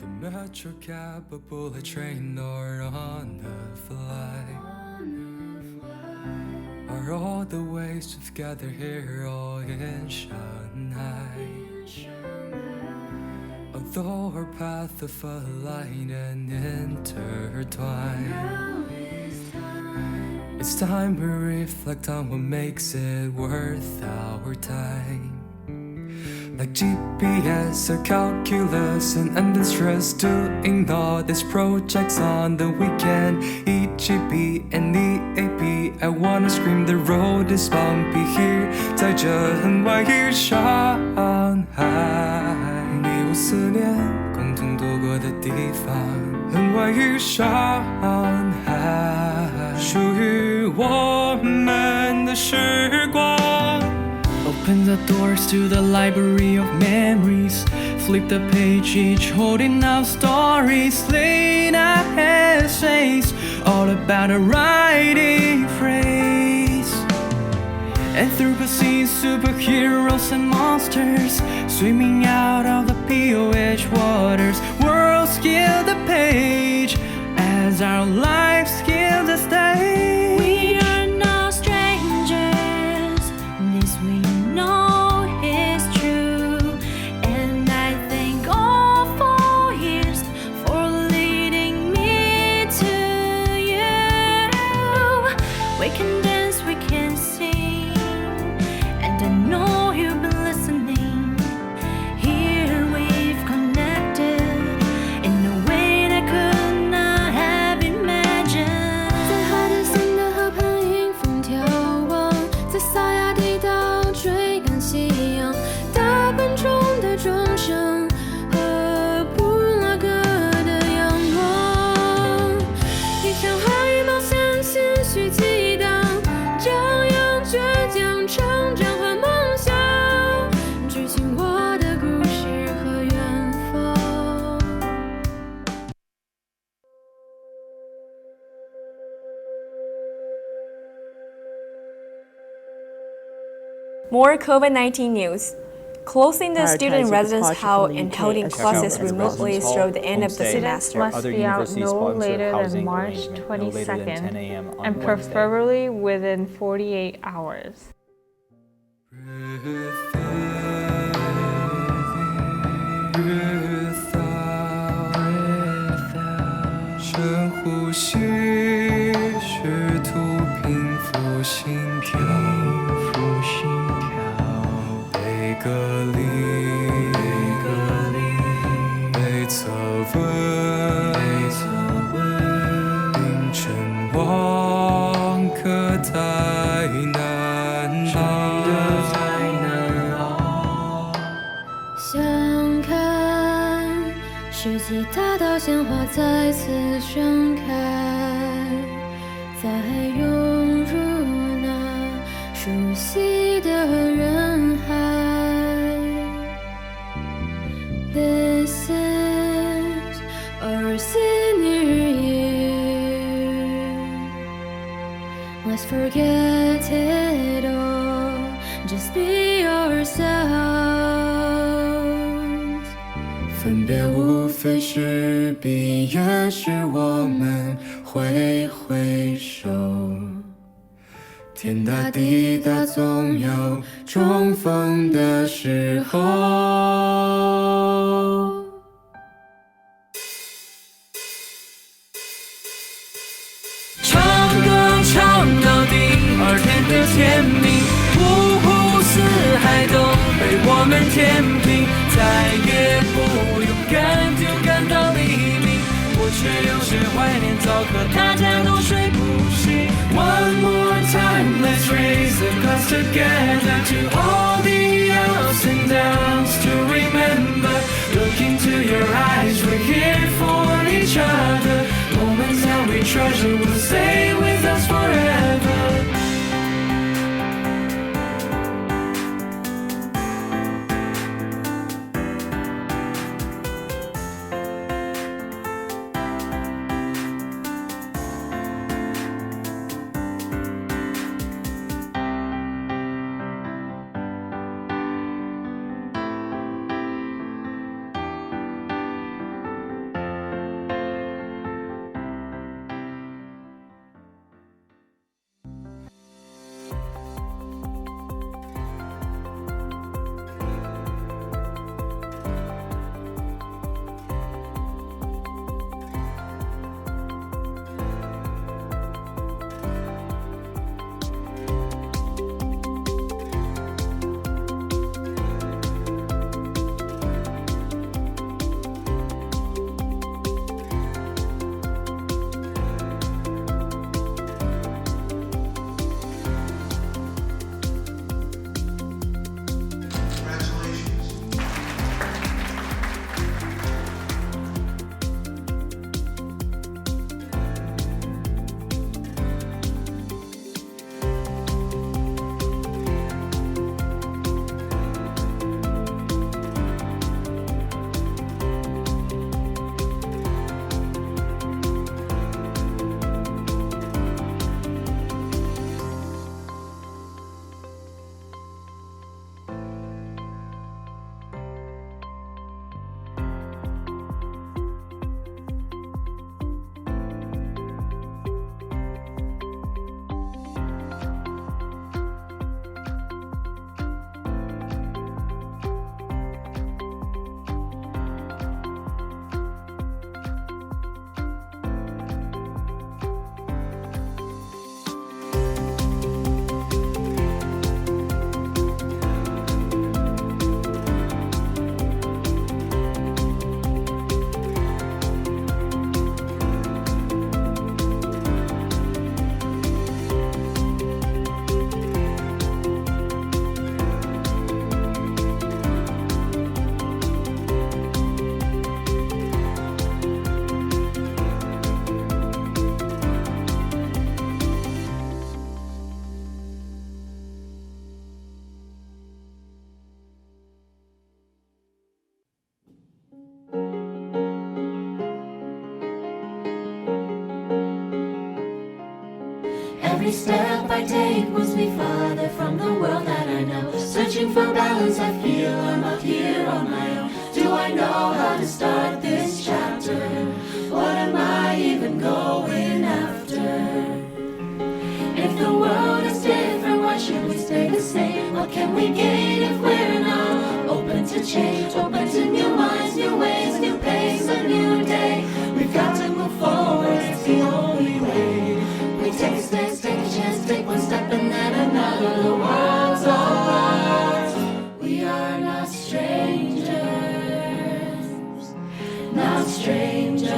The metro cab, a bullet train, or on a flight. Are all the ways we've gathered here all in Shanghai? Although our paths are aligned and intertwined, it's time we reflect on what makes it worth our time. Like GPS or calculus and endless stress, doing all these projects on the weekend. EGB and EAB, I wanna scream the road is bumpy here. 在这NYU Shanghai，你我思念共同度过的地方。NYU Shanghai，属于我们的时光。Open the doors to the library of memories. Flip the page, each holding out stories. Late night essays, all about a writing phrase. Anthropocene, superheroes and monsters, swimming out of the POH waters. Worlds kill the page as our lives kill the stage. We are not strangers, this we know is true. And I thank all 4 years for leading me to you. We can dance, we can sing, and I know you've been listening. Here we've connected in a way that I could not have imagined. 在海的新的河畔迎风眺望，在沙哑地道追赶夕阳，大笨钟的钟声和布拉格的阳光，一场海冒险，心绪激荡，张扬倔强，成长和梦想，追寻我的故事和远方。More COVID-19 news. Closing the student Prioritizing residence departure hall from the and UK holding as classes government remotely residence through hall, the end of the homestay, semester. or Must other be out no university-sponsored later housing than March arrangement no later than 10 22nd, a.m. on and Wednesday. preferably within 48 hours. Breathe out，深呼吸，试图平复心跳，被隔离，被测温，凌晨望可太难熬。想看世纪大道鲜花再次盛开，再涌入那熟悉的人海。This is our senior year. Let's forget it all, just be ourselves. 分别无非是毕业时我们挥挥手，天大地大总有重逢的时候。唱歌唱到第2天的天明，五湖四海都被我们填平，再也不勇敢就赶到黎明，我却有些怀念早课大家都睡不醒。One more time, let's raise the glass together to all the ups and downs to remember. Look into your eyes, we're here for each other. Moments that we treasure will stay with us forever. Every step I take moves me farther from the world that I know. Searching for balance, I feel I'm out here on my own. Do I know how to start this chapter? What am I even going after? If the world is different, why should we stay the same? What can we gain if we're not open to change? Open to new minds, new ways, new pace, a new day. We've got to move forward, it's the only way. We take a stance, take a chance, take one step and then another. The world's all ours. We are not strangers, not strangers.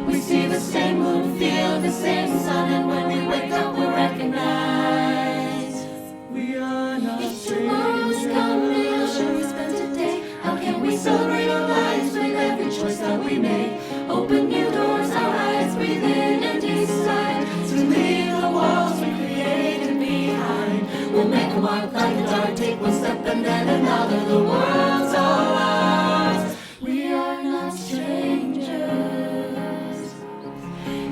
We see the same moon, feel the same sun, and when we wake up we recognize we are not strangers. If tomorrow's coming, how should we spend today? How can we celebrate our lives with every choice that we make? Open new doors, our eyes, breathe in and decide to leave the walls we created behind. We'll make a mark like a dart, take one step and then another. The world's all ours. We are not strangers,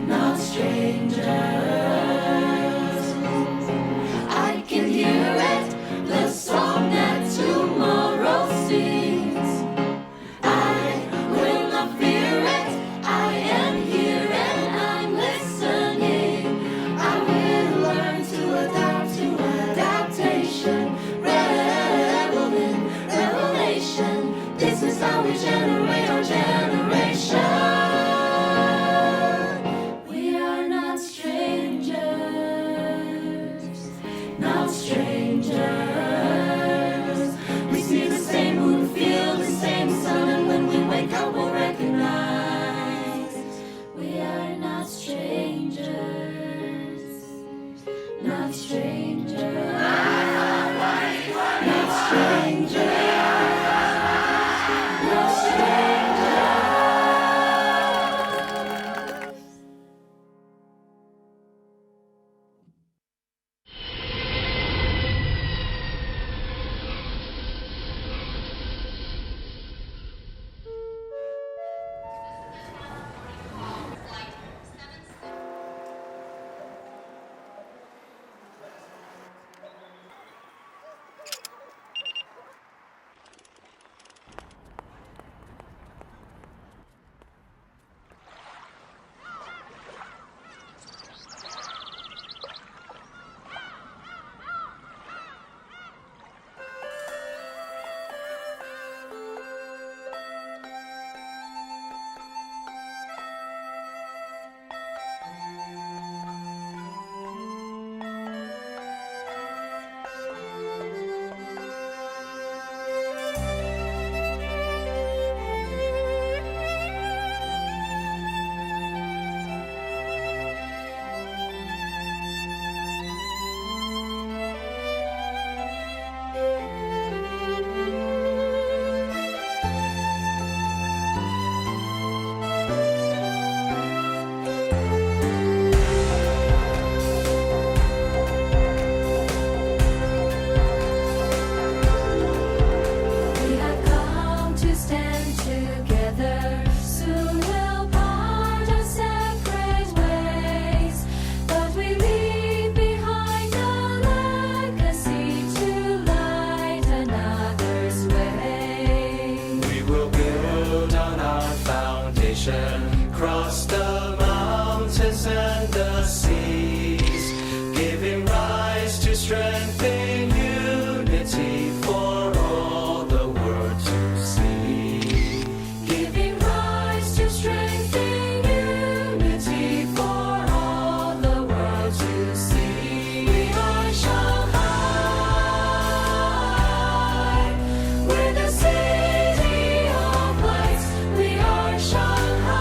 not strangers. I can hear it, the song that tomorrow sings. I will not fear it, I am here and I'm listening. I will learn to adapt to adaptation, revel in revelation. This is how we generate our generation. We are not strangers, not strangers. We see the same moon, feel the same sun, and when we wake up we'll recognize we are not strangers, not strangers, not strangers, not strangers. We have come to stand together. Soon we'll part our separate ways, but we leave behind a legacy to light another's way. We will build on our foundation, cross the mountains and the seas, giving rise to strength in unity for all the world to see. Giving rise to strength in unity for all the world to see. We are Shanghai, we're the city of lights. We are Shanghai.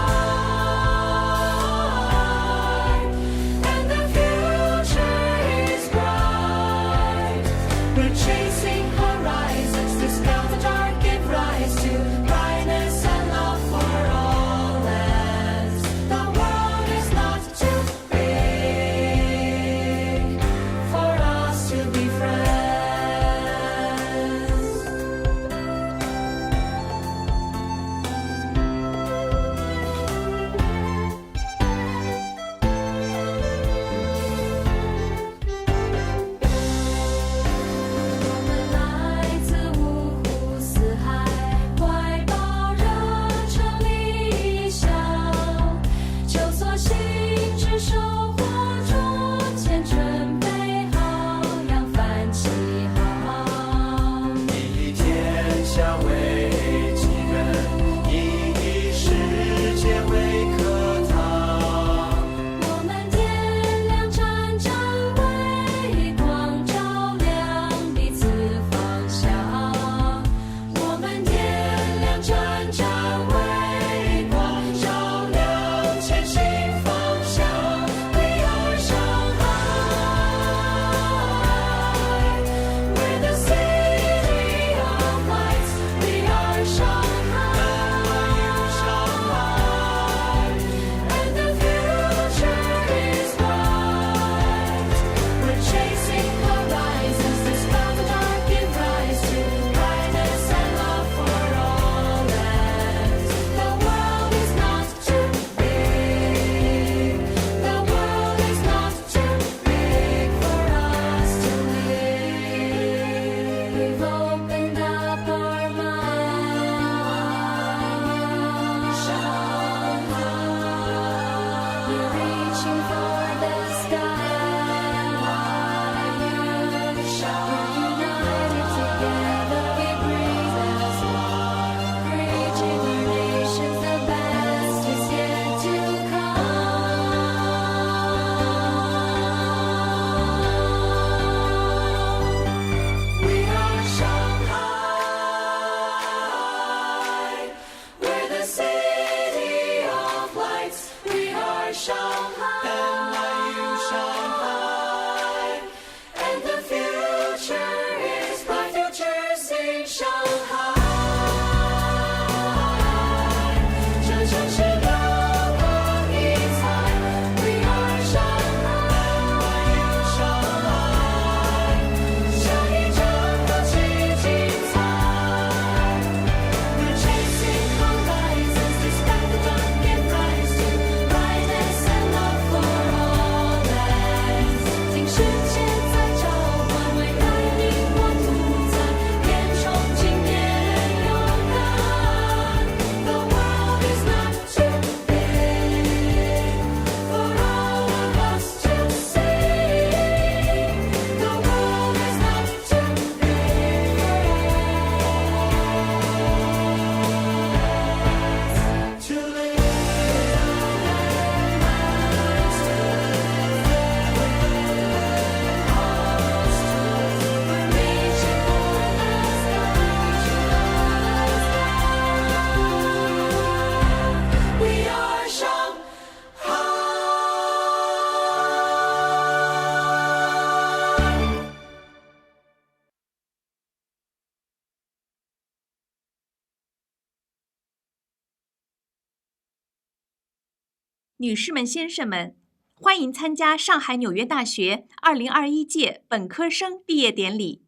女士们、先生们，欢迎参加上海纽约大学2021届本科生毕业典礼。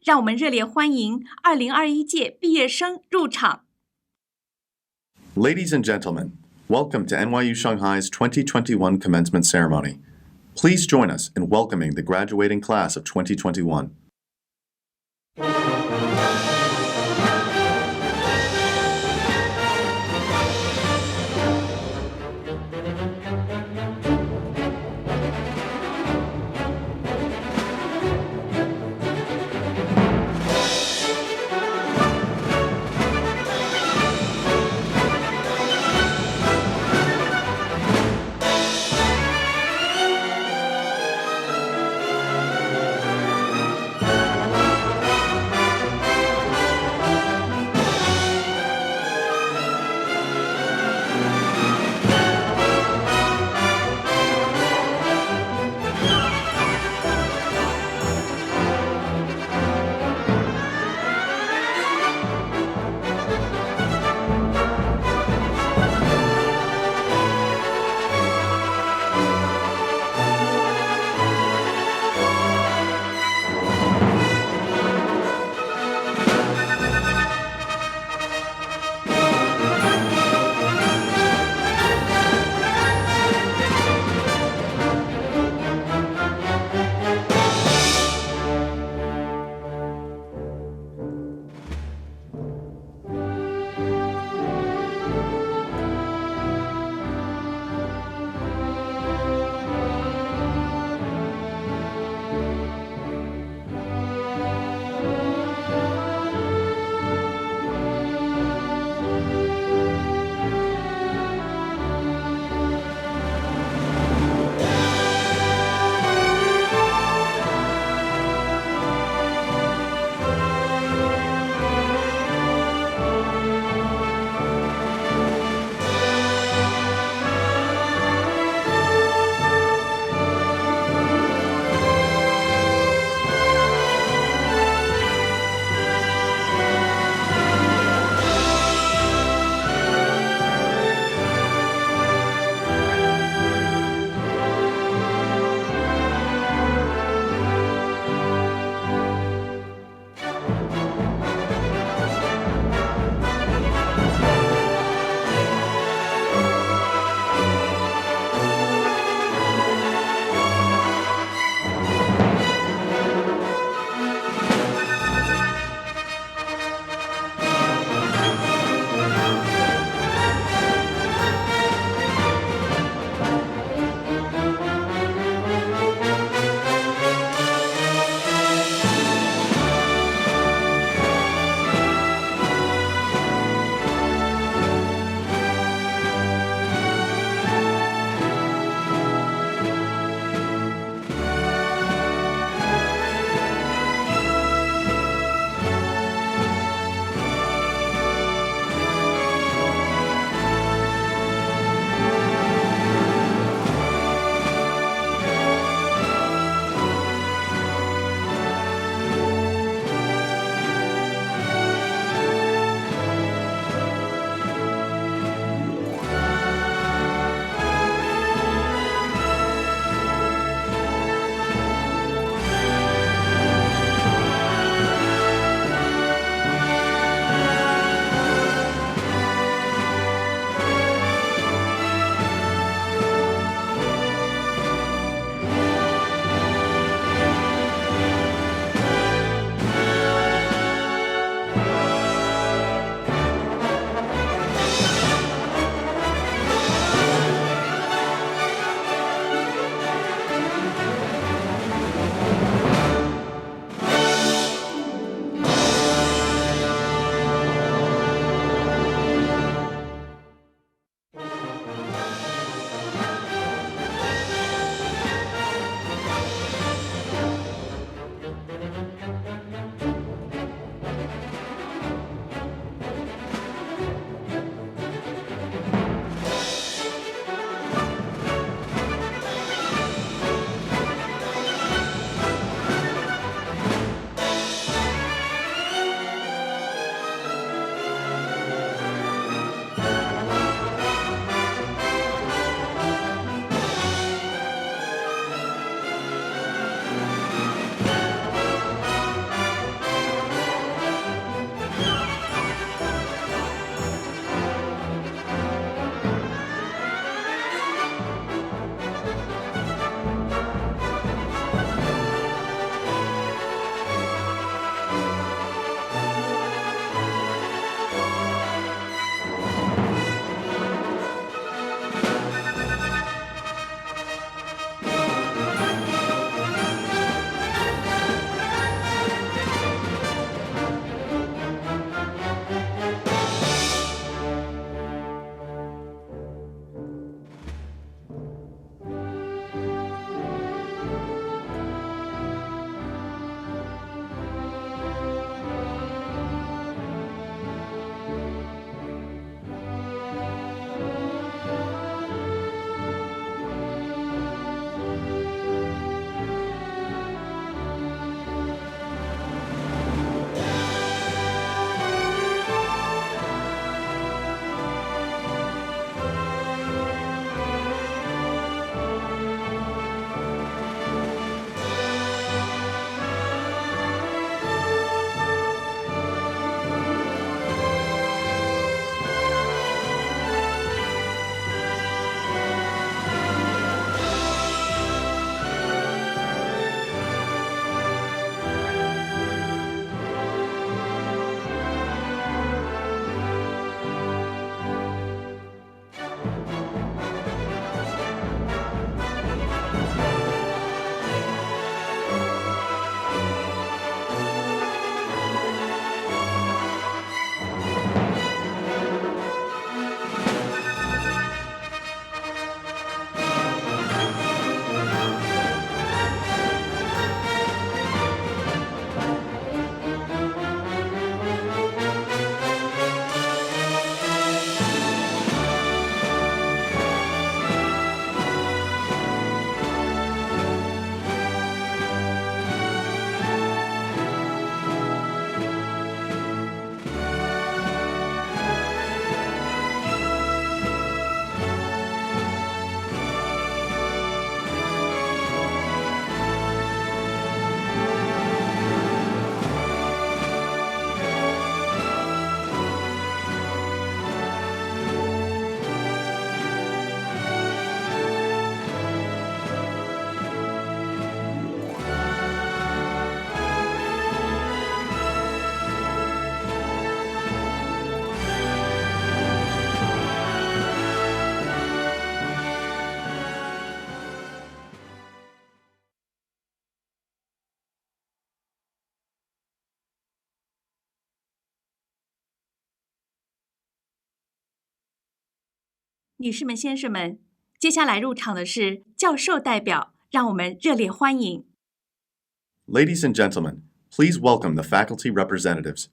让我们热烈欢迎2021届毕业生入场。Ladies and gentlemen, welcome to NYU Shanghai's 2021 commencement ceremony. Please join us in welcoming the graduating class of 2021. 女士们、先生们，接下来入场的是教授代表，让我们热烈欢迎。Ladies and gentlemen, please welcome the faculty representatives.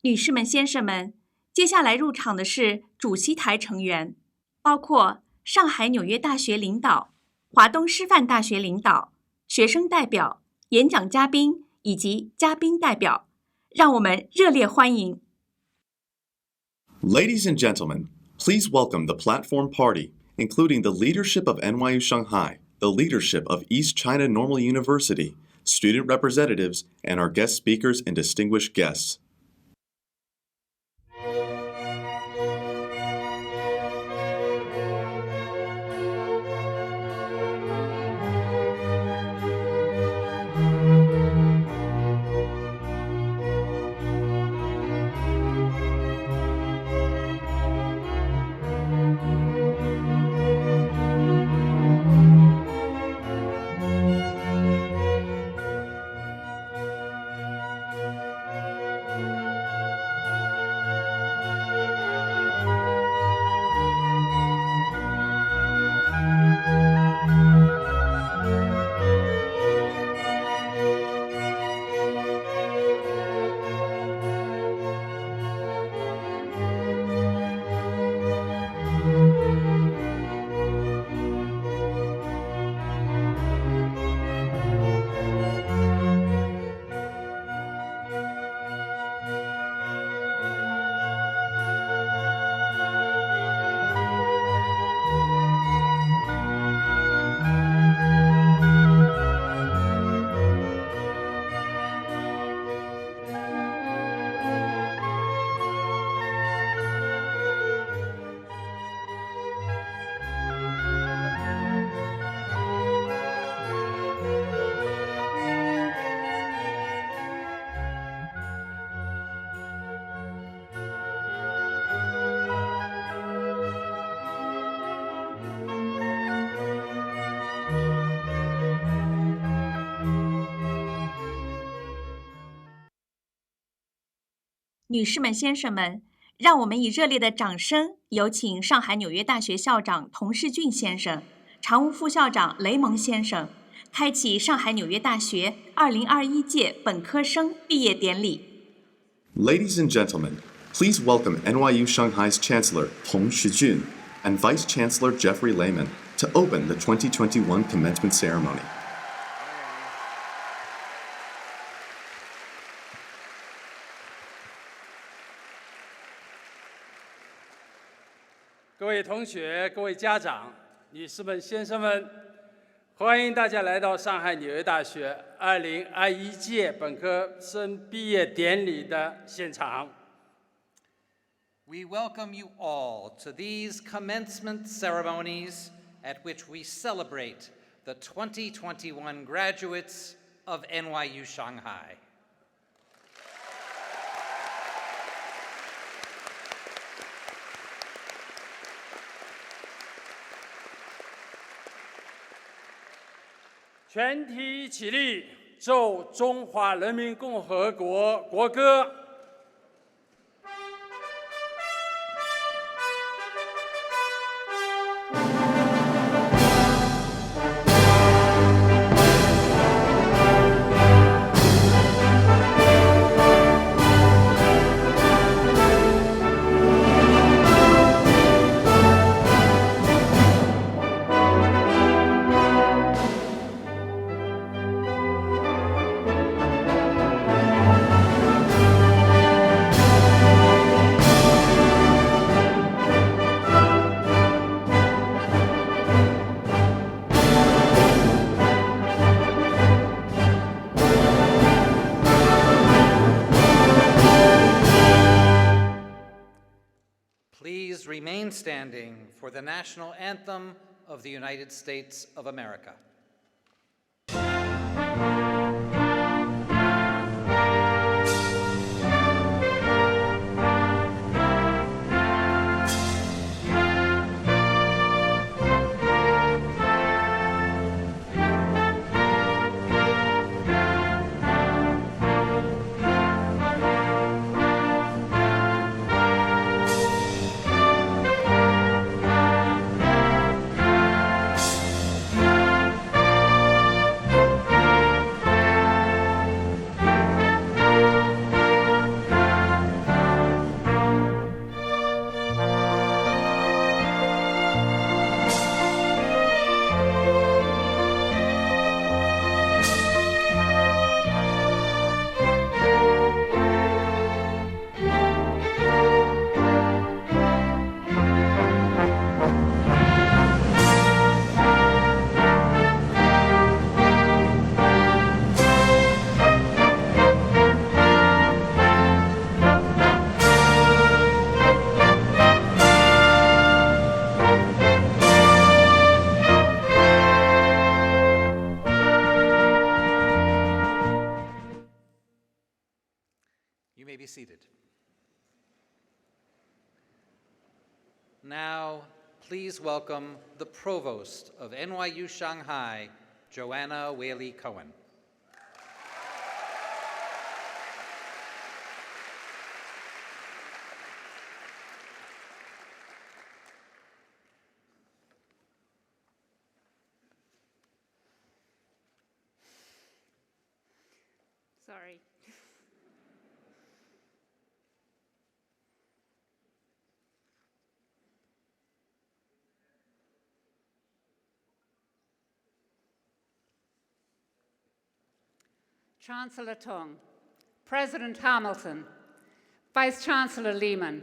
女士们、先生们，接下来入场的是主席台成员，包括上海纽约大学领导、华东师范大学领导、学生代表、演讲嘉宾以及嘉宾代表，让我们热烈欢迎。Ladies and gentlemen, please welcome the platform party, including the leadership of NYU Shanghai, the leadership of East China Normal University, student representatives, and our guest speakers and distinguished guests.女士们、先生们，让我们以热烈的掌声，有请上海纽约大学校长童世俊先生、常务副校长雷蒙先生，开启上海纽约大学2021届本科生毕业典礼。Ladies and gentlemen, please welcome NYU Shanghai's Chancellor Tong Shijun and Vice Chancellor Jeffrey Lehman to open the 2021 commencement ceremony. 各位同学、各位家长、女士们、先生们，欢迎大家来到上海纽约大学2021届本科生毕业典礼的现场。We welcome you all to these commencement ceremonies at which we celebrate the 2021 graduates of NYU Shanghai. 全体起立，奏中华人民共和国国歌。Please remain standing for the national anthem of the United States of America. You may be seated. Now, please welcome the Provost of NYU Shanghai, Joanna Whaley Cohen. Sorry. Chancellor Tung, President Hamilton, Vice Chancellor Lehman,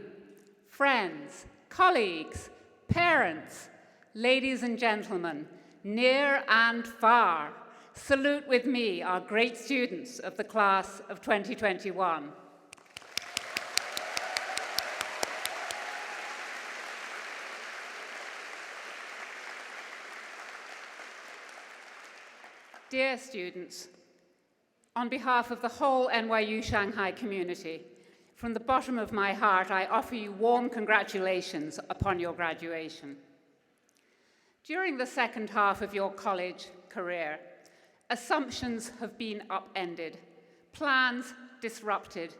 friends, colleagues, parents, ladies and gentlemen, near and far, salute with me our great students of the class of 2021. Dear students, on behalf of the whole NYU Shanghai community, from the bottom of my heart, I offer you warm congratulations upon your graduation. During the second half of your college career, assumptions have been upended, plans disrupted,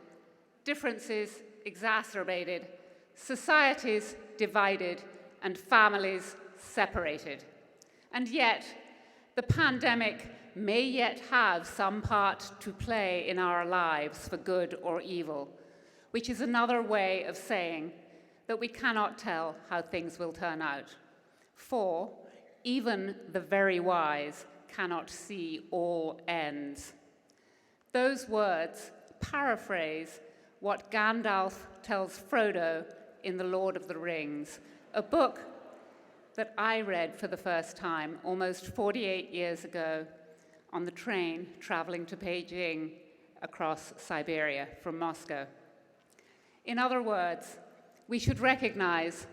differences exacerbated, societies divided, and families separated. And yet, the pandemic may yet have some part to play in our lives for good or evil, which is another way of saying that we cannot tell how things will turn out. For even the very wise cannot see all ends. Those words paraphrase what Gandalf tells Frodo in The Lord of the Rings, a book that I read for the first time almost 48 years ago on the train traveling to Beijing across Siberia from Moscow. In other words, we should recognize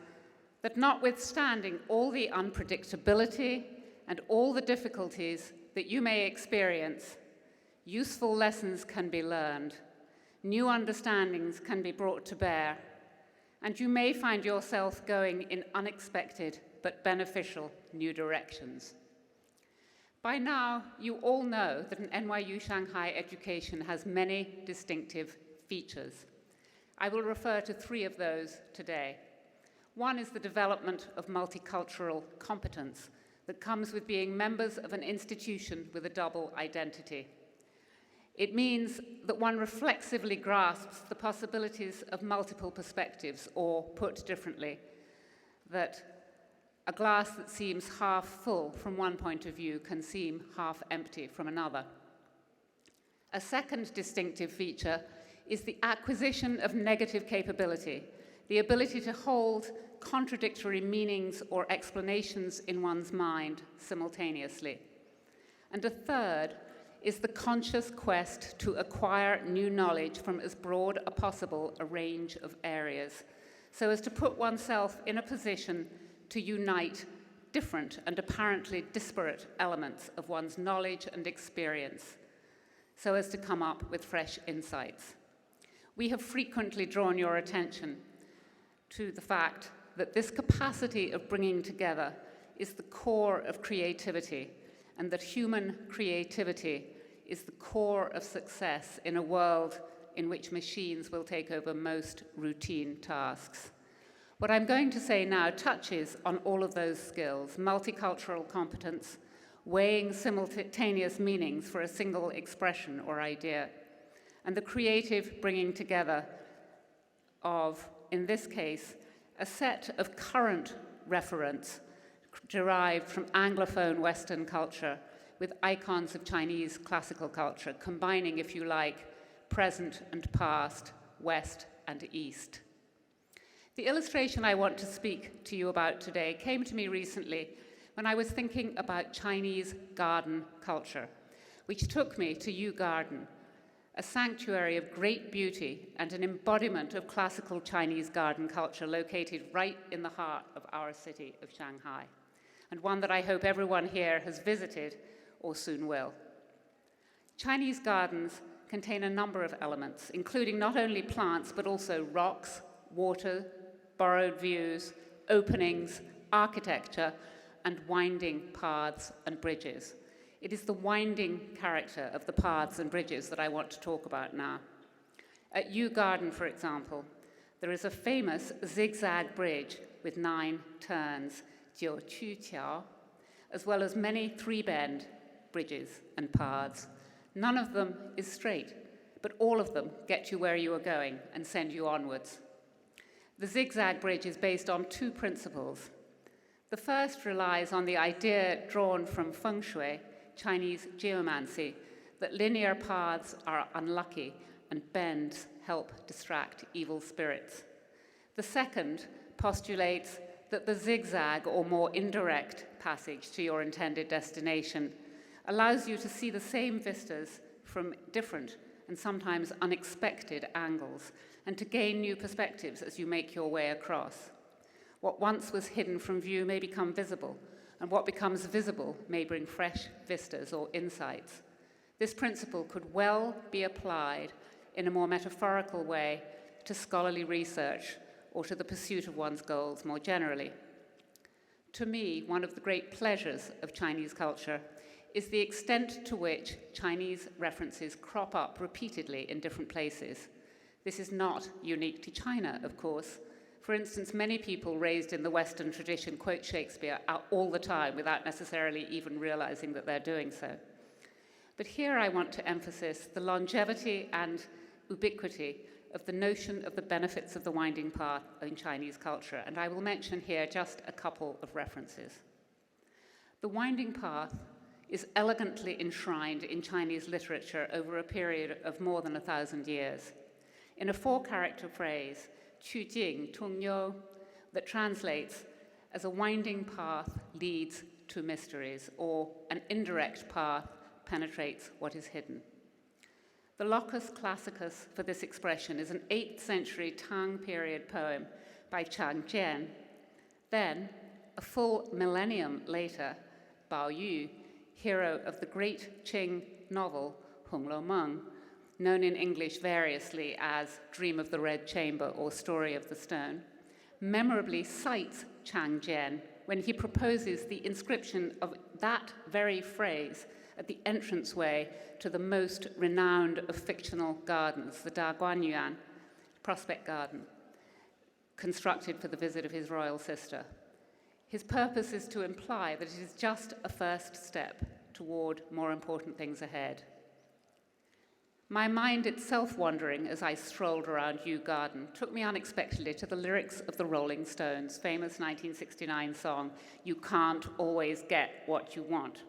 that notwithstanding all the unpredictability and all the difficulties that you may experience, useful lessons can be learned, new understandings can be brought to bear, and you may find yourself going in unexpected but beneficial new directions. By now, you all know that an NYU Shanghai education has many distinctive features. I will refer to 3 of those today. One is the development of multicultural competence that comes with being members of an institution with a double identity. It means that one reflexively grasps the possibilities of multiple perspectives, or put differently, that a glass that seems half full from one point of view can seem half empty from another. A second distinctive feature is the acquisition of negative capability, the ability to hold contradictory meanings or explanations in one's mind simultaneously. And a third is the conscious quest to acquire new knowledge from as broad as possible a range of areas, so as to put oneself in a position to unite different and apparently disparate elements of one's knowledge and experience, so as to come up with fresh insights. We have frequently drawn your attention to the fact that this capacity of bringing together is the core of creativity, and that human creativity is the core of success in a world in which machines will take over most routine tasks. What I'm going to say now touches on all of those skills: multicultural competence, weighing simultaneous meanings for a single expression or idea, and the creative bringing together of, in this case, a set of current referents derived from Anglophone Western culture with icons of Chinese classical culture, combining, if you like, present and past, West and East. The illustration I want to speak to you about today came to me recently when I was thinking about Chinese garden culture, which took me to Yu Garden, a sanctuary of great beauty and an embodiment of classical Chinese garden culture located right in the heart of our city of Shanghai, and one that I hope everyone here has visited or soon will. Chinese gardens contain a number of elements, including not only plants, but also rocks, water, borrowed views, openings, architecture, and winding paths and bridges. It is the winding character of the paths and bridges that I want to talk about now. At Yu Garden, for example, there is a famous zigzag bridge with 9 turns, 9曲桥, as well as many 3-bend bridges and paths. None of them is straight, but all of them get you where you are going and send you onwards. The zigzag bridge is based on 2 principles. The first relies on the idea drawn from feng shui, Chinese geomancy, that linear paths are unlucky and bends help distract evil spirits. The second postulates that the zigzag, or more indirect passage to your intended destination, allows you to see the same vistas from different and sometimes unexpected angles, and to gain new perspectives as you make your way across. What once was hidden from view may become visible, and what becomes visible may bring fresh vistas or insights. This principle could well be applied in a more metaphorical way to scholarly research or to the pursuit of one's goals more generally. To me, one of the great pleasures of Chinese culture is the extent to which Chinese references crop up repeatedly in different places. This is not unique to China, of course. For instance, many people raised in the Western tradition quote Shakespeare all the time without necessarily even realizing that they're doing so. But here I want to emphasize the longevity and ubiquity of the notion of the benefits of the winding path in Chinese culture, and I will mention here just a couple of references. The winding path is elegantly enshrined in Chinese literature over a period of more than 1,000 years. In a 4-character phrase, 曲径通幽, that translates as a winding path leads to mysteries, or an indirect path penetrates what is hidden. The locus classicus for this expression is an 8th century Tang period poem by Chang Jian. Then, a full millennium later, Bao Yu, hero of the great Qing novel Hong Lo Meng, known in English variously as Dream of the Red Chamber or Story of the Stone, memorably cites Chang Jian when he proposes the inscription of that very phrase at the entranceway to the most renowned of fictional gardens, the Daguanyuan Prospect Garden, constructed for the visit of his royal sister. His purpose is to imply that it is just a first step toward more important things ahead. My mind itself wandering as I strolled around Yew Garden took me unexpectedly to the lyrics of the Rolling Stones' famous 1969 song, "You Can't Always Get What You Want."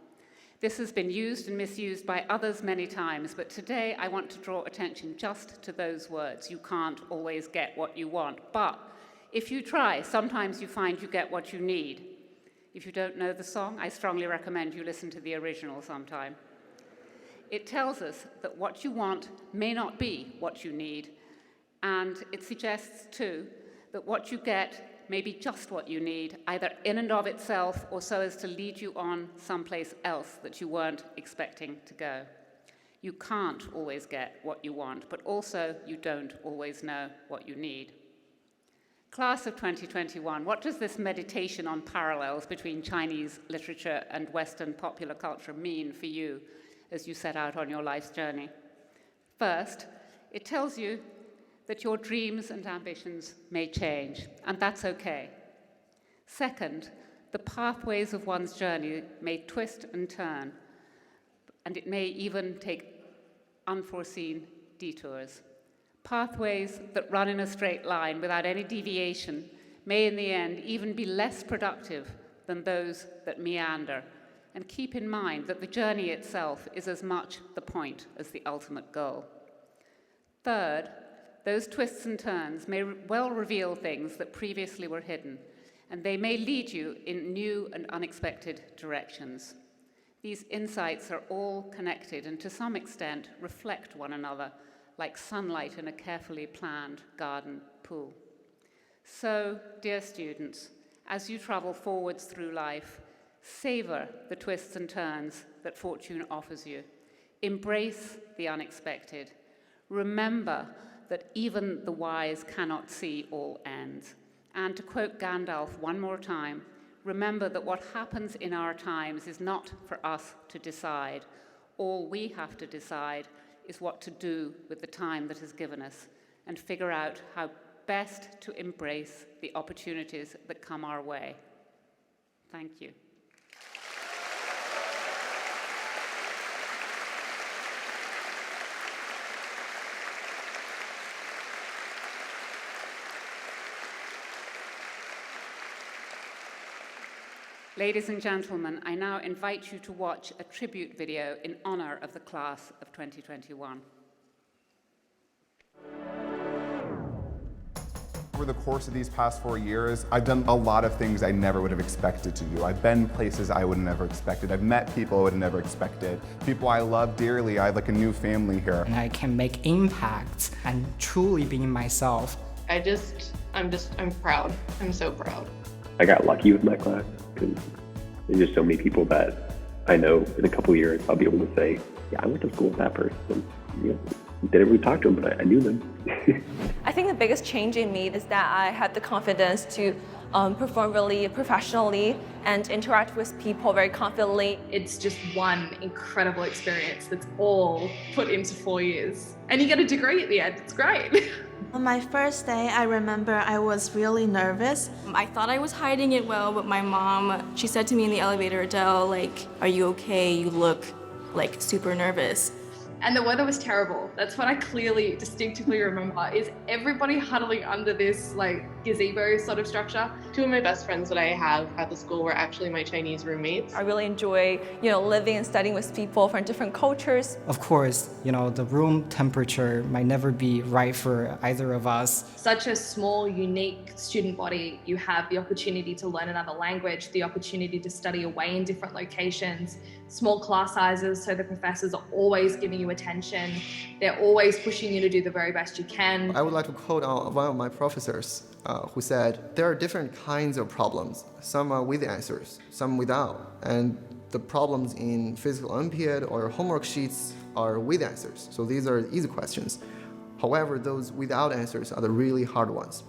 This has been used and misused by others many times, but today I want to draw attention just to those words, "You can't always get what you want." But if you try, sometimes you find you get what you need. If you don't know the song, I strongly recommend you listen to the original sometime. It tells us that what you want may not be what you need, and it suggests, too, that what you get may be just what you need, either in and of itself or so as to lead you on someplace else that you weren't expecting to go. You can't always get what you want, but also you don't always know what you need. Class of 2021, what does this meditation on parallels between Chinese literature and Western popular culture mean for you as you set out on your life's journey? First, it tells you that your dreams and ambitions may change, and that's okay. Second, the pathways of one's journey may twist and turn, and it may even take unforeseen detours. Pathways that run in a straight line without any deviation may in the end even be less productive than those that meander. And keep in mind that the journey itself is as much the point as the ultimate goal. Third, those twists and turns may well reveal things that previously were hidden, and they may lead you in new and unexpected directions. These insights are all connected and to some extent reflect one another, like sunlight in a carefully planned garden pool. So, dear students, as you travel forwards through life, savor the twists and turns that fortune offers you. Embrace the unexpected. Remember that even the wise cannot see all ends. And to quote Gandalf one more time, remember that what happens in our times is not for us to decide. All we have to decide is what to do with the time that is given us and figure out how best to embrace the opportunities that come our way. Thank you. Ladies and gentlemen, I now invite you to watch a tribute video in honor of the class of 2021. Over the course of these past 4 years, I've done a lot of things I never would have expected to do. I've been places I would have never expected. I've met people I would have never expected. People I love dearly. I have like a new family here. And I can make impacts and truly being myself. I'm proud. I'm so proud. I got lucky with my class because there's just so many people that I know in a couple of years I'll be able to say, yeah, I went to school with that person. You know, didn't really talk to them, but I knew them. I think the biggest change in me is that I had the confidence to perform really professionally and interact with people very confidently. It's just one incredible experience that's all put into 4 years. And you get a degree at the end. It's great. On my first day, I remember I was really nervous. I thought I was hiding it well, but my mom, she said to me in the elevator, Adele, like, are you okay? You look like super nervous. And the weather was terrible. That's what I clearly, distinctively remember, is everybody huddling under this like gazebo sort of structure. Two of my best friends that I have at the school were actually my Chinese roommates. I really enjoy, living and studying with people from different cultures. Of course, the room temperature might never be right for either of us. Such a small, unique student body. You have the opportunity to learn another language, the opportunity to study away in different locations, small class sizes, so the professors are always giving you attention. They're always pushing you to do the very best you can. I would like to quote one of my professors who said, there are different kinds of problems. Some are with answers, some without. And the problems in physical Olympiad or homework sheets are with answers. So these are easy questions. However, those without answers are the really hard ones.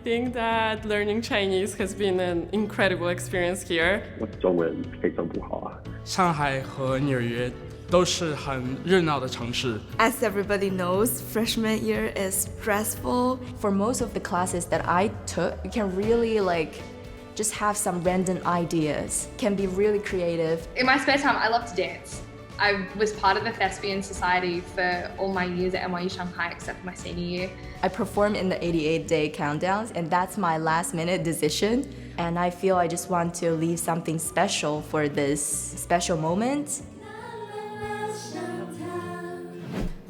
think that learning Chinese has been an incredible experience here. 我中文非常不好啊。上海和纽约都是很热闹的城市。As everybody knows, freshman year is stressful. For most of the classes that I took, you can really just have some random ideas, can be really creative. In my spare time, I love to dance. I was part of the Thespian Society for all my years at NYU Shanghai except for my senior year. I performed in the 88-day countdowns, and that's my last-minute decision. And I feel I just want to leave something special for this special moment.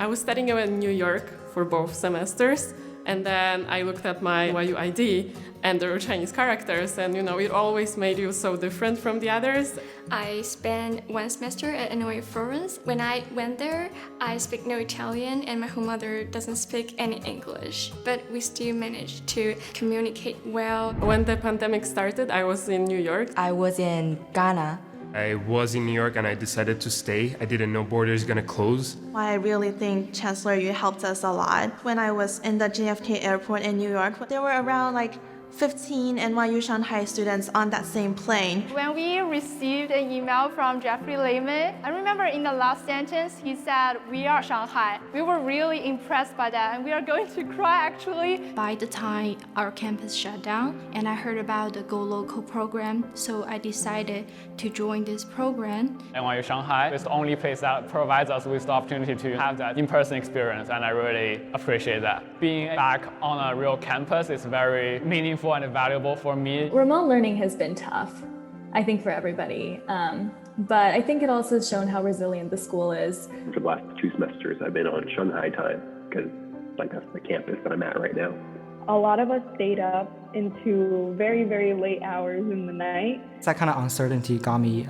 I was studying in New York for both semesters, and then I looked at my NYU ID, and there were Chinese characters, and it always made you so different from the others. I spent one semester at NYU Florence. When I went there, I speak no Italian and my home mother doesn't speak any English, but we still managed to communicate well. When the pandemic started, I was in New York. I was in Ghana. I was in New York and I decided to stay. I didn't know borders gonna close. I really think Chancellor Yu helped us a lot. When I was in the JFK airport in New York, there were around 15 NYU Shanghai students on that same plane. When we received an email from Jeffrey Lehman, I remember in the last sentence he said, "We are Shanghai." We were really impressed by that and we are going to cry actually. By the time our campus shut down and I heard about the Go Local program, so I decided to join this program. NYU Shanghai is the only place that provides us with the opportunity to have that in-person experience, and I really appreciate that. Being back on a real campus is very meaningful and valuable for me. Remote learning has been tough, I think, for everybody. But I think it also has shown how resilient the school is. For the last 2 semesters, I've been on Shanghai time because that's the campus that I'm at right now. A lot of us stayed up into very, very late hours in the night. That kind of uncertainty got me,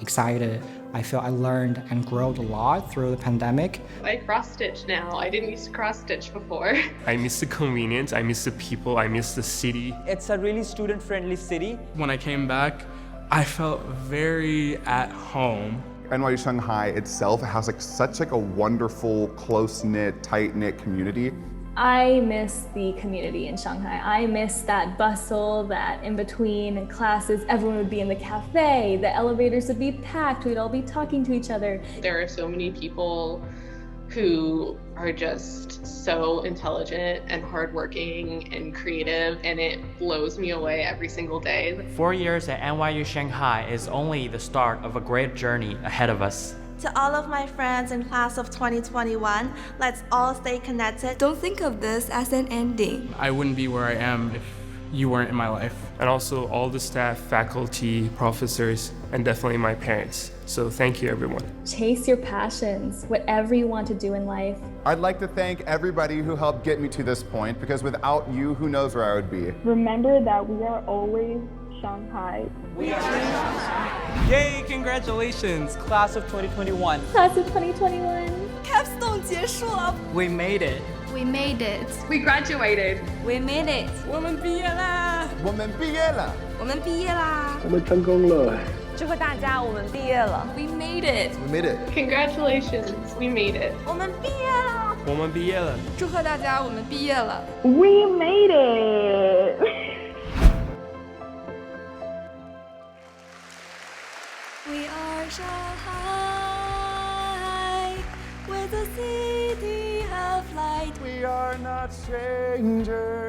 excited. I feel I learned and grew a lot through the pandemic. I cross-stitch now. I didn't used to cross-stitch before. I miss the convenience, I miss the people, I miss the city. It's a really student-friendly city. When I came back, I felt very at home. NYU Shanghai itself has such a wonderful, close-knit, tight-knit community. I miss the community in Shanghai. I miss that bustle, that in between classes, everyone would be in the cafe, the elevators would be packed, we'd all be talking to each other. There are so many people who are just so intelligent and hardworking and creative, and it blows me away every single day. 4 years at NYU Shanghai is only the start of a great journey ahead of us. To all of my friends in class of 2021, let's all stay connected. Don't think of this as an ending. I wouldn't be where I am if you weren't in my life. And also all the staff, faculty, professors, and definitely my parents. So thank you, everyone. Chase your passions, whatever you want to do in life. I'd like to thank everybody who helped get me to this point, because without you, who knows where I would be. Remember that we are always Shanghai. We are Shanghai. Yay, congratulations, class of 2021. Class of 2021. Capstone 结束了. We made it. We made it. We graduated. We made it. 我们毕业啦！我们毕业了！我们毕业啦！我们成功了！祝贺大家，我们毕业了。 We made it. We made it. Congratulations, we made it. 我们毕业了。我们毕业了。祝贺大家，我们毕业了。 We made it. We are Shanghai, with a city of light. We are not strangers,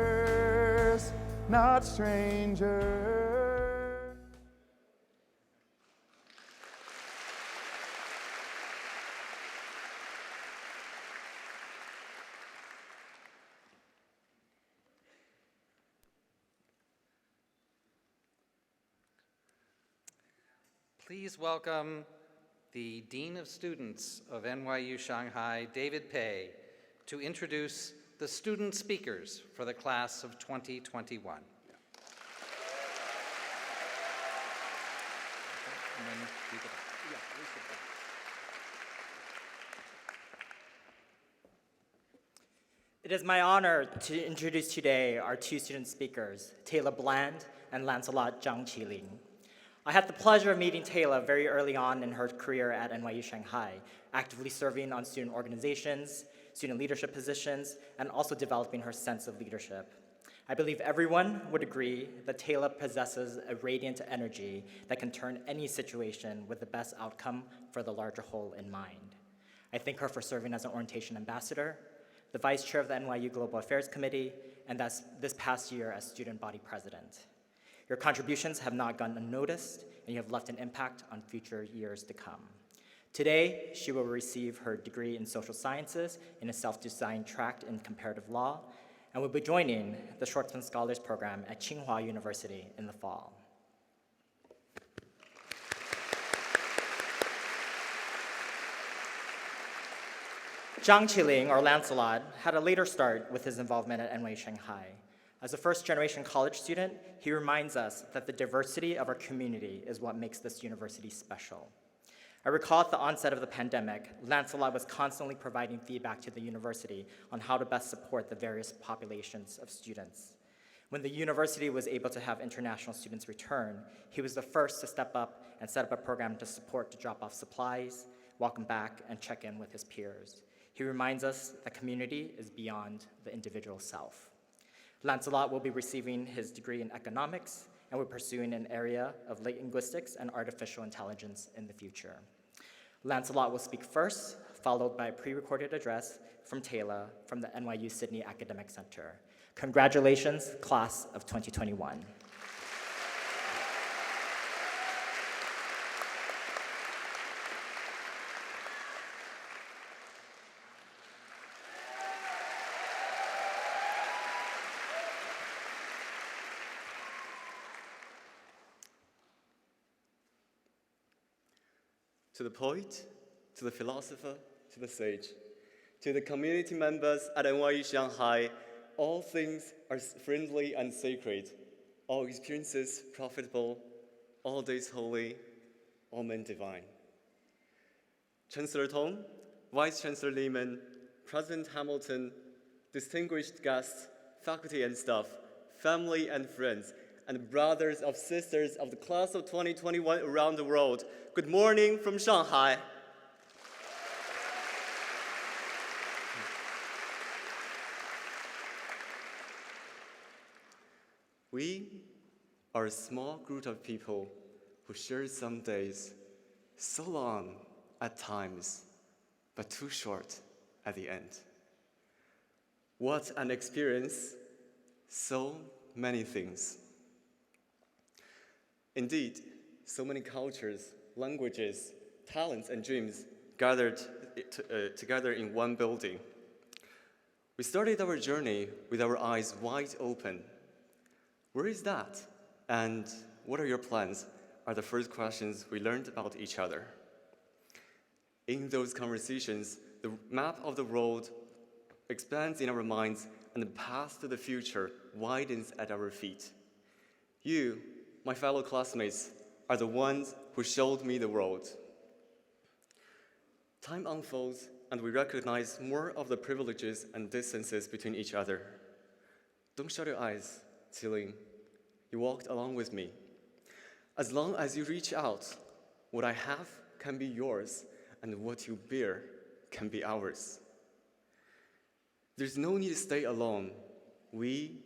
not strangers. Please welcome the Dean of Students of NYU Shanghai, David Pei, to introduce the student speakers for the class of 2021. It is my honor to introduce today our 2 student speakers, Taylor Bland and Lancelot Zhang Qiling. I had the pleasure of meeting Taylor very early on in her career at NYU Shanghai, actively serving on student organizations, student leadership positions, and also developing her sense of leadership. I believe everyone would agree that Taylor possesses a radiant energy that can turn any situation with the best outcome for the larger whole in mind. I thank her for serving as an orientation ambassador, the vice chair of the NYU Global Affairs Committee, and this past year as student body president. Your contributions have not gone unnoticed, and you have left an impact on future years to come. Today, she will receive her degree in social sciences in a self-designed track in comparative law, and will be joining the Short-Term Scholars Program at Tsinghua University in the fall. Zhang Qiling, or Lancelot, had a later start with his involvement at NYU Shanghai. As a first-generation college student, he reminds us that the diversity of our community is what makes this university special. I recall at the onset of the pandemic, Lancelot was constantly providing feedback to the university on how to best support the various populations of students. When the university was able to have international students return, he was the first to step up and set up a program to support to drop off supplies, welcome back, and check in with his peers. He reminds us that community is beyond the individual self. Lancelot will be receiving his degree in economics and will be pursuing an area of linguistics and artificial intelligence in the future. Lancelot will speak first, followed by a pre-recorded address from Taylor from the NYU Sydney Academic Center. Congratulations, class of 2021. To the poet, to the philosopher, to the sage, to the community members at NYU Shanghai, all things are friendly and sacred, all experiences profitable, all days holy, all men divine. Chancellor Tong, Vice Chancellor Lehman, President Hamilton, distinguished guests, faculty and staff, family and friends, and brothers and sisters of the class of 2021 around the world, good morning from Shanghai. We are a small group of people who share some days so long at times, but too short at the end. What an experience, so many things. Indeed, so many cultures, languages, talents, and dreams gathered together in one building. We started our journey with our eyes wide open. Where is that? And what are your plans? Are the first questions we learned about each other. In those conversations, the map of the world expands in our minds, and the path to the future widens at our feet. You, my fellow classmates, are the ones who showed me the world. Time unfolds, and we recognize more of the privileges and distances between each other. Don't shut your eyes, Qiling. You walked along with me. As long as you reach out, what I have can be yours, and what you bear can be ours. There's no need to stay alone. We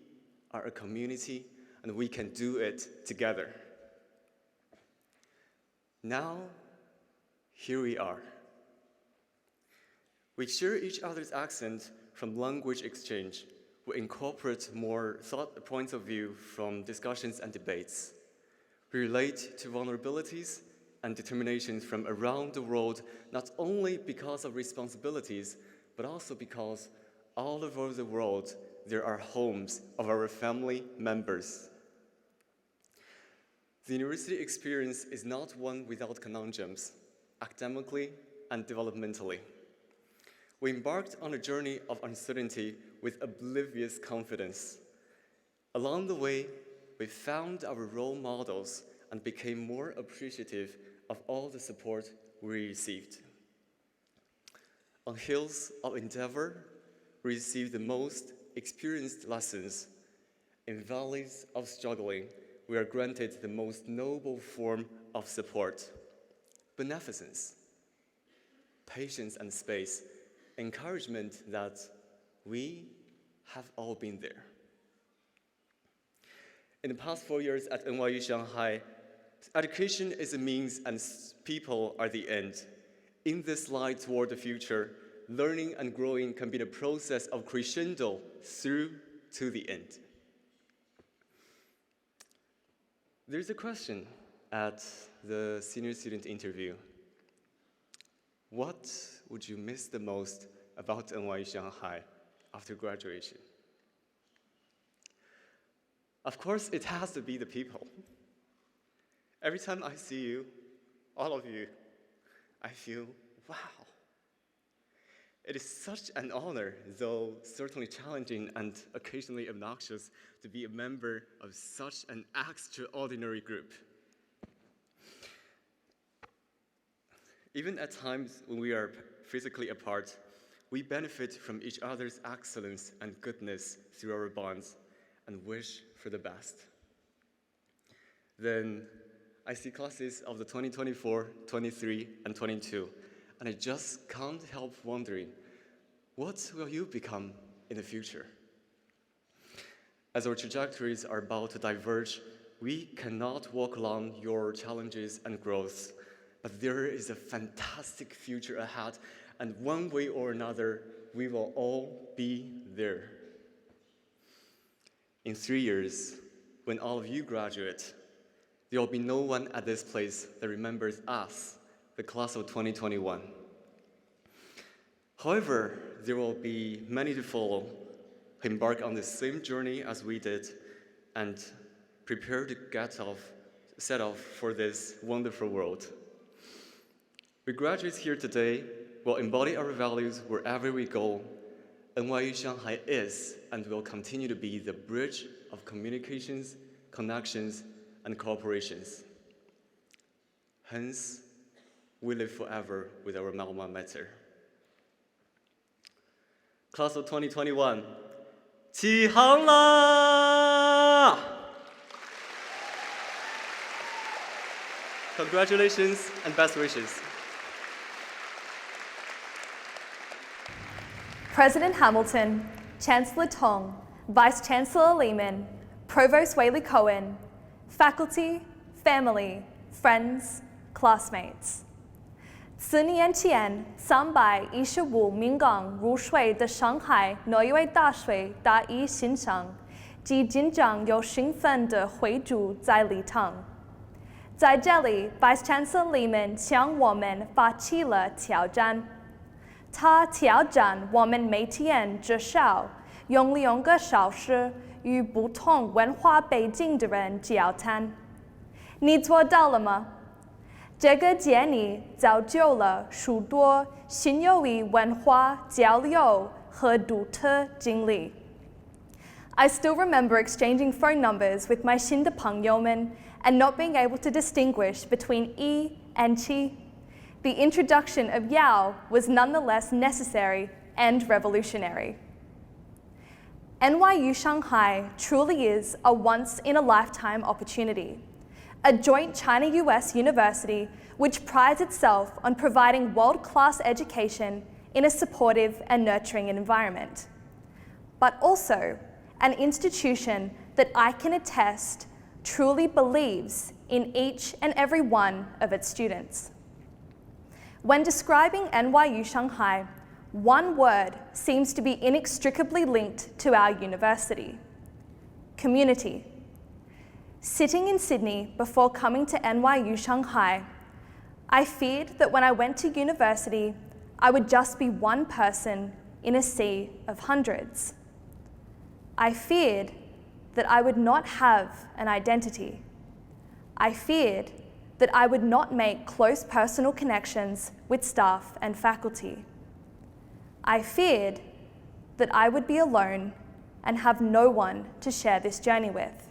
are a community, and we can do it together. Now, here we are. We share each other's accent from language exchange. We incorporate more thought points of view from discussions and debates. We relate to vulnerabilities and determinations from around the world, not only because of responsibilities, but also because all over the world, there are homes of our family members. The university experience is not one without conundrums, academically and developmentally. We embarked on a journey of uncertainty with oblivious confidence. Along the way, we found our role models and became more appreciative of all the support we received. On hills of endeavor, we received the most experienced lessons. In valleys of struggling, we are granted the most noble form of support: beneficence, patience and space, encouragement that we have all been there. In the past 4 years at NYU Shanghai, education is a means and people are the end. In this slide toward the future, learning and growing can be the process of crescendo through to the end. There's a question at the senior student interview. What would you miss the most about NYU Shanghai after graduation? Of course, it has to be the people. Every time I see you, all of you, I feel, wow. It is such an honor, though certainly challenging and occasionally obnoxious, to be a member of such an extraordinary group. Even at times when we are physically apart, we benefit from each other's excellence and goodness through our bonds and wish for the best. Then I see classes of the 2024, 23, and 22, and I just can't help wondering, what will you become in the future? As our trajectories are about to diverge, we cannot walk along your challenges and growths, but there is a fantastic future ahead, and one way or another, we will all be there. In 3 years, when all of you graduate, there will be no one at this place that remembers us, the class of 2021. However, there will be many to follow who embark on the same journey as we did and prepare to set off for this wonderful world. We graduates here today will embody our values wherever we go. NYU Shanghai is and will continue to be the bridge of communications, connections, and cooperations. Hence, we live forever with our alma mater. Class of 2021, 起航啦! Congratulations and best wishes. President Hamilton, Chancellor Tong, Vice Chancellor Lehman, Provost Whaley Cohen, faculty, family, friends, classmates. 4年前315名港入学的上海纽约大学大一新生，既紧张又兴奋地汇聚在礼堂。在这里 ，Vice Chancellor Lehman 向我们发起了挑战。他挑战我们每天至少用2个小时与不同文化背景的人交谈。你做到了吗？这个建议造就了许多新友谊文化交流和独特经历。I still remember exchanging phone numbers with my 新的朋友们 and not being able to distinguish between E and Qi. The introduction of Yao was nonetheless necessary and revolutionary. NYU Shanghai truly is a once-in-a-lifetime opportunity, a joint China-US university which prides itself on providing world-class education in a supportive and nurturing environment, but also an institution that I can attest truly believes in each and every one of its students. When describing NYU Shanghai, one word seems to be inextricably linked to our university: community. Sitting in Sydney before coming to NYU Shanghai, I feared that when I went to university, I would just be one person in a sea of hundreds. I feared that I would not have an identity. I feared that I would not make close personal connections with staff and faculty. I feared that I would be alone and have no one to share this journey with.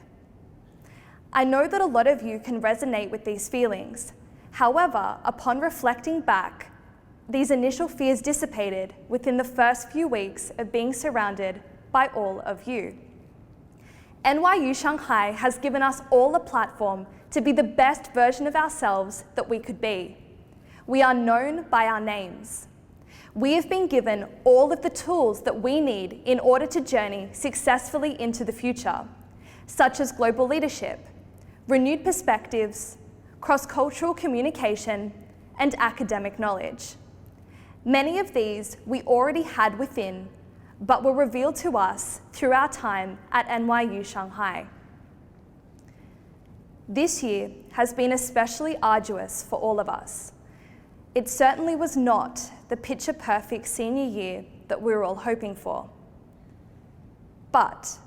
I know that a lot of you can resonate with these feelings. However, upon reflecting back, these initial fears dissipated within the first few weeks of being surrounded by all of you. NYU Shanghai has given us all a platform to be the best version of ourselves that we could be. We are known by our names. We have been given all of the tools that we need in order to journey successfully into the future. such as global leadership, renewed perspectives, cross-cultural communication, and academic knowledge. Many of these we already had within, but were revealed to us through our time at NYU Shanghai. This year has been especially arduous for all of us. It certainly was not the picture-perfect senior year that we were all hoping for. But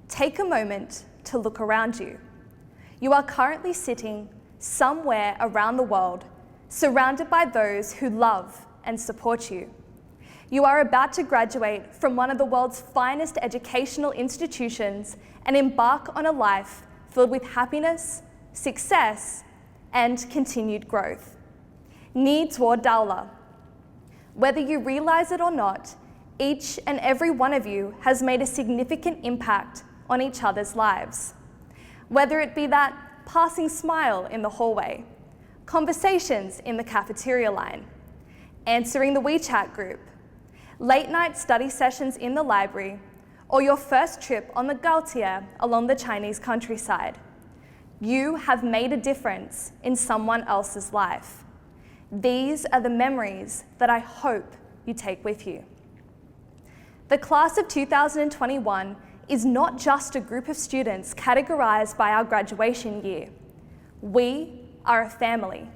take a moment to look around you. You are currently sitting somewhere around the world, surrounded by those who love and support you. You are about to graduate from one of the world's finest educational institutions and embark on a life filled with happiness, success, and continued growth. 你做到了. Whether you realize it or not, each and every one of you has made a significant impact on each other's lives. Whether it be that passing smile in the hallway, conversations in the cafeteria line, answering the WeChat group, late night study sessions in the library, or your first trip on the Gaotie along the Chinese countryside, you have made a difference in someone else's life. These are the memories that I hope you take with you. The class of 2021 is not just a group of students categorized by our graduation year. We are a family.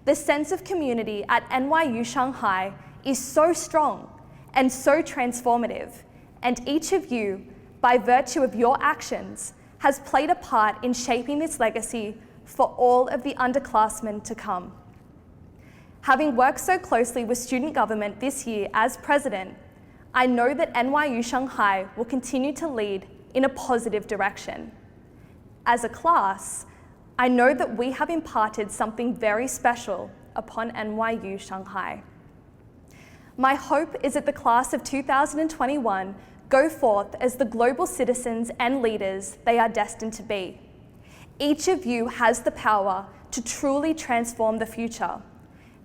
The sense of community at NYU Shanghai is so strong and so transformative, and each of you, by virtue of your actions, has played a part in shaping this legacy for all of the underclassmen to come. Having worked so closely with student government this year as president, I know that NYU Shanghai will continue to lead in a positive direction. As a class, I know that we have imparted something very special upon NYU Shanghai. My hope is that the class of 2021 go forth as the global citizens and leaders they are destined to be. Each of you has the power to truly transform the future.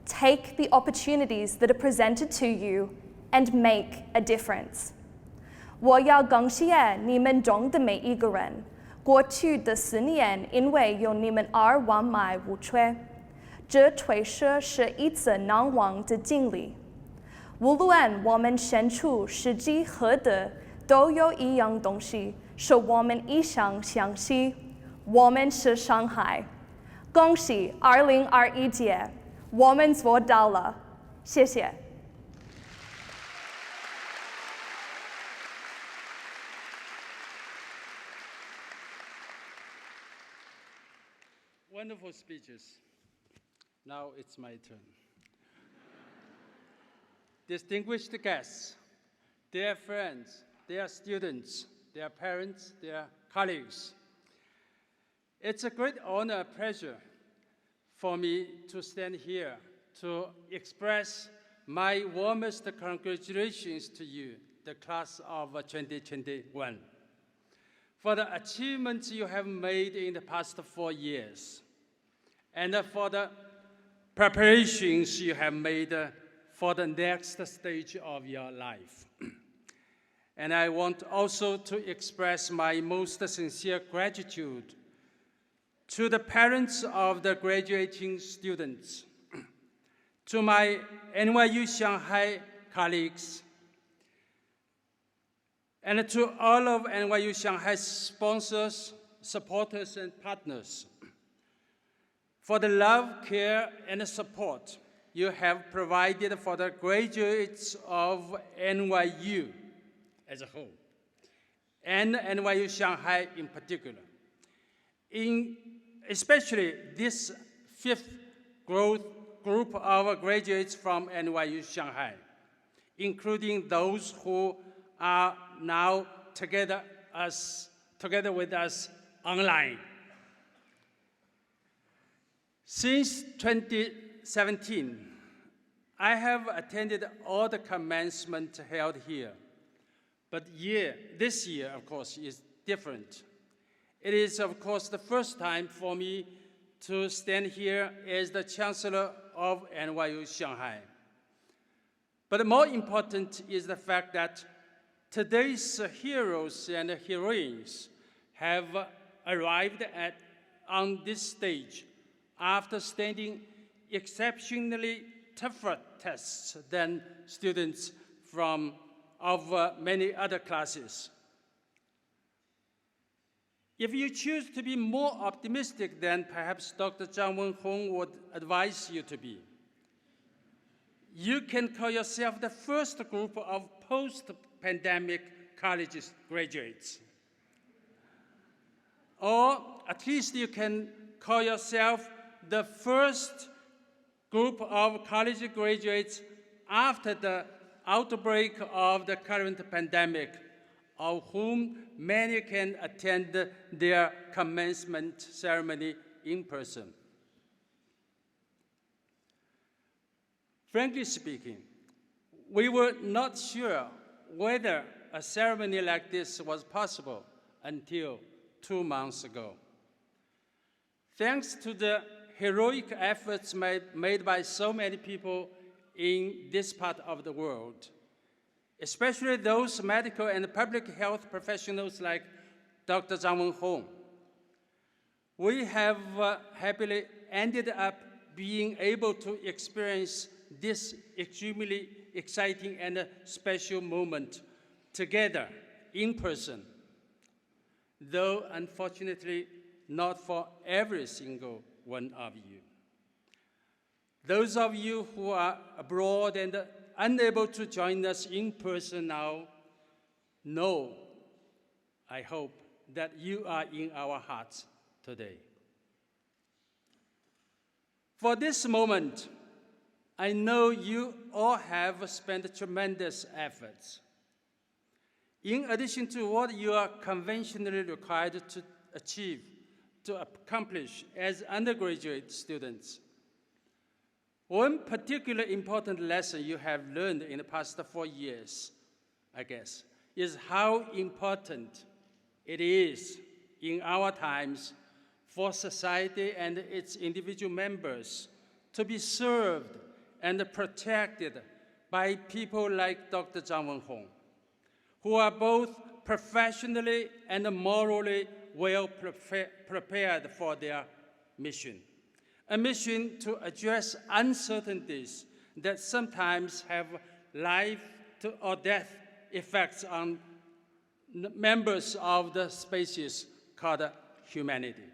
Take the opportunities that are presented to you and make a difference. 我要感谢你们中的每一个人，过去的4年，因为有你们而完美无缺，这确实是一次难忘的经历。无论我们身处世纪何地，都有一样东西是我们一生相信，我们是上海。恭喜2021届，我们做到了，谢谢。Wonderful speeches. Now it's my turn. Distinguished guests, dear friends, dear students, dear parents, dear colleagues, it's a great honor and pleasure for me to stand here to express my warmest congratulations to you, the class of 2021, for the achievements you have made in the past 4 years, and for the preparations you have made for the next stage of your life. And I want also to express my most sincere gratitude to the parents of the graduating students, to my NYU Shanghai colleagues, and to all of NYU Shanghai's sponsors, supporters, and partners, for the love, care, and support you have provided for the graduates of NYU as a whole, and NYU Shanghai in particular. Especially this 5th group of graduates from NYU Shanghai, including those who are now together with us online. Since 2017, I have attended all the commencement held here, but this year, of course, is different. It is, of course, the first time for me to stand here as the Chancellor of NYU Shanghai. But more important is the fact that today's heroes and heroines have arrived on this stage after standing exceptionally tougher tests than students of many other classes. If you choose to be more optimistic than perhaps Dr. Zhang Wenhong would advise you to be, you can call yourself the first group of post-pandemic college graduates. Or at least you can call yourself the first group of college graduates after the outbreak of the current pandemic, of whom many can attend their commencement ceremony in person. Frankly speaking, we were not sure whether a ceremony like this was possible until 2 months ago. Thanks to the heroic efforts made by so many people in this part of the world, especially those medical and public health professionals like Dr. Zhang Wenhong, we have happily ended up being able to experience this extremely exciting and special moment together in person, though unfortunately not for every single one of you. Those of you who are abroad and unable to join us in person now know, I hope, that you are in our hearts today. For this moment, I know you all have spent tremendous efforts. In addition to what you are conventionally required to achieve, to accomplish as undergraduate students, one particular important lesson you have learned in the past 4 years, I guess, is how important it is in our times for society and its individual members to be served and protected by people like Dr. Zhang Wenhong, who are both professionally and morally well prepared for their mission. A mission to address uncertainties that sometimes have life or death effects on members of the species called humanity.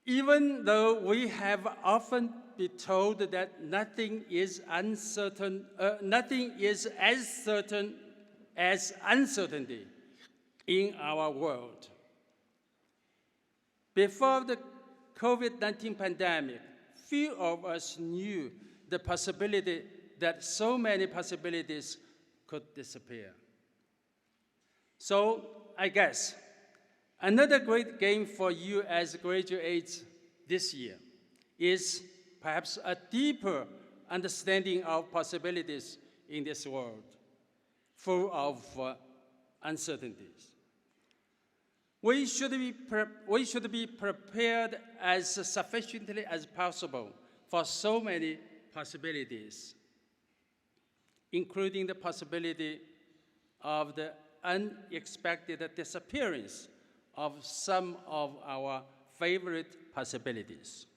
Even though we have often been told that nothing is as certain as uncertainty in our world. Before the COVID-19 pandemic, few of us knew the possibility that so many possibilities could disappear. So I guess another great game for you as graduates this year is perhaps a deeper understanding of possibilities in this world, full of uncertainties. We should be prepared as sufficiently as possible for so many possibilities, including the possibility of the unexpected disappearance of some of our favorite possibilities.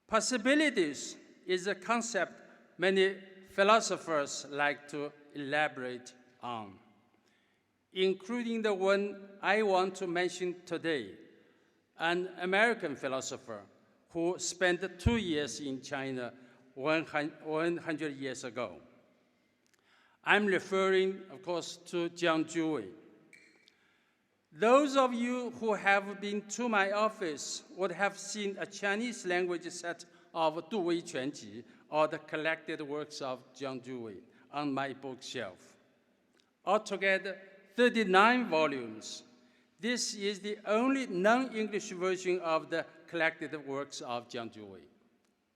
Possibilities is a concept many philosophers like to elaborate on, including the one I want to mention today, an American philosopher who spent 2 years in China 100 years ago. I'm referring, of course, to Jiang Zhuwei. Those of you who have been to my office would have seen a Chinese language set of Du Wei Quanji, or the collected works of Jiang Zhuwei, on my bookshelf. Altogether, 39 volumes. This is the only non-English version of the collected works of Jiang Zhuwei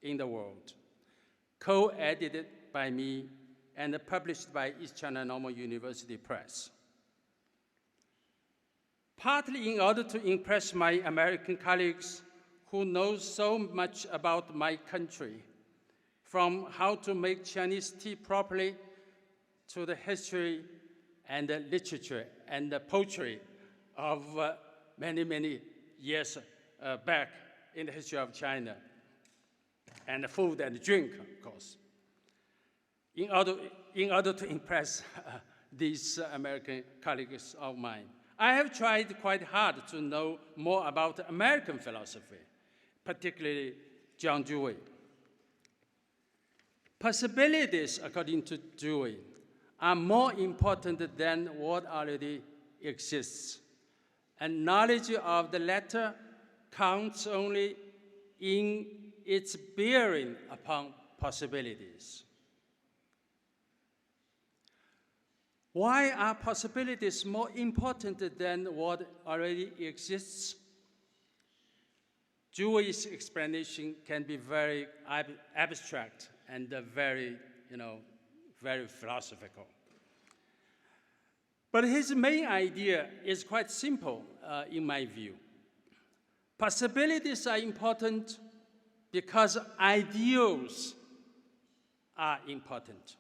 in the world, co-edited by me and published by East China Normal University Press. Partly in order to impress my American colleagues who know so much about my country, from how to make Chinese tea properly to the history and literature and poetry of many, many years back in the history of China, and food and drink, of course, in order to impress these American colleagues of mine. I have tried quite hard to know more about American philosophy, particularly John Dewey. Possibilities, according to Dewey, are more important than what already exists, and knowledge of the latter counts only in its bearing upon possibilities. Why are possibilities more important than what already exists? Dewey's explanation can be very abstract and very philosophical. But his main idea is quite simple in my view. Possibilities are important because ideals are important.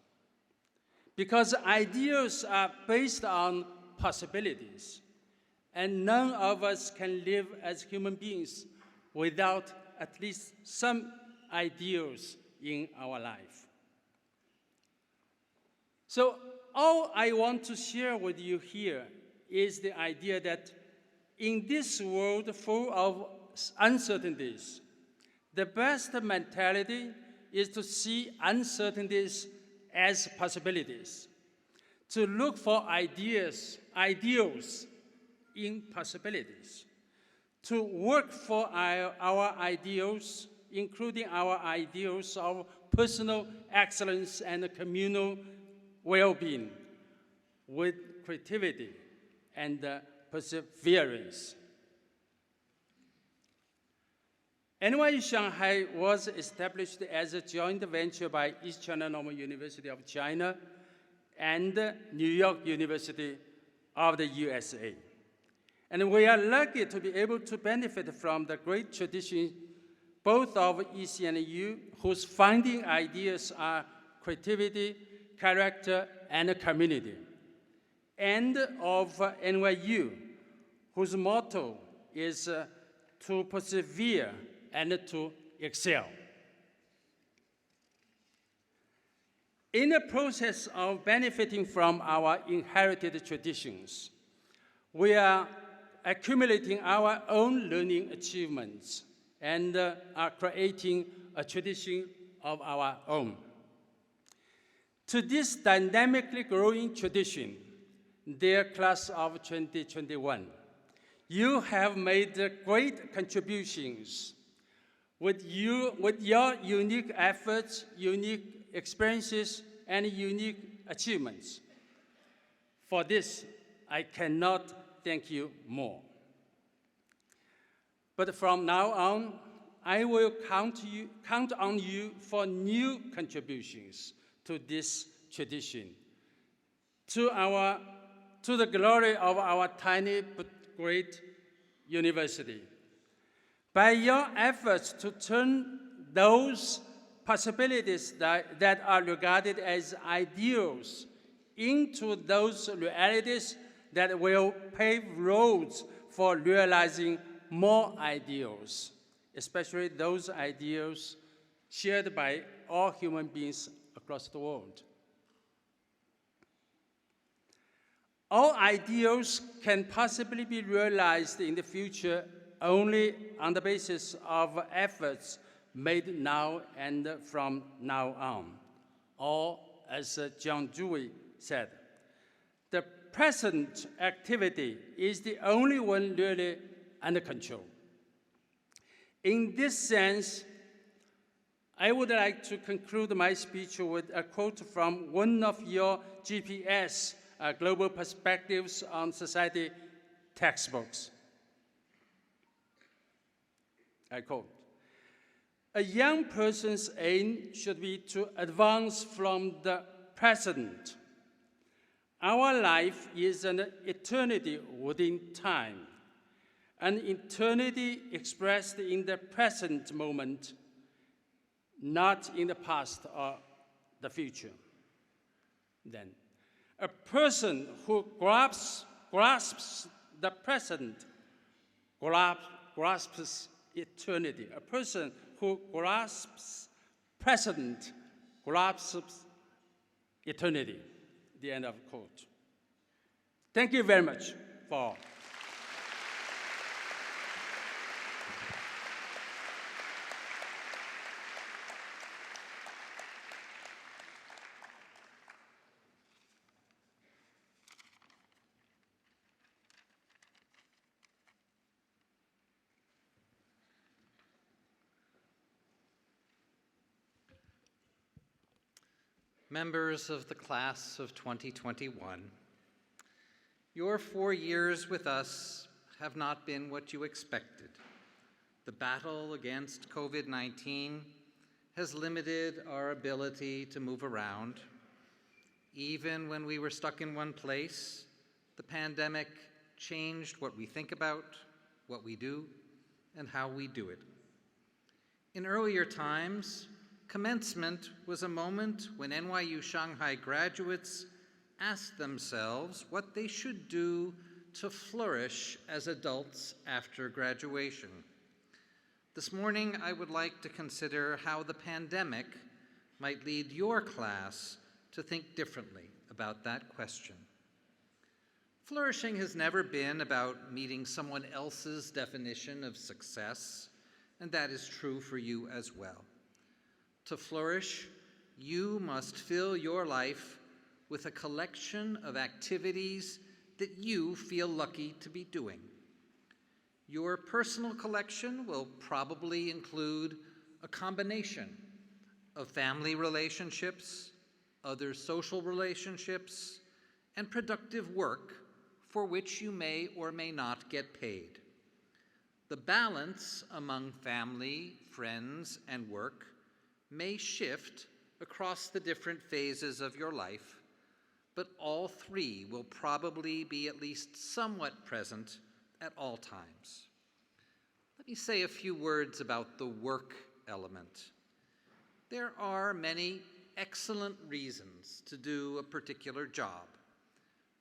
Because ideals are based on possibilities, and none of us can live as human beings without at least some ideals in our life. So all I want to share with you here is the idea that in this world full of uncertainties, the best mentality is to see uncertainties as possibilities, to look for ideals in possibilities, to work for our ideals, including our ideals of personal excellence and communal well-being, with creativity and perseverance. NYU Shanghai was established as a joint venture by East China Normal University of China and New York University of the USA. And we are lucky to be able to benefit from the great tradition both of ECNU, whose founding ideas are creativity, character, and community, and of NYU, whose motto is to persevere and to excel. In the process of benefiting from our inherited traditions, we are accumulating our own learning achievements and are creating a tradition of our own. To this dynamically growing tradition, dear class of 2021, you have made great contributions with your unique efforts, unique experiences, and unique achievements. For this, I cannot thank you more. But from now on, I will count on you for new contributions to this tradition, to the glory of our tiny but great university. By your efforts to turn those possibilities that are regarded as ideals into those realities that will pave roads for realizing more ideals, especially those ideals shared by all human beings across the world. All ideals can possibly be realized in the future only on the basis of efforts made now and from now on. Or, as John Dewey said, the present activity is the only one really under control. In this sense, I would like to conclude my speech with a quote from one of your GPS Global Perspectives on Society textbooks. I quote, "A young person's aim should be to advance from the present. Our life is an eternity within time, an eternity expressed in the present moment, not in the past or the future." Then, A person who grasps the present grasps eternity. A person who grasps present grasps eternity. The end of quote. Thank you very much for all. Members of the class of 2021, your 4 years with us have not been what you expected. The battle against COVID-19 has limited our ability to move around. Even when we were stuck in one place, the pandemic changed what we think about, what we do, and how we do it. In earlier times, Commencement was a moment when NYU Shanghai graduates asked themselves what they should do to flourish as adults after graduation. This morning, I would like to consider how the pandemic might lead your class to think differently about that question. Flourishing has never been about meeting someone else's definition of success, and that is true for you as well. To flourish, you must fill your life with a collection of activities that you feel lucky to be doing. Your personal collection will probably include a combination of family relationships, other social relationships, and productive work for which you may or may not get paid. The balance among family, friends, and work may shift across the different phases of your life, but all three will probably be at least somewhat present at all times. Let me say a few words about the work element. There are many excellent reasons to do a particular job.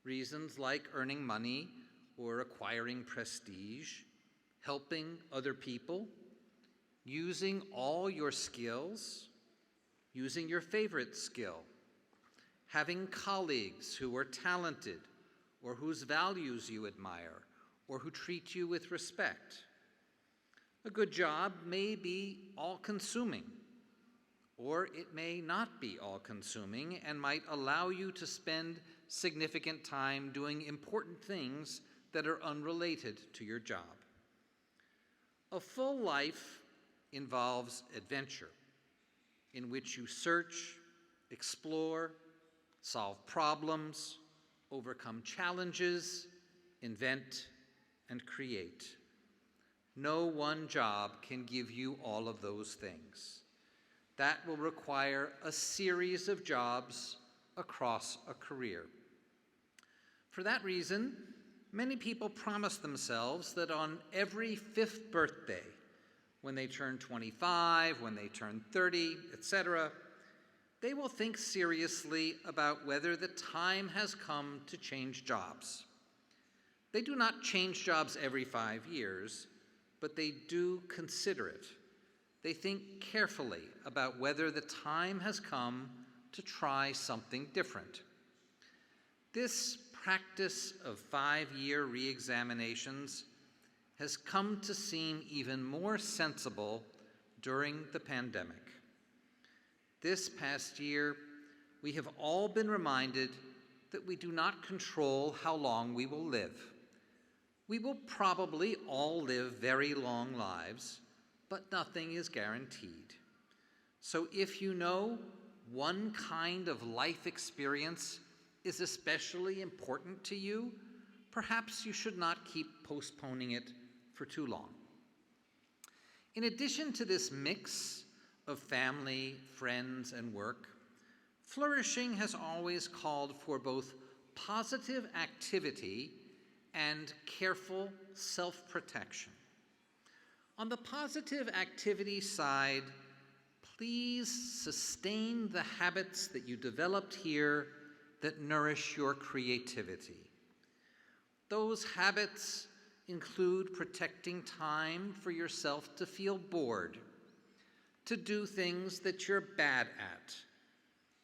Reasons like earning money or acquiring prestige, helping other people, using all your skills, using your favorite skill, having colleagues who are talented or whose values you admire or who treat you with respect. A good job may be all-consuming, or it may not be all-consuming and might allow you to spend significant time doing important things that are unrelated to your job. A full life involves adventure, in which you search, explore, solve problems, overcome challenges, invent, and create. No one job can give you all of those things. That will require a series of jobs across a career. For that reason, many people promise themselves that on every 5th birthday, when they turn 25, when they turn 30, etc., they will think seriously about whether the time has come to change jobs. They do not change jobs every 5 years, but they do consider it. They think carefully about whether the time has come to try something different. This practice of 5-year re-examinations has come to seem even more sensible during the pandemic. This past year, we have all been reminded that we do not control how long we will live. We will probably all live very long lives, but nothing is guaranteed. So if you know one kind of life experience is especially important to you, perhaps you should not keep postponing it for too long. In addition to this mix of family, friends, and work, flourishing has always called for both positive activity and careful self-protection. On the positive activity side, please sustain the habits that you developed here that nourish your creativity. Those habits include protecting time for yourself to feel bored, to do things that you're bad at,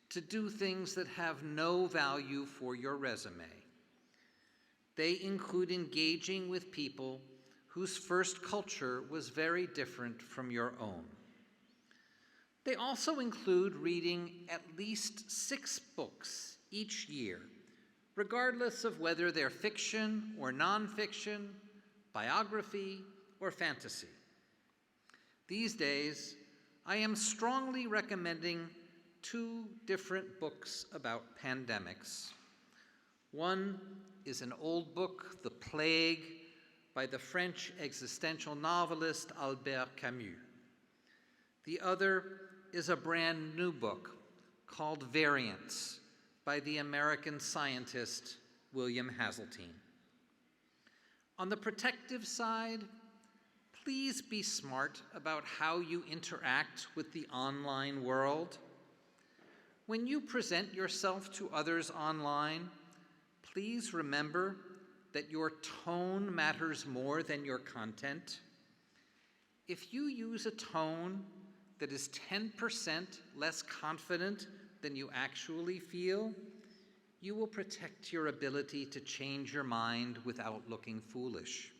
to do things that have no value for your resume. They include engaging with people whose first culture was very different from your own. They also include reading at least 6 books each year, regardless of whether they're fiction or nonfiction, biography or fantasy. These days, I am strongly recommending 2 different books about pandemics. One is an old book, The Plague, by the French existential novelist Albert Camus. The other is a brand new book called Variants by the American scientist William Haseltine. On the protective side, please be smart about how you interact with the online world. When you present yourself to others online, please remember that your tone matters more than your content. If you use a tone that is 10% less confident than you actually feel, you will protect your ability to change your mind without looking foolish.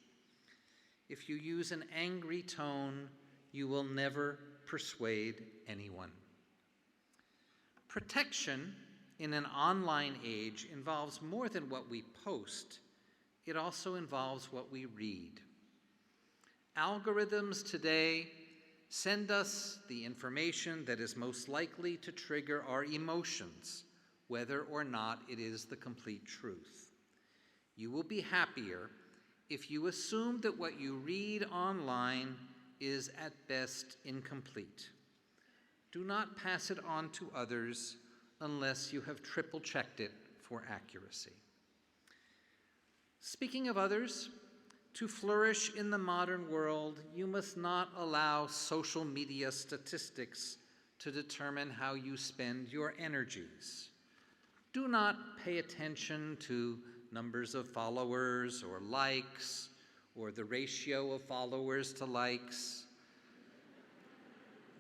If you use an angry tone, you will never persuade anyone. Protection in an online age involves more than what we post. It also involves what we read. Algorithms today send us the information that is most likely to trigger our emotions, whether or not it is the complete truth. You will be happier if you assume that what you read online is at best incomplete. Do not pass it on to others unless you have triple-checked it for accuracy. Speaking of others, to flourish in the modern world, you must not allow social media statistics to determine how you spend your energies. Do not pay attention to numbers of followers or likes or the ratio of followers to likes.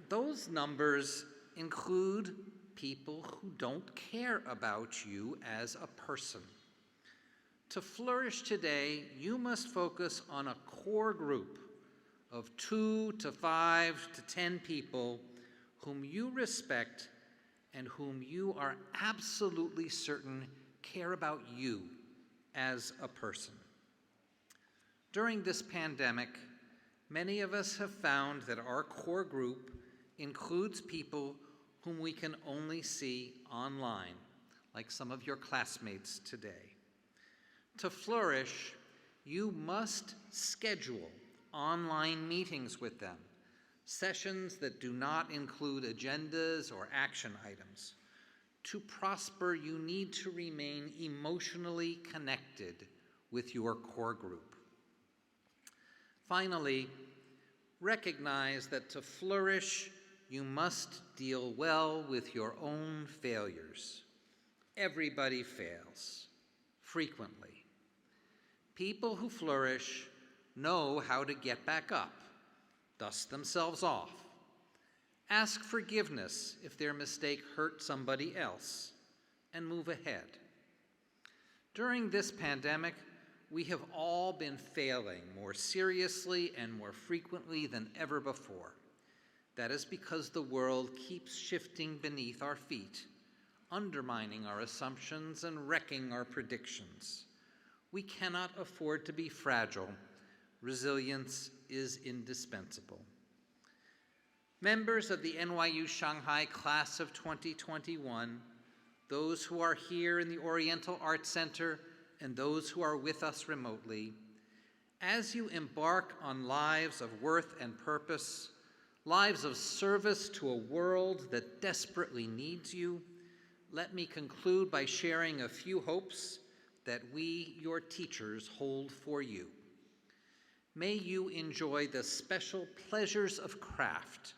Those numbers include people who don't care about you as a person. To flourish today, you must focus on a core group of 2 to 5 to 10 people whom you respect and whom you are absolutely certain care about you as a person. During this pandemic, many of us have found that our core group includes people whom we can only see online, like some of your classmates today. To flourish, you must schedule online meetings with them, sessions that do not include agendas or action items. To prosper, you need to remain emotionally connected with your core group. Finally, recognize that to flourish, you must deal well with your own failures. Everybody fails, frequently. People who flourish know how to get back up, dust themselves off, ask forgiveness if their mistake hurt somebody else, and move ahead. During this pandemic, we have all been failing more seriously and more frequently than ever before. That is because the world keeps shifting beneath our feet, undermining our assumptions and wrecking our predictions. We cannot afford to be fragile. Resilience is indispensable. Members of the NYU Shanghai class of 2021, those who are here in the Oriental Art Center and those who are with us remotely, as you embark on lives of worth and purpose, lives of service to a world that desperately needs you, let me conclude by sharing a few hopes that we, your teachers, hold for you. May you enjoy the special pleasures of craft,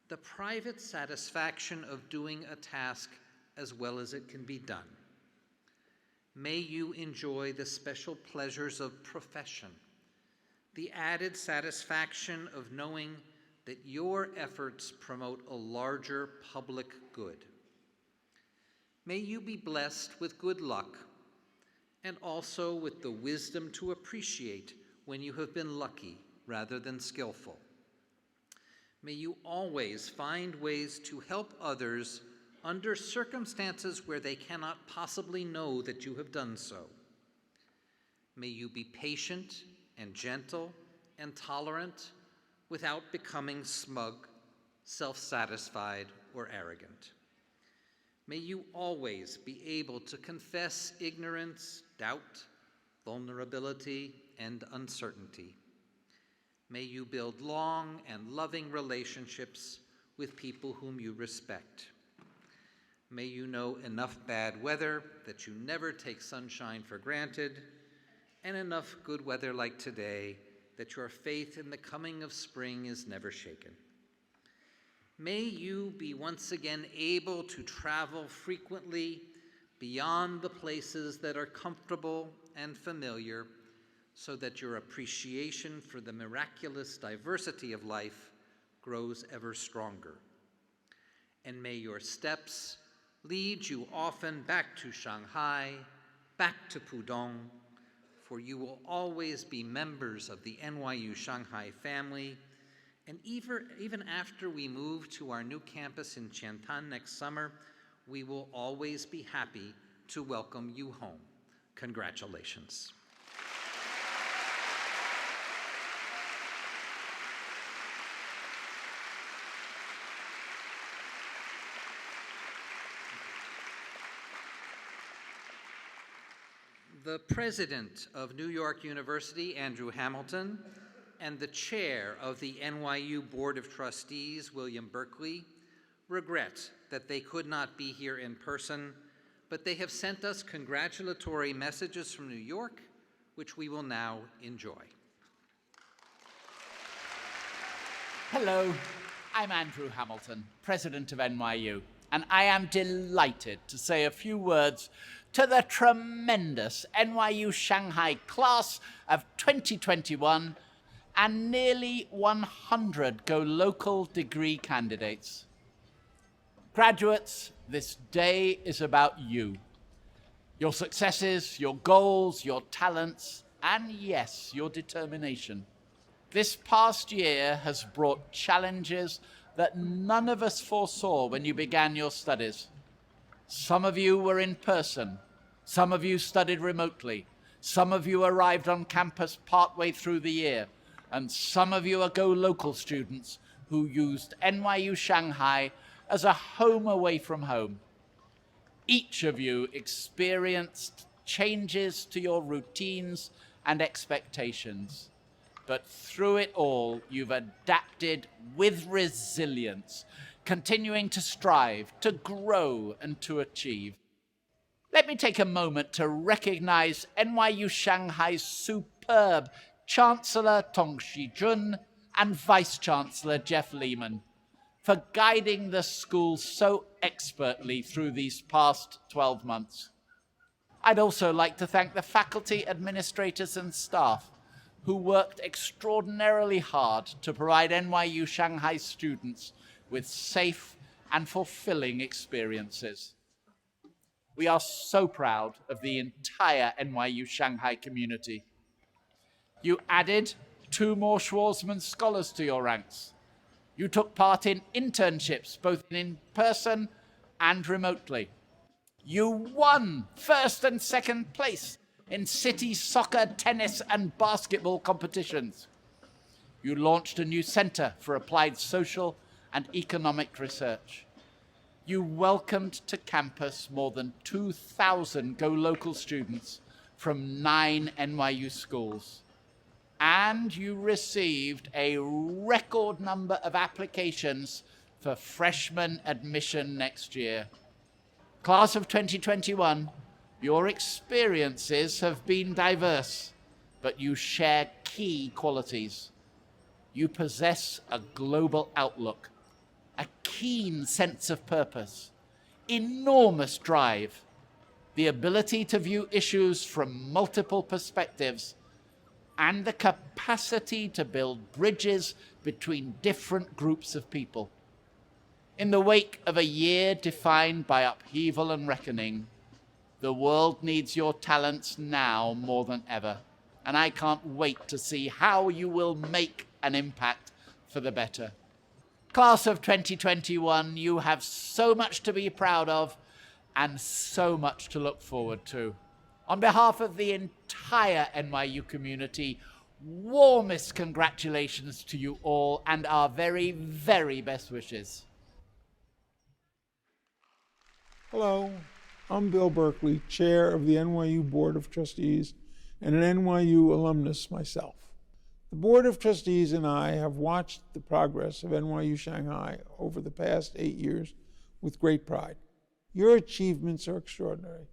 the private satisfaction of doing a task as well as it can be done. May you enjoy the special pleasures of profession, the added satisfaction of knowing that your efforts promote a larger public good. May you be blessed with good luck and also with the wisdom to appreciate when you have been lucky rather than skillful. May you always find ways to help others under circumstances where they cannot possibly know that you have done so. May you be patient and gentle and tolerant without becoming smug, self-satisfied, or arrogant. May you always be able to confess ignorance, doubt, vulnerability, and uncertainty. May you build long and loving relationships with people whom you respect. May you know enough bad weather that you never take sunshine for granted, and enough good weather like today that your faith in the coming of spring is never shaken. May you be once again able to travel frequently beyond the places that are comfortable and familiar, so that your appreciation for the miraculous diversity of life grows ever stronger. And may your steps lead you often back to Shanghai, back to Pudong, for you will always be members of the NYU Shanghai family, and even after we move to our new campus in Qiantan next summer, we will always be happy to welcome you home. Congratulations. The president of New York University, Andrew Hamilton, and the chair of the NYU Board of Trustees, William Berkeley, regret that they could not be here in person, but they have sent us congratulatory messages from New York, which we will now enjoy. Hello, I'm Andrew Hamilton, president of NYU, and I am delighted to say a few words to the tremendous NYU Shanghai class of 2021 and nearly 100 Go Local degree candidates. Graduates, this day is about you. Your successes, your goals, your talents, and yes, your determination. This past year has brought challenges that none of us foresaw when you began your studies. Some of you were in person, some of you studied remotely, some of you arrived on campus partway through the year, and some of you are Go Local students who used NYU Shanghai as a home away from home. Each of you experienced changes to your routines and expectations, but through it all, you've adapted with resilience, continuing to strive, to grow, and to achieve. Let me take a moment to recognize NYU Shanghai's superb Chancellor Tong Shijun and Vice-Chancellor Jeff Lehman for guiding the school so expertly through these past 12 months. I'd also like to thank the faculty, administrators, and staff who worked extraordinarily hard to provide NYU Shanghai students with safe and fulfilling experiences. We are so proud of the entire NYU Shanghai community. You added 2 more Schwarzman Scholars to your ranks. You took part in internships, both in person and remotely. You won first and second place in city soccer, tennis, and basketball competitions. You launched a new center for applied social and economic research. You welcomed to campus more than 2,000 Go Local students from 9 NYU schools. And you received a record number of applications for freshman admission next year. Class of 2021, your experiences have been diverse, but you share key qualities. You possess a global outlook, a keen sense of purpose, enormous drive. the ability to view issues from multiple perspectives, and the capacity to build bridges between different groups of people. In the wake of a year defined by upheaval and reckoning, the world needs your talents now more than ever, and I can't wait to see how you will make an impact for the better. Class of 2021, you have so much to be proud of and so much to look forward to. On behalf of the entire NYU community, warmest congratulations to you all and our very, very best wishes. Hello, I'm Bill Berkeley, chair of the NYU Board of Trustees and an NYU alumnus myself. The Board of Trustees and I have watched the progress of NYU Shanghai over the past 8 years with great pride. Your achievements are extraordinary.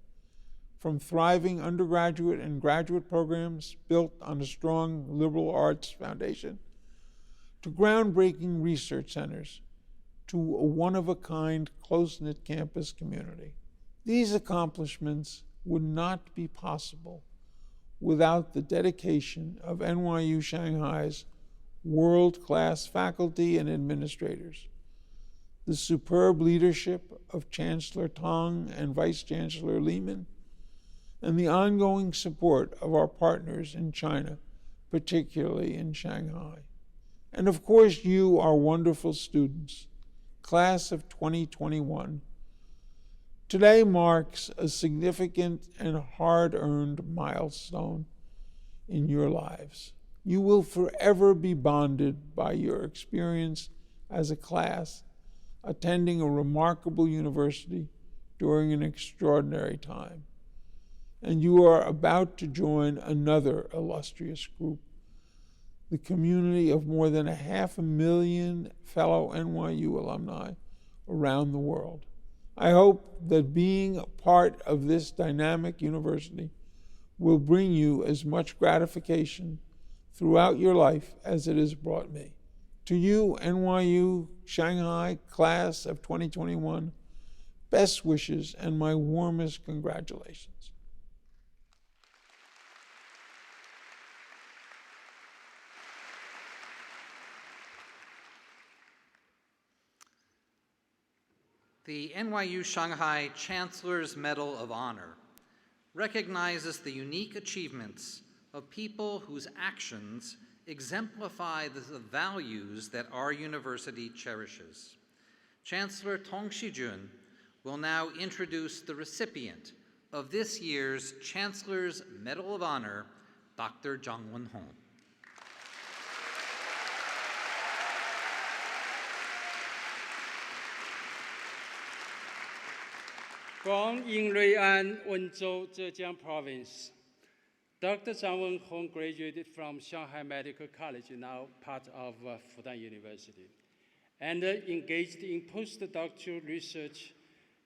From thriving undergraduate and graduate programs built on a strong liberal arts foundation, to groundbreaking research centers, to a one-of-a-kind, close-knit campus community. These accomplishments would not be possible without the dedication of NYU Shanghai's world-class faculty and administrators, the superb leadership of Chancellor Tang and Vice Chancellor Lehman, and the ongoing support of our partners in China, particularly in Shanghai. And of course, you, our wonderful students, class of 2021. Today marks a significant and hard-earned milestone in your lives. You will forever be bonded by your experience as a class, attending a remarkable university during an extraordinary time. And you are about to join another illustrious group, the community of more than 500,000 fellow NYU alumni around the world. I hope that being a part of this dynamic university will bring you as much gratification throughout your life as it has brought me. To you, NYU Shanghai class of 2021, best wishes and my warmest congratulations. The NYU Shanghai Chancellor's Medal of Honor recognizes the unique achievements of people whose actions exemplify the values that our university cherishes. Chancellor Tong Shijun will now introduce the recipient of this year's Chancellor's Medal of Honor, Dr. Zhang Wenhong. 光阴瑞安，温州，浙江 Province. Dr. Zhang Wenhong graduated from Shanghai Medical College, now part of Fudan University, and engaged in postdoctoral research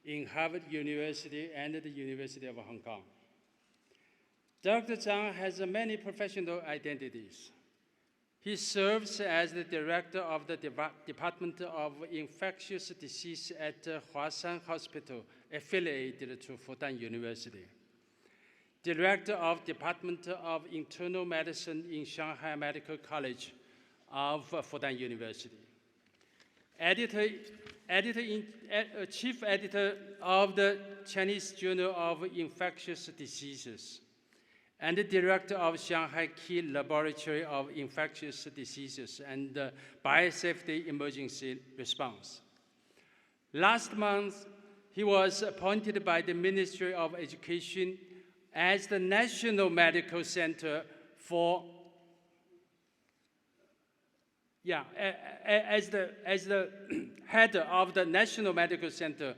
in Harvard University and the University of Hong Kong. Dr. Zhang has many professional identities. He serves as the director of the Department of Infectious Disease at Huashan Hospital, affiliated to Fudan University. Director of Department of Internal Medicine in Shanghai Medical College of Fudan University. Chief editor of the Chinese Journal of Infectious Diseases, and the director of Shanghai Key Laboratory of Infectious Diseases and Biosafety Emergency Response. Last month, he was appointed by the Ministry of Education as the National Medical Center for, as the head of the National Medical Center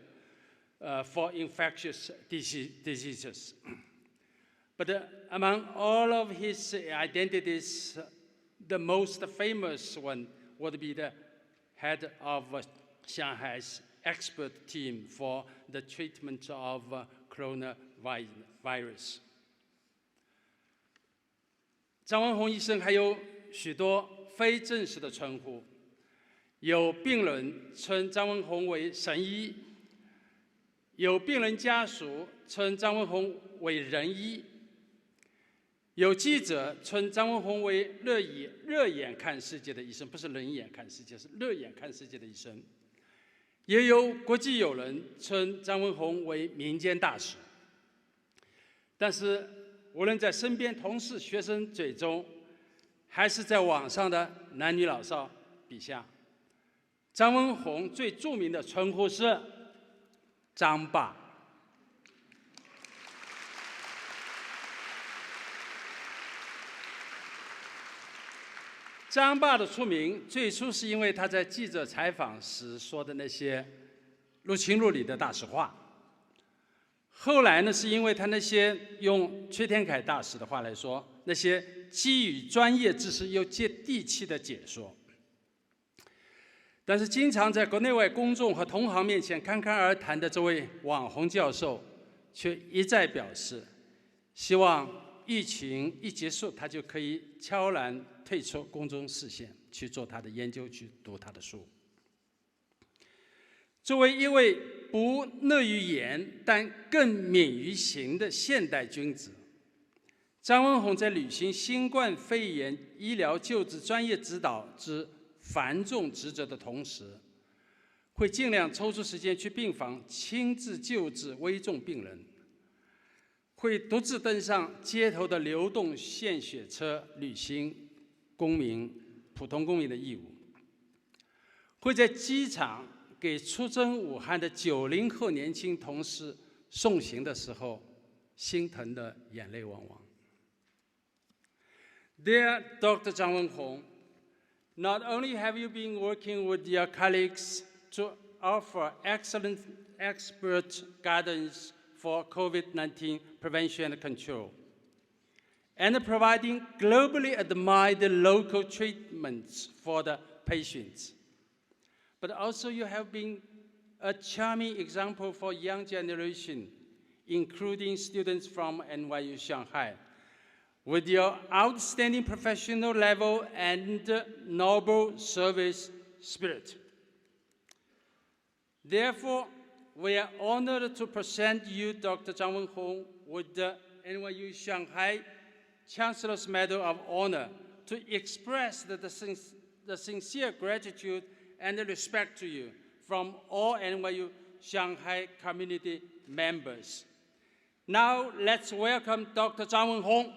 for Infectious Diseases. But among all of his identities, the most famous one would be the head of Shanghai's expert team for the treatment of coronavirus. 张文宏医生还有许多非正式的称呼，有病人称张文宏为神医，有病人家属称张文宏为仁医，有记者称张文宏为热眼看世界的医生，不是冷眼看世界，是热眼看世界的医生。也有国际友人称张文宏为民间大使。但是，无论在身边同事、学生嘴中，还是在网上的男女老少笔下，张文宏最著名的称呼是张爸。张爸的出名，最初是因为他在记者采访时说的那些入情入理的大实话。后来呢，是因为他那些用崔天凯大使的话来说，那些基于专业知识又接地气的解说。但是，经常在国内外公众和同行面前侃侃而谈的这位网红教授，却一再表示，希望疫情一结束，他就可以悄然退出公众视线，去做他的研究，去读他的书。作为一位不乐于言但更敏于行的现代君子，张文宏在履行新冠肺炎医疗救治专业指导之繁重职责的同时，会尽量抽出时间去病房亲自救治危重病人，会独自登上街头的流动献血车，履行普通公民的义务，会在机场给出征武汉的90后年轻同事送行的时候，心疼的眼泪汪汪。Dear Dr. Zhang Wenhong, not only have you been working with your colleagues to offer excellent expert guidance for COVID-19 prevention and control, and providing globally admired local treatments for the patients, but also you have been a charming example for young generation, including students from NYU Shanghai, with your outstanding professional level and noble service spirit. Therefore, we are honored to present you, Dr. Zhang Wenhong, with the NYU Shanghai Chancellor's Medal of Honor to express the sincere gratitude and respect to you from all NYU Shanghai community members. Now, let's welcome Dr. Zhang Wenhong.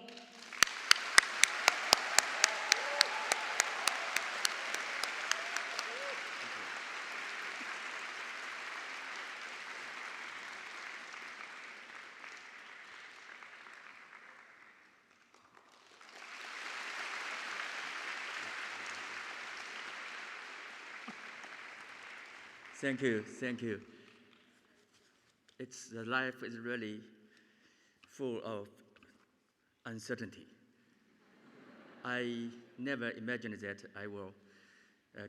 Thank you, thank you. Life is really full of uncertainty. I never imagined that I will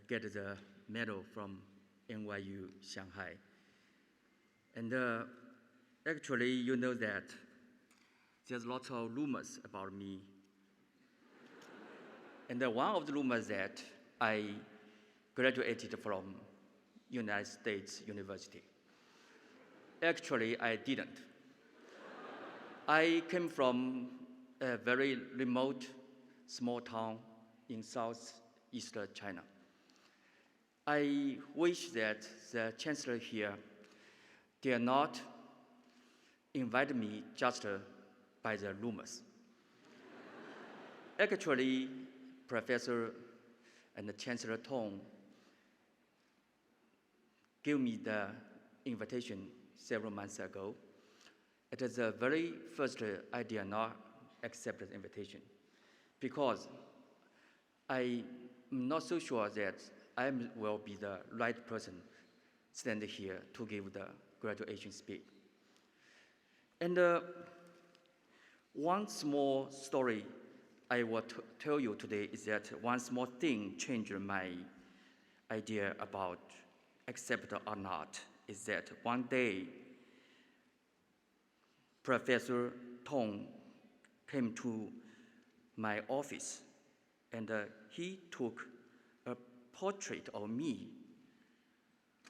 get the medal from NYU Shanghai. And actually, you know that there's lots of rumors about me. And one of the rumors that I graduated from United States University. Actually, I didn't. I came from a very remote, small town in southeast China. I wish that the chancellor here did not invite me just by the rumors. Actually, Professor and Chancellor Tong gave me the invitation several months ago. It is the very first I did not accept the invitation because I'm not so sure that I will be the right person standing here to give the graduation speech. And one small story I will tell you today is that one small thing changed my idea about accept or not, is that one day Professor Tong came to my office and he took a portrait of me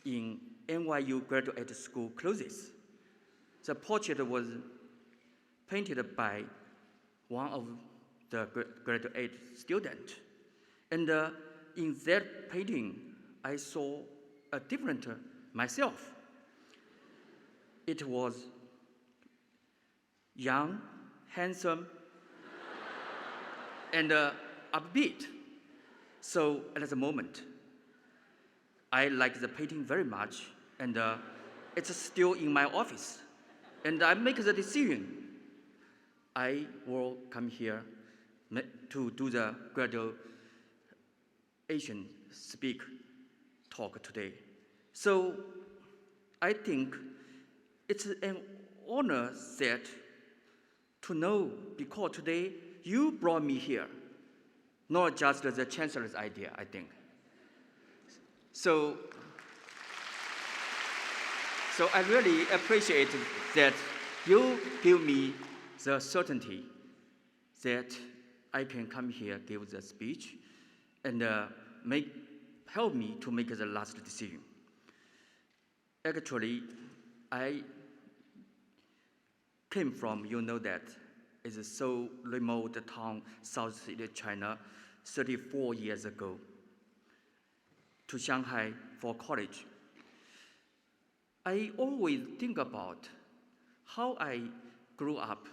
in NYU graduate school clothes The portrait was painted by one of the graduate students. And in that painting, I saw a different myself. It was young, handsome, and upbeat. So at the moment, I like the painting very much, and it's still in my office. And I make the decision. I will come here to do the graduation talk today. So I think it's an honor that to know, because today you brought me here, not just the chancellor's idea, I think. So I really appreciate that you give me the certainty that I can come here, give the speech, and help me to make the last decision. Actually, I came from, you know that, it's a so remote town, South China, 34 years ago, to Shanghai for college. I always think about how I grew up.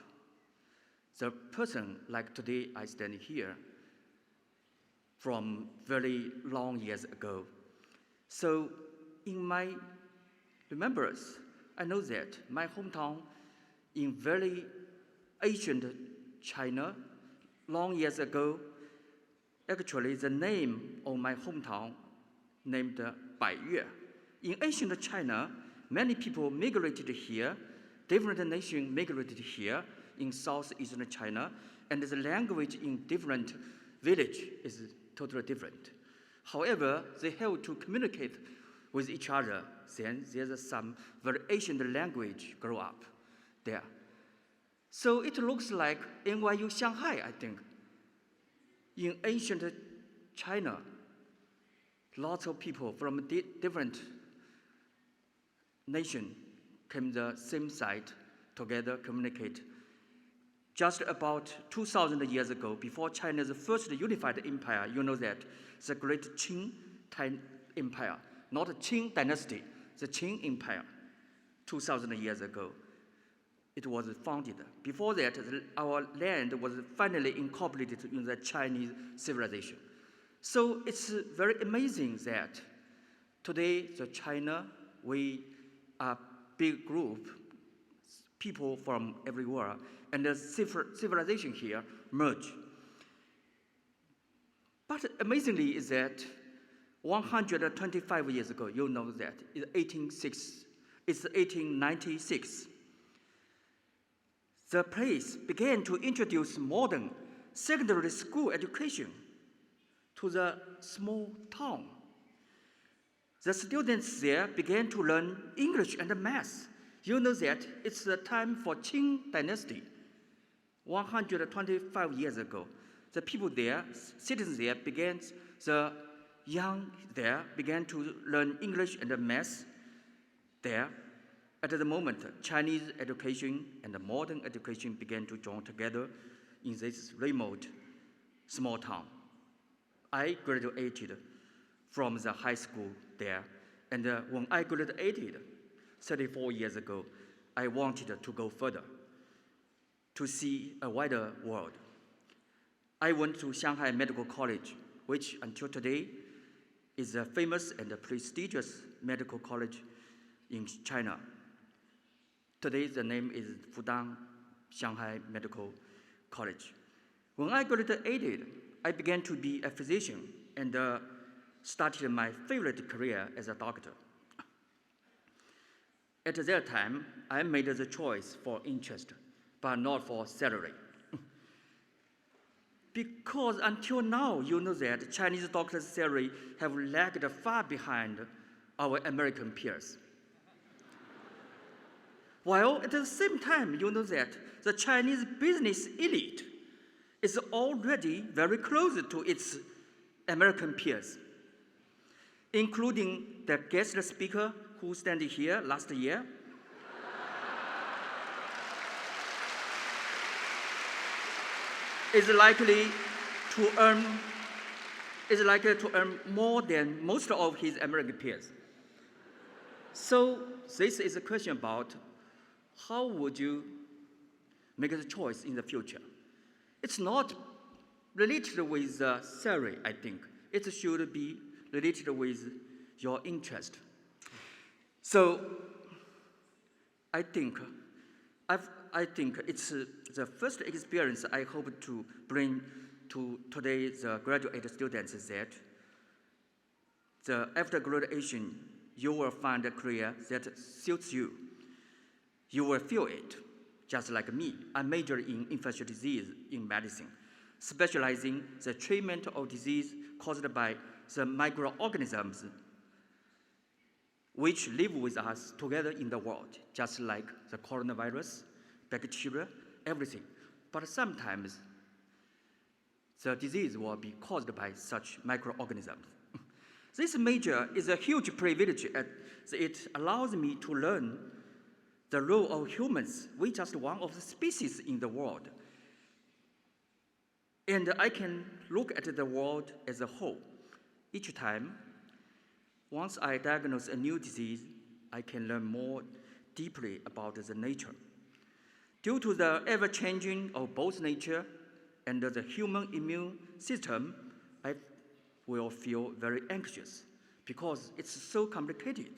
The person like today I stand here from very long years ago. So in my remembrance, I know that my hometown in very ancient China, long years ago, actually the name of my hometown named Baiyue. In ancient China, many people migrated here, different nations migrated here in southeastern China, and the language in different villages is totally different. However, they have to communicate with each other. Then there's some very ancient language grow up there. So it looks like NYU Shanghai, I think. In ancient China, lots of people from different nations came the same site together, communicate. Just about 2,000 years ago, before China's first unified empire, you know that, the great Qing Empire, not the Qing dynasty, the Qing Empire, 2,000 years ago, it was founded. Before that, our land was finally incorporated in the Chinese civilization. So it's very amazing that today, the China, we are big group, people from everywhere, and the civilization here merge. But amazingly is that 125 years ago, you know that, it's 1896, the place began to introduce modern secondary school education to the small town. The students there began to learn English and math. You know that it's the time for Qing dynasty. 125 years ago, the people there, citizens there, the young there began to learn English and math there. At the moment, Chinese education and modern education began to join together in this remote small town. I graduated from the high school there, and when I graduated 34 years ago, I wanted to go further, to see a wider world. I went to Shanghai Medical College, which until today is a famous and a prestigious medical college in China. Today, the name is Fudang Shanghai Medical College. When I graduated, I began to be a physician and started my favorite career as a doctor. At that time, I made the choice for interest, but not for salary. Because until now, you know that Chinese doctors' salary have lagged far behind our American peers. While at the same time, you know that the Chinese business elite is already very close to its American peers, including the guest speaker who standing here last year. is likely to earn more than most of his American peers. So this is a question about how would you make the choice in the future. It's not related with salary, I think. It should be related with your interest. So I think it's the first experience I hope to bring to today's graduate students is that after graduation, you will find a career that suits you. You will feel it, just like me. I majored in infectious disease in medicine, specializing the treatment of disease caused by the microorganisms which live with us together in the world, just like the coronavirus, bacteria, everything. But sometimes the disease will be caused by such microorganisms. This major is a huge privilege as it allows me to learn the role of humans. We're just one of the species in the world. And I can look at the world as a whole. Each time, once I diagnose a new disease, I can learn more deeply about the nature. Due to the ever-changing of both nature and the human immune system, I will feel very anxious because it's so complicated.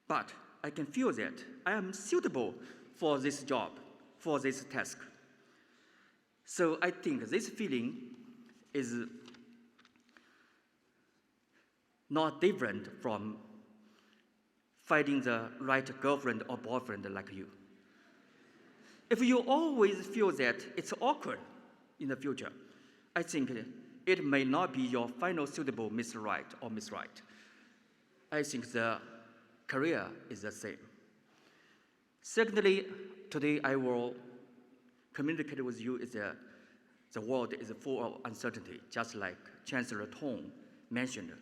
But I can feel that I am suitable for this job, for this task. So I think this feeling is not different from finding the right girlfriend or boyfriend like you. If you always feel that it's awkward in the future, I think it may not be your final suitable Mr. Right or Miss Right. I think the career is the same. Secondly, today I will communicate with you is the world is full of uncertainty, just like Chancellor Tong mentioned.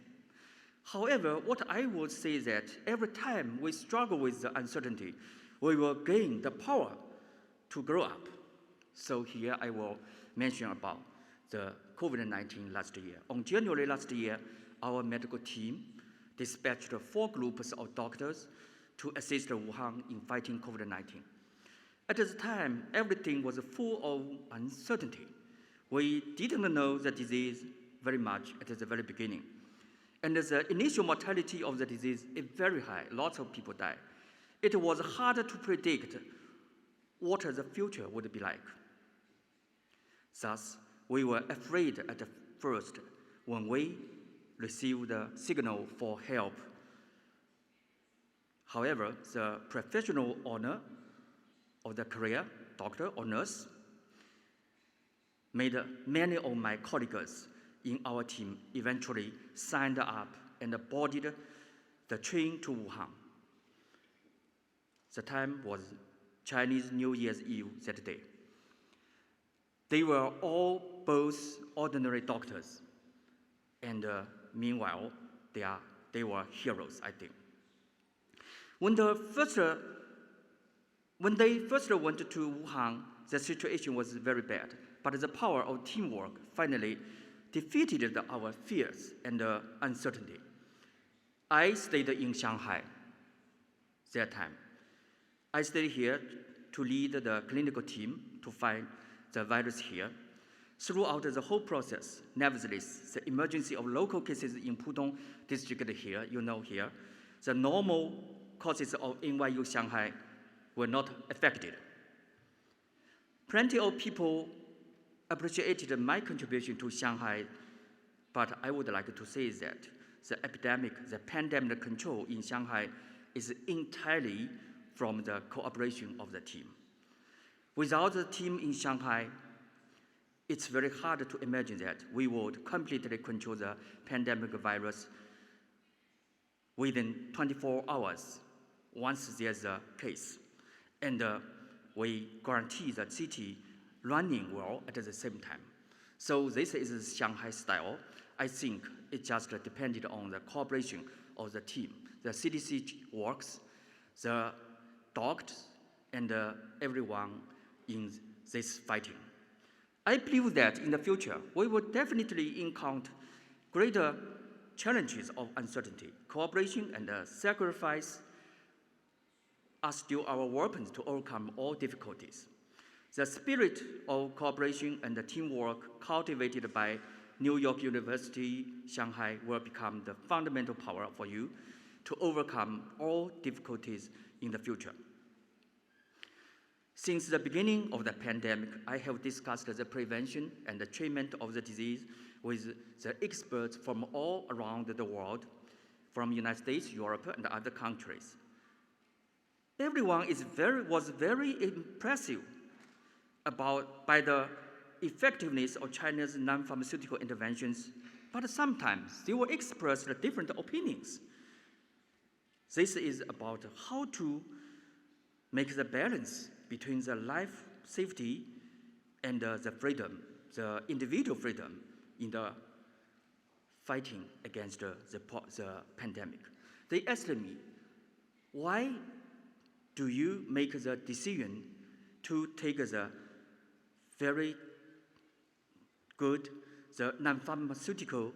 However, what I would say is that every time we struggle with the uncertainty, we will gain the power to grow up. So here I will mention about the COVID-19 last year. On January last year, our medical team dispatched 4 groups of doctors to assist Wuhan in fighting COVID-19. At the time, everything was full of uncertainty. We didn't know the disease very much at the very beginning. And the initial mortality of the disease is very high. Lots of people die. It was hard to predict what the future would be like. Thus, we were afraid at first when we received the signal for help. However, the professional honor of the career, doctor or nurse, made many of my colleagues in our team eventually signed up and boarded the train to Wuhan. The time was Chinese New Year's Eve that day. They were all both ordinary doctors, and meanwhile, they were heroes, I think. When they first went to Wuhan, the situation was very bad, but the power of teamwork finally defeated our fears and uncertainty. I stayed in Shanghai that time. I stayed here to lead the clinical team to fight the virus here. Throughout the whole process, nevertheless, the emergency of local cases in Pudong district here, here, the normal courses of NYU Shanghai were not affected. Plenty of people appreciated my contribution to Shanghai, but I would like to say that the pandemic control in Shanghai is entirely from the cooperation of the team. Without the team in Shanghai, it's very hard to imagine that we would completely control the pandemic virus within 24 hours once there's a case. And we guarantee the city running well at the same time. So this is Shanghai style. I think it just depended on the cooperation of the team. The CDC works, the doctors, and everyone in this fighting. I believe that in the future, we will definitely encounter greater challenges of uncertainty. Cooperation and sacrifice are still our weapons to overcome all difficulties. The spirit of cooperation and teamwork cultivated by New York University, Shanghai will become the fundamental power for you to overcome all difficulties in the future. Since the beginning of the pandemic, I have discussed the prevention and the treatment of the disease with the experts from all around the world, from the United States, Europe, and other countries. Everyone was very impressed by the effectiveness of China's non-pharmaceutical interventions, but sometimes they will express different opinions. This is about how to make the balance between the life safety and the freedom, the individual freedom in the fighting against the pandemic. They asked me, why do you make the decision to take the very good, the non-pharmaceutical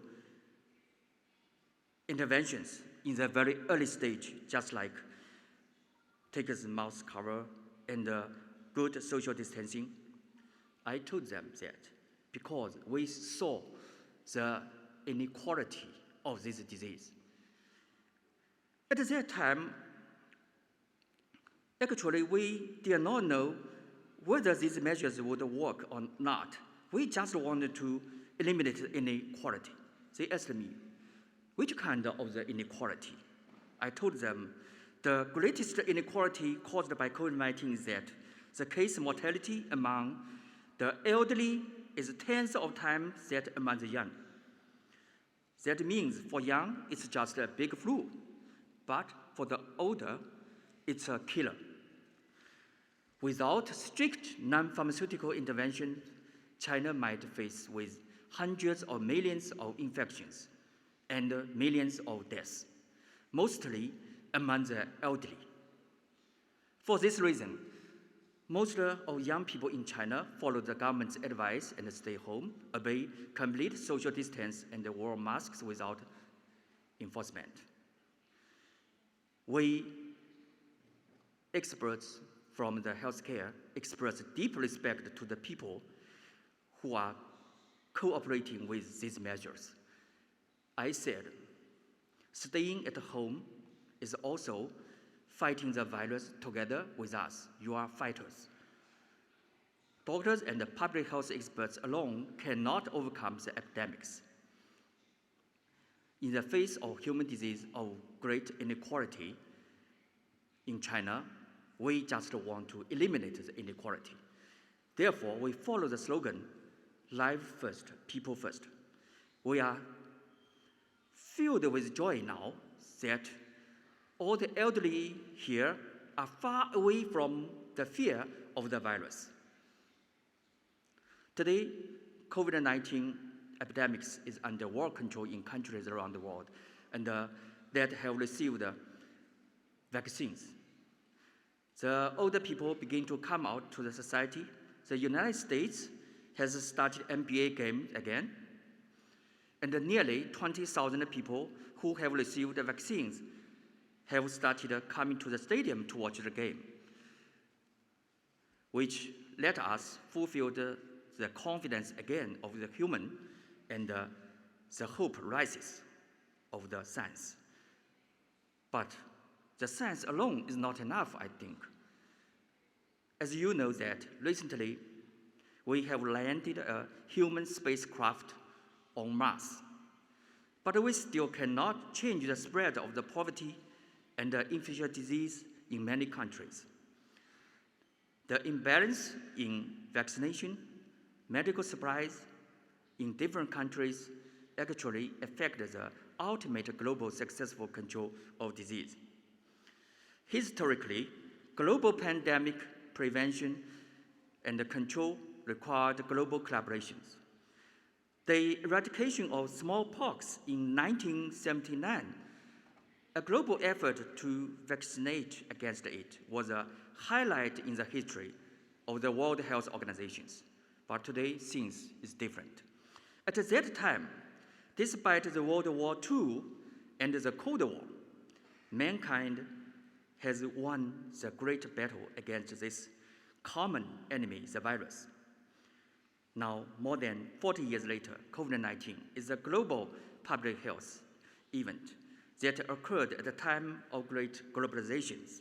interventions in the very early stage, just like take the mouth cover and good social distancing? I told them that because we saw the inequality of this disease. At that time, actually, we did not know whether these measures would work or not. We just wanted to eliminate inequality. They asked me, which kind of the inequality? I told them, the greatest inequality caused by COVID-19 is that the case mortality among the elderly is tens of times that among the young. That means for young, it's just a big flu, but for the older, it's a killer. Without strict non-pharmaceutical intervention, China might face with hundreds of millions of infections and millions of deaths, mostly among the elderly. For this reason, most of young people in China follow the government's advice and stay home, obey complete social distance, and wear masks without enforcement. We experts from the healthcare express deep respect to the people who are cooperating with these measures. I said, staying at home is also fighting the virus together with us. You are fighters. Doctors and the public health experts alone cannot overcome the epidemics. In the face of human disease of great inequality in China, we just want to eliminate the inequality. Therefore, we follow the slogan, life first, people first. We are filled with joy now that all the elderly here are far away from the fear of the virus. Today, COVID-19 epidemics is under world control in countries around the world and that have received vaccines. The older people begin to come out to the society. The United States has started NBA game again, and nearly 20,000 people who have received the vaccines have started coming to the stadium to watch the game, which let us fulfill the confidence again of the human, and the hope rises of the science. But the science alone is not enough, I think. As you know that recently, we have landed a human spacecraft on Mars, but we still cannot change the spread of the poverty and the infectious disease in many countries. The imbalance in vaccination, medical supplies in different countries actually affect the ultimate global successful control of disease. Historically, global pandemic prevention and control required global collaborations. The eradication of smallpox in 1979, a global effort to vaccinate against it, was a highlight in the history of the World Health Organizations. but today things is different. At that time, despite the World War II and the Cold War, mankind has won the great battle against this common enemy, the virus. Now, more than 40 years later, COVID-19 is a global public health event that occurred at the time of great globalizations.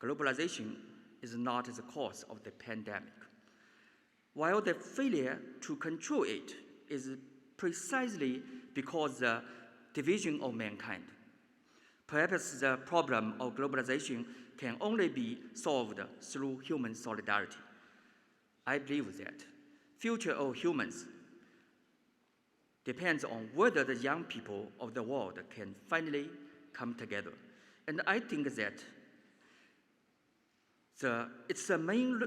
Globalization is not the cause of the pandemic, while the failure to control it is precisely because the division of mankind. Perhaps the problem of globalization can only be solved through human solidarity. I believe that future of humans depends on whether the young people of the world can finally come together. And I think that it's the main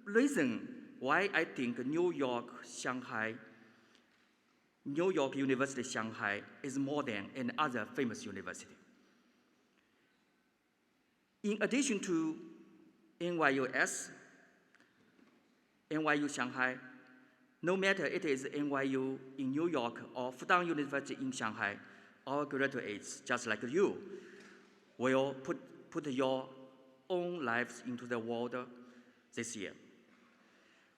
reason why I think New York University Shanghai is more than any other famous university. In addition to NYU Shanghai, no matter it is NYU in New York or Fudan University in Shanghai, our graduates, just like you, will put your own lives into the world this year.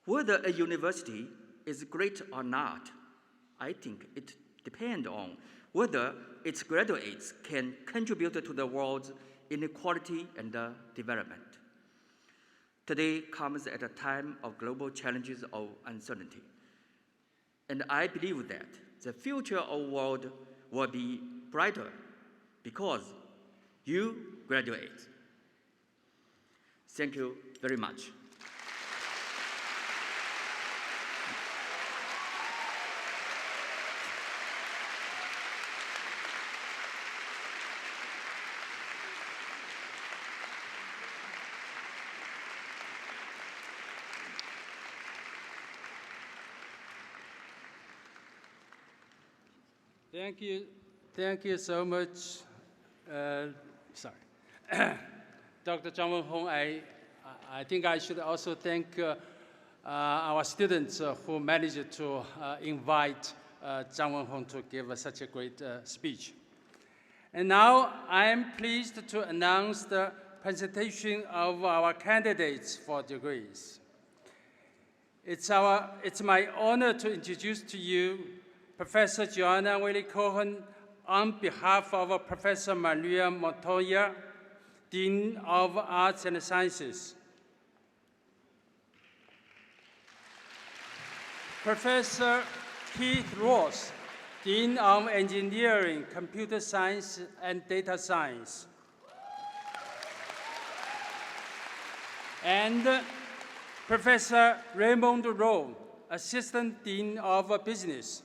Whether a university is great or not, I think it depends on whether its graduates can contribute to the world's inequality and development. Today comes at a time of global challenges of uncertainty. And I believe that the future of the world will be brighter because you graduate. Thank you very much. Thank you so much. Dr. Zhang Wenhong, I think I should also thank our students who managed to invite Zhang Wenhong to give such a great speech. And now I am pleased to announce the presentation of our candidates for degrees. It's my honor to introduce to you Professor Joanna Wiley-Cohen on behalf of Professor Maria Montoya, Dean of Arts and Sciences. Professor Keith Ross, Dean of Engineering, Computer Science, and Data Science. And Professor Raymond Rowe, Assistant Dean of Business.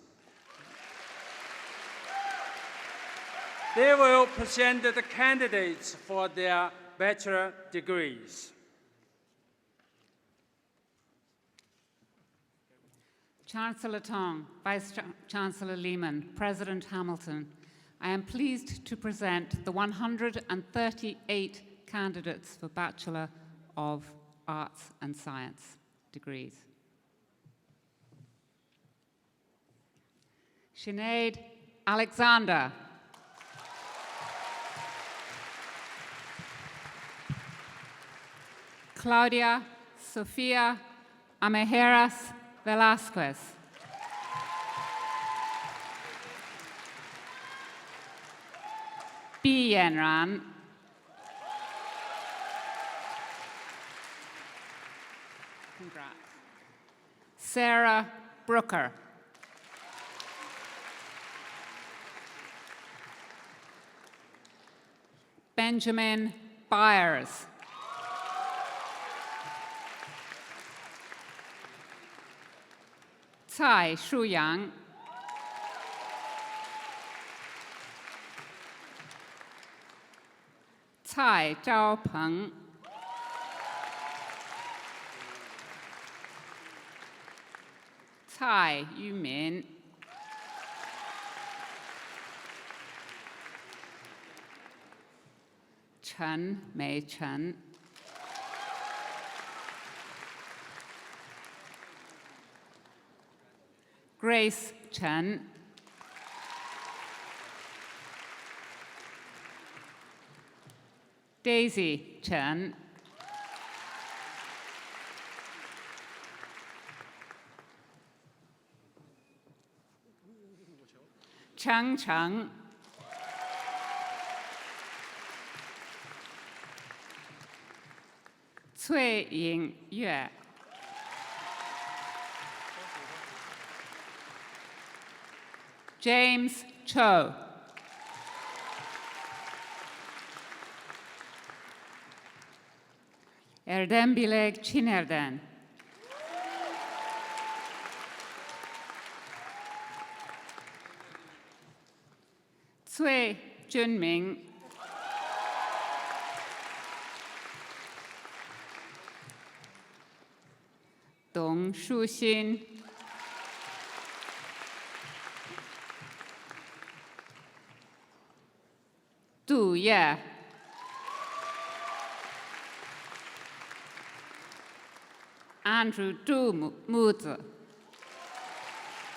They will present the candidates for their bachelor degrees. Chancellor Tong, Vice-Chancellor Lehman, President Hamilton, I am pleased to present the 138 candidates for Bachelor of Arts and Science degrees. Sinead Alexander. Claudia Sofia Amejeras Velasquez. Bi Yanran. Congrats. Sarah Brooker. Benjamin Byers. Cai Shuyang. Cai Zhaopeng. Cai Yumin. Chen Mei Chen. Grace Chen, Daisy Chen, Cheng Cheng, Cui Ying Yue, James Cho, Erdem Bileg Chinerden, Cui Junming, Dong Shuxin, Du Ye, Andrew Du Muzi.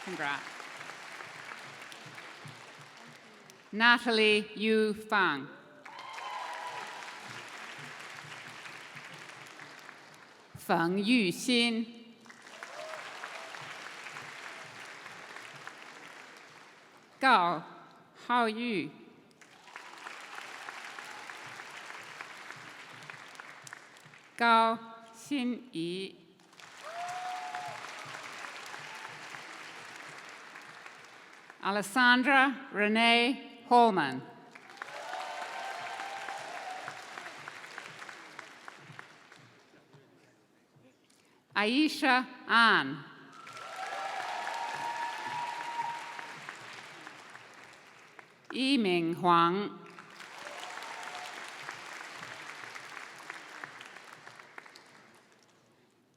Congrats. Natalie Yu Fang. Feng Yuxin. Gao Haoyu. Gao Xinyi. Alessandra Renee Holman. Aisha An. Yiming Huang.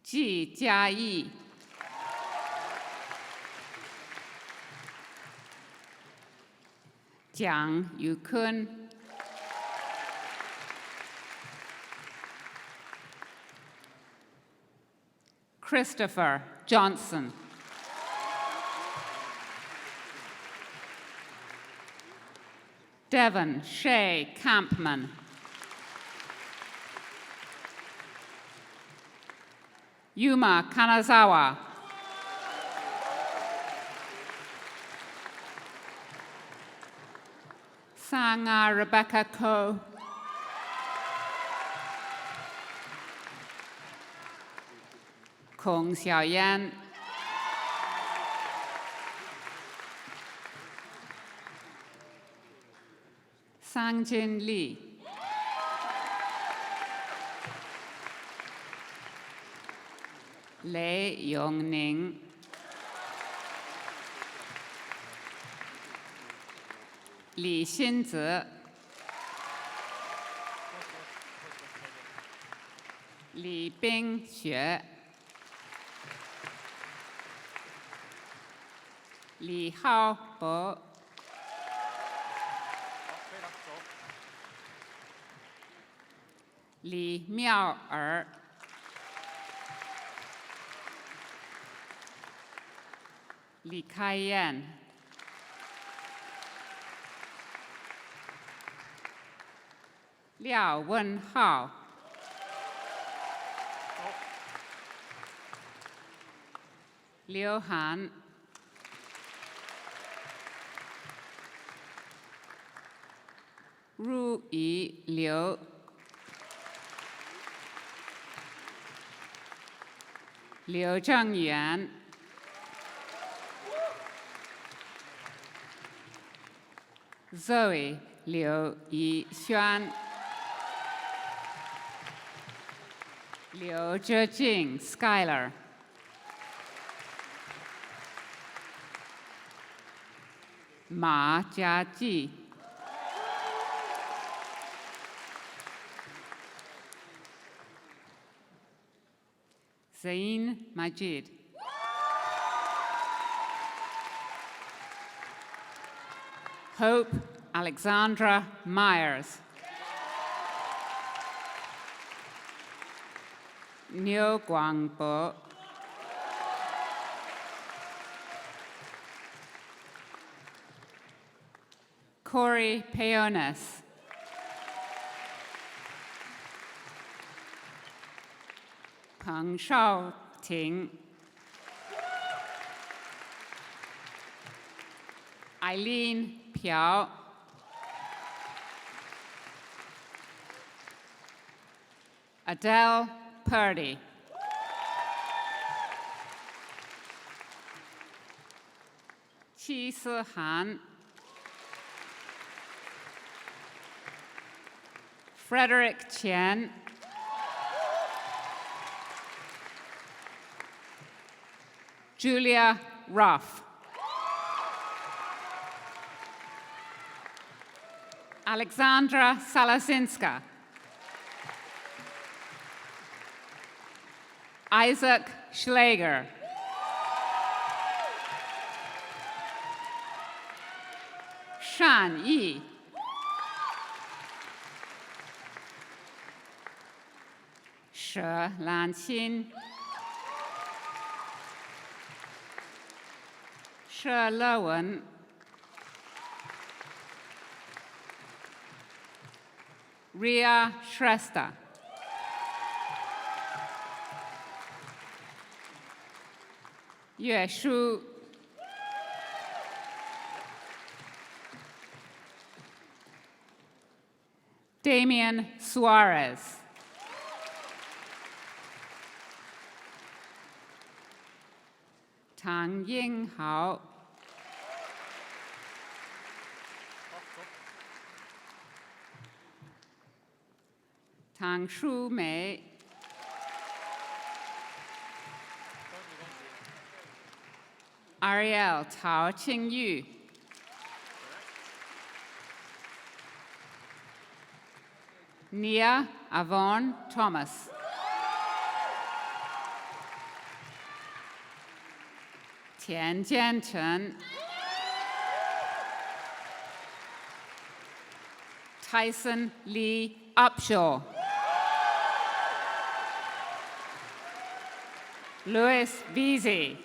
Ji Jiayi. Jiang Yukun. Christopher Johnson. Devon Shea Campman. Yuma Kanazawa. Sanga Rebecca Ko. Kong Xiaoyan. Sangjin Li. Lei Yongning. Li Xinzi. Li Bingxue. Li Haobo. Li Miao'er. Li Kaiyan. Liao Wenhao. Liu Han. Ru Yi Liu. Liu Zhengyuan. Zoe Liu Yixuan. Liu Zhejing Skylar. Ma Jiaji. Zain Majid. Hope Alexandra Myers. Niu Guangbo. Corey Payonis. Peng Shaoting. Eileen Piao. Adele Purdy. Qi Si Han. Frederick Chen. Julia Ruff. Alexandra Salasinska. Isaac Schlager. Shan Yi. She Lanqin. She Lewen. Ria Shrestha. Yue Shu. Damian Suarez. Tang Yinghao. Tang Shu Mei. Ariel Tao Qingyu. Nia Avon Thomas. Tian Jianchen. Tyson Lee Upshaw. Louis Veazey.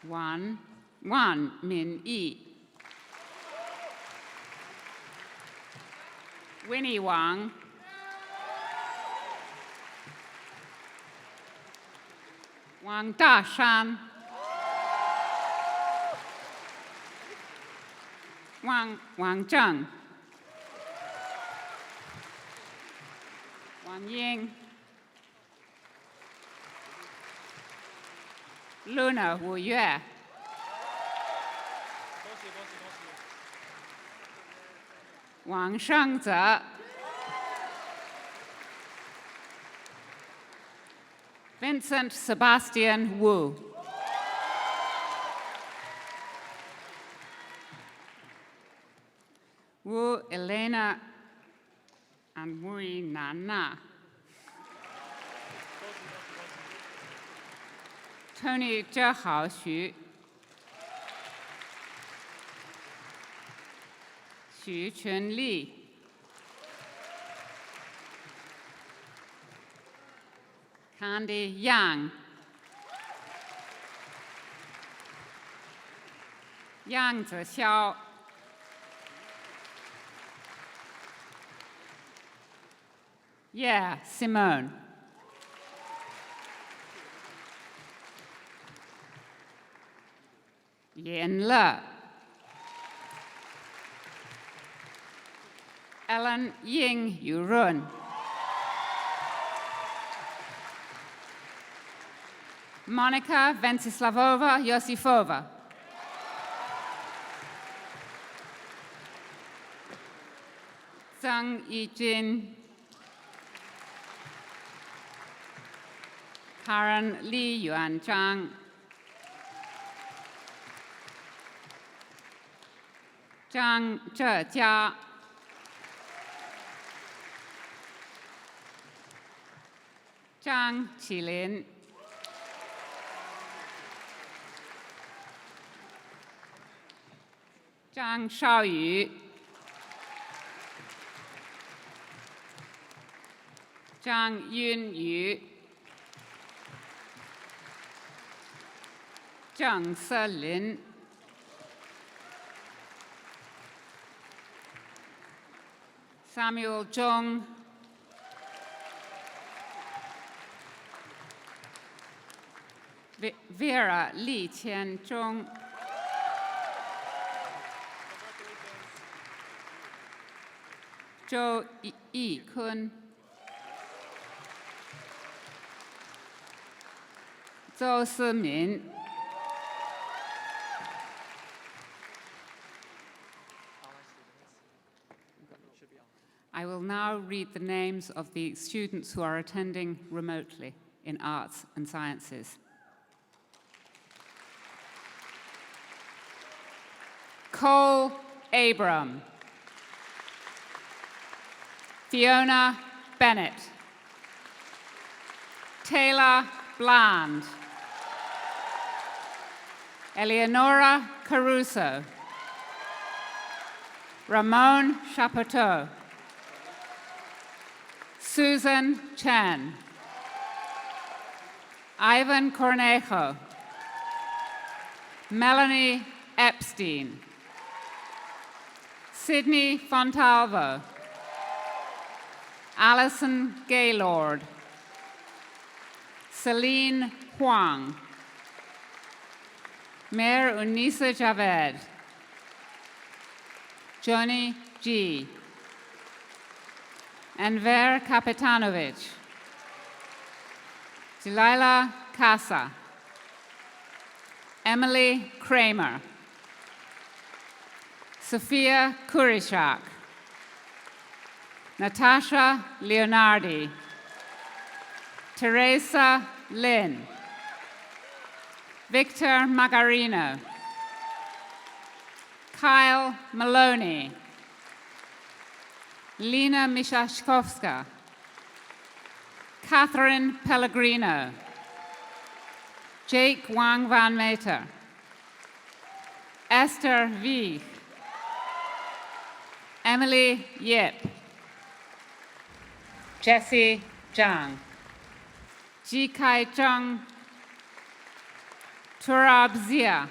Wan Min Yi. Winnie Wang. Wang Dashan. Wang Zheng. Wang Ying. Luna Wu Yue. Wang Shengze. Vincent Sebastian Wu. Wu Elena and Wu Nana. Tony Zhehao Xu. Xu Chunli. Candy Yang. Yang Zixiao. Yeah, Simone. Yin Le. Ellen Ying Yurun. Monica Ventislavova Yosifova. Zhang Yijin. Karen Li Yuanzhang. Zhang Zhejia. Zhang Qilin. Zhang Shaoyu. Zhang Yunyu. Zhang Selin, Samuel Zhong, Vera Li Qianzhong, Zhou Yikun, Zhou Simin, I will now read the names of the students who are attending remotely in arts and sciences. Cole Abram, Fiona Bennett, Taylor Bland, Eleonora Caruso, Ramon Chapoteau, Susan Chen, Ivan Cornejo, Melanie Epstein, Sydney Fontalvo, Alison Gaylord, Celine Huang, Mayor Unisa Javed, Johnny G, Enver Kapitanovic, Delilah Casa, Emily Kramer, Sophia Kurishak, Natasha Leonardi, Teresa Lin, Victor Magarino, Kyle Maloney, Lena Mishashkovska, Catherine Pellegrino, Jake Wang van Meter, Esther Vie, Emily Yip, Jessie Zhang, Jikai Zhang, Turab Zia,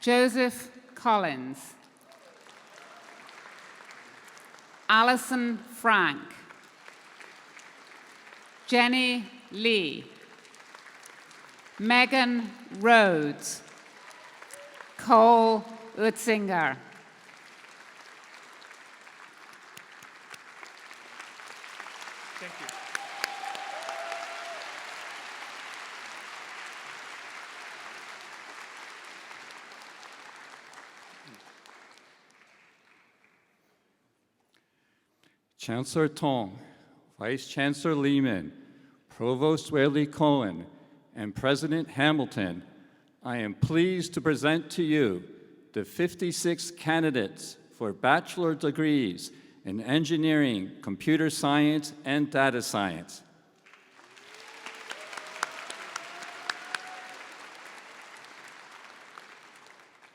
Joseph Collins, Alison Frank, Jenny Lee, Megan Rhodes, Cole Utzinger. Thank you. Chancellor Tong, Vice Chancellor Lehman, Provost Whaley Cohen, and President Hamilton, I am pleased to present to you the 56 candidates for bachelor degrees in engineering, computer science, and data science.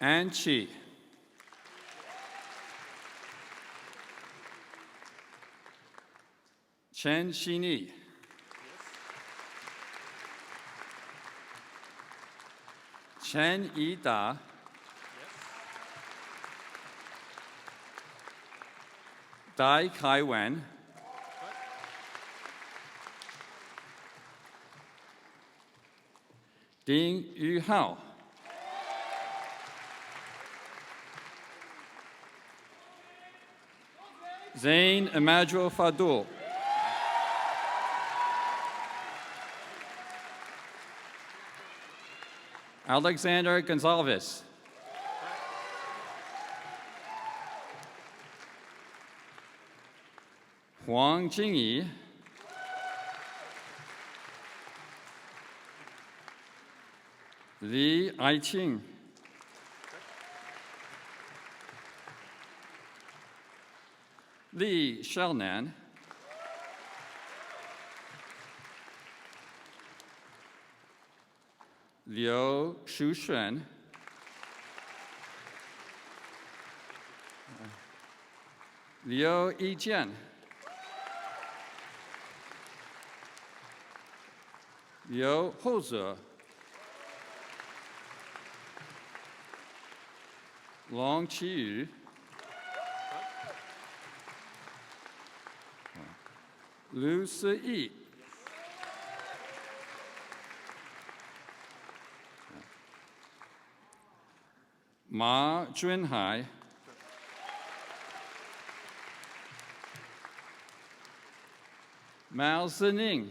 Ann Chi, Chen Xini, Chen Yida, Dai Kai Wen, Ding Yu Hao, Zain Amadro Fadul, Alexander Gonzalez, Huang Jingyi, Li Aiqing, Li Xiaonan, Liu Shuxuan, Liu Yijian, 有后者郎奇宇、卢思义、马俊海、毛子宁、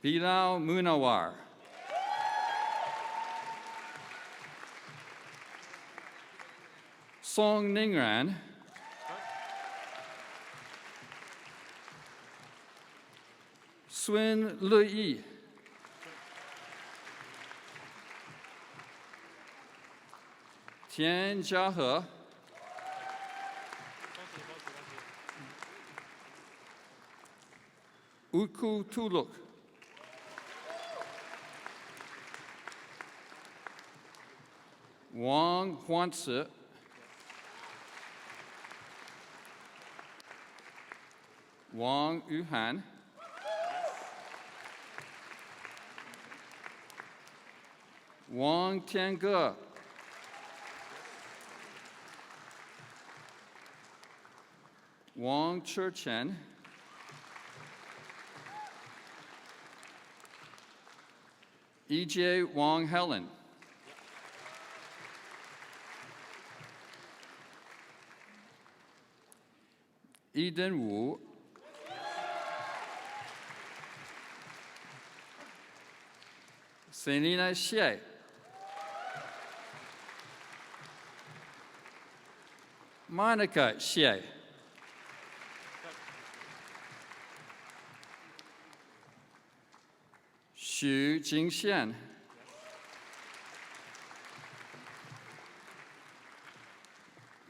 Bilal Munawar, Song Ningran, Swin Lui, Tian Jiahe, Utku Tuluk, Wang Huanzi, Wang Yuhan, Wang Tiange, Wang Churchen, EJ Wang Helen, Eden Wu, Selina Xie, Monica Xie, Xu Jingxian,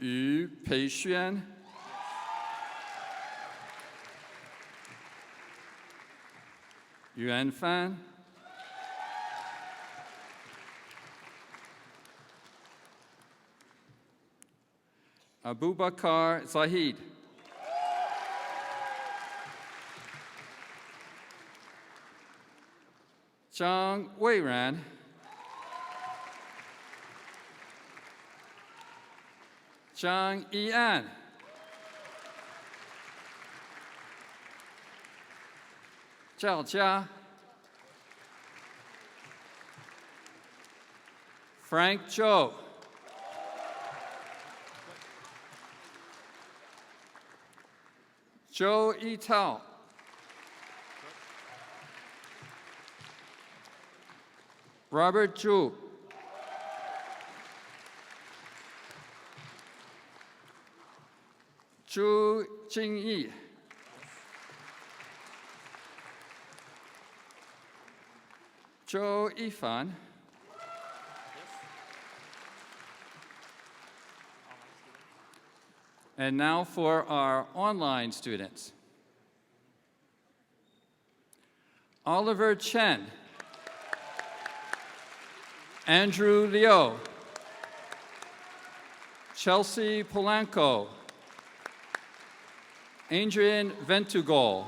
Yu Peixuan, Yuan Fan, Abubakar Zahid, Zhang Weiran, Zhang Yian, Zhao Jia, Frank Zhou, Zhou Yitao, Robert Zhu, Zhu Jingyi, Zhou Yifan, and now for our online students. Oliver Chen, Andrew Liu, Chelsea Polanco, Adrian Ventugol,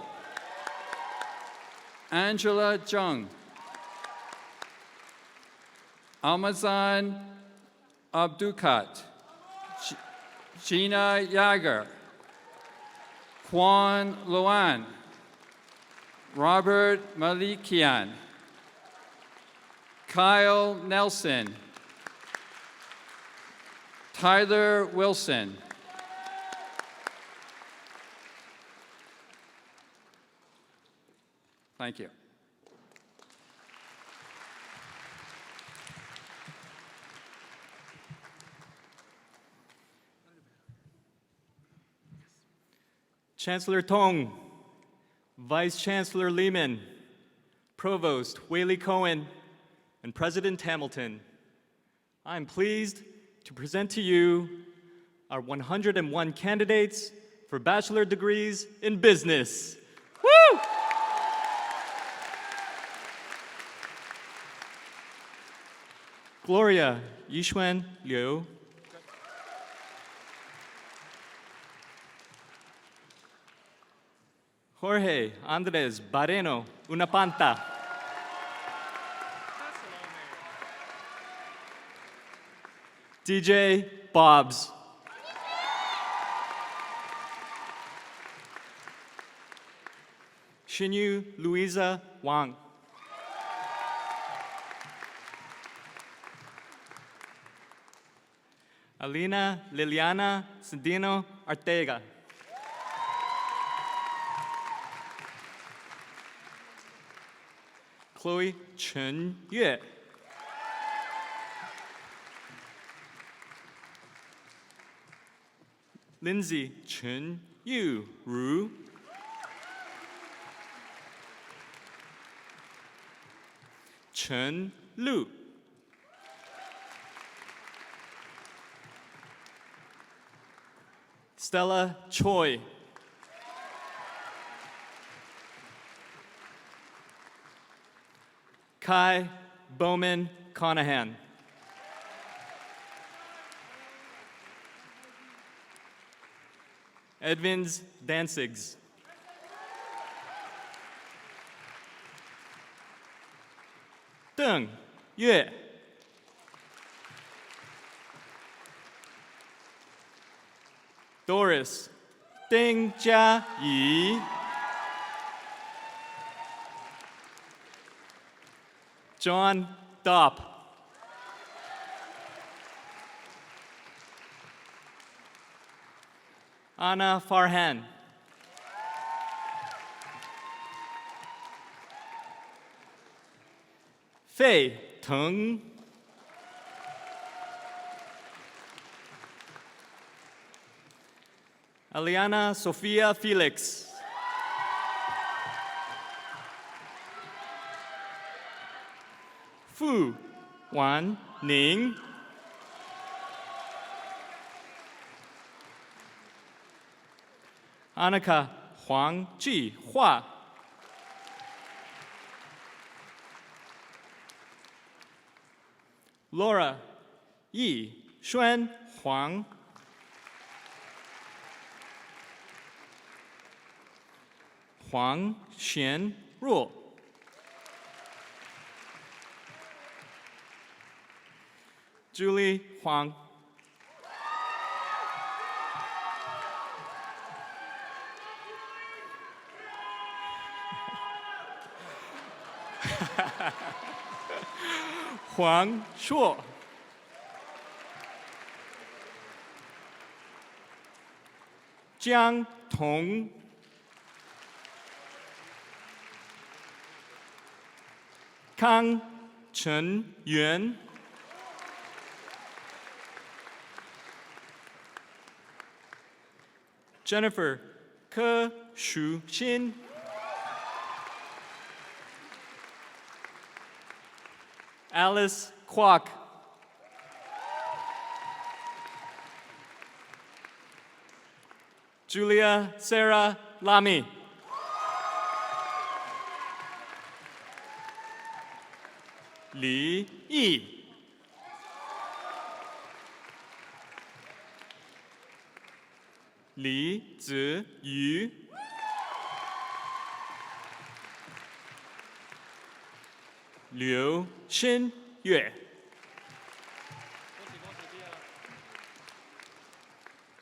Angela Zheng, Almazan Abdukat, Gina Yager, Quan Luan, Robert Malikian, Kyle Nelson, Tyler Wilson, thank you. Chancellor Tong, Vice Chancellor Lehman, Provost Whaley Cohen, and President Hamilton, I'm pleased to present to you our 101 candidates for bachelor degrees in business. Woo! Gloria Yixuan Liu, Jorge Andres Barreno Unapanta. DJ Bobs. Xinyu Louisa Wang. Alina Liliana Sandino Artega. Chloe Chen Yue. Lindsay Chen Yu Ru. Chen Lu. Stella Choi. Kai Bowman Conahan. Edvins Danzigs. Deng Yue. Doris Ding Jia Yi. John Dopp. Anna Farhan. Fei Teng. Eliana Sofia Felix. Fu Wan Ning. Annika Huang Ji Hua. Laura Yi Xuan Huang. Huang Xian Ruo. Julie Huang. Huang Shuo. Jiang Tong. Kang Chen Yuan. Jennifer Ke Shu Xin. Alice Kwok. Julia Sarah Lamy. Li Yi. Li Ziyu. Liu Xinyue.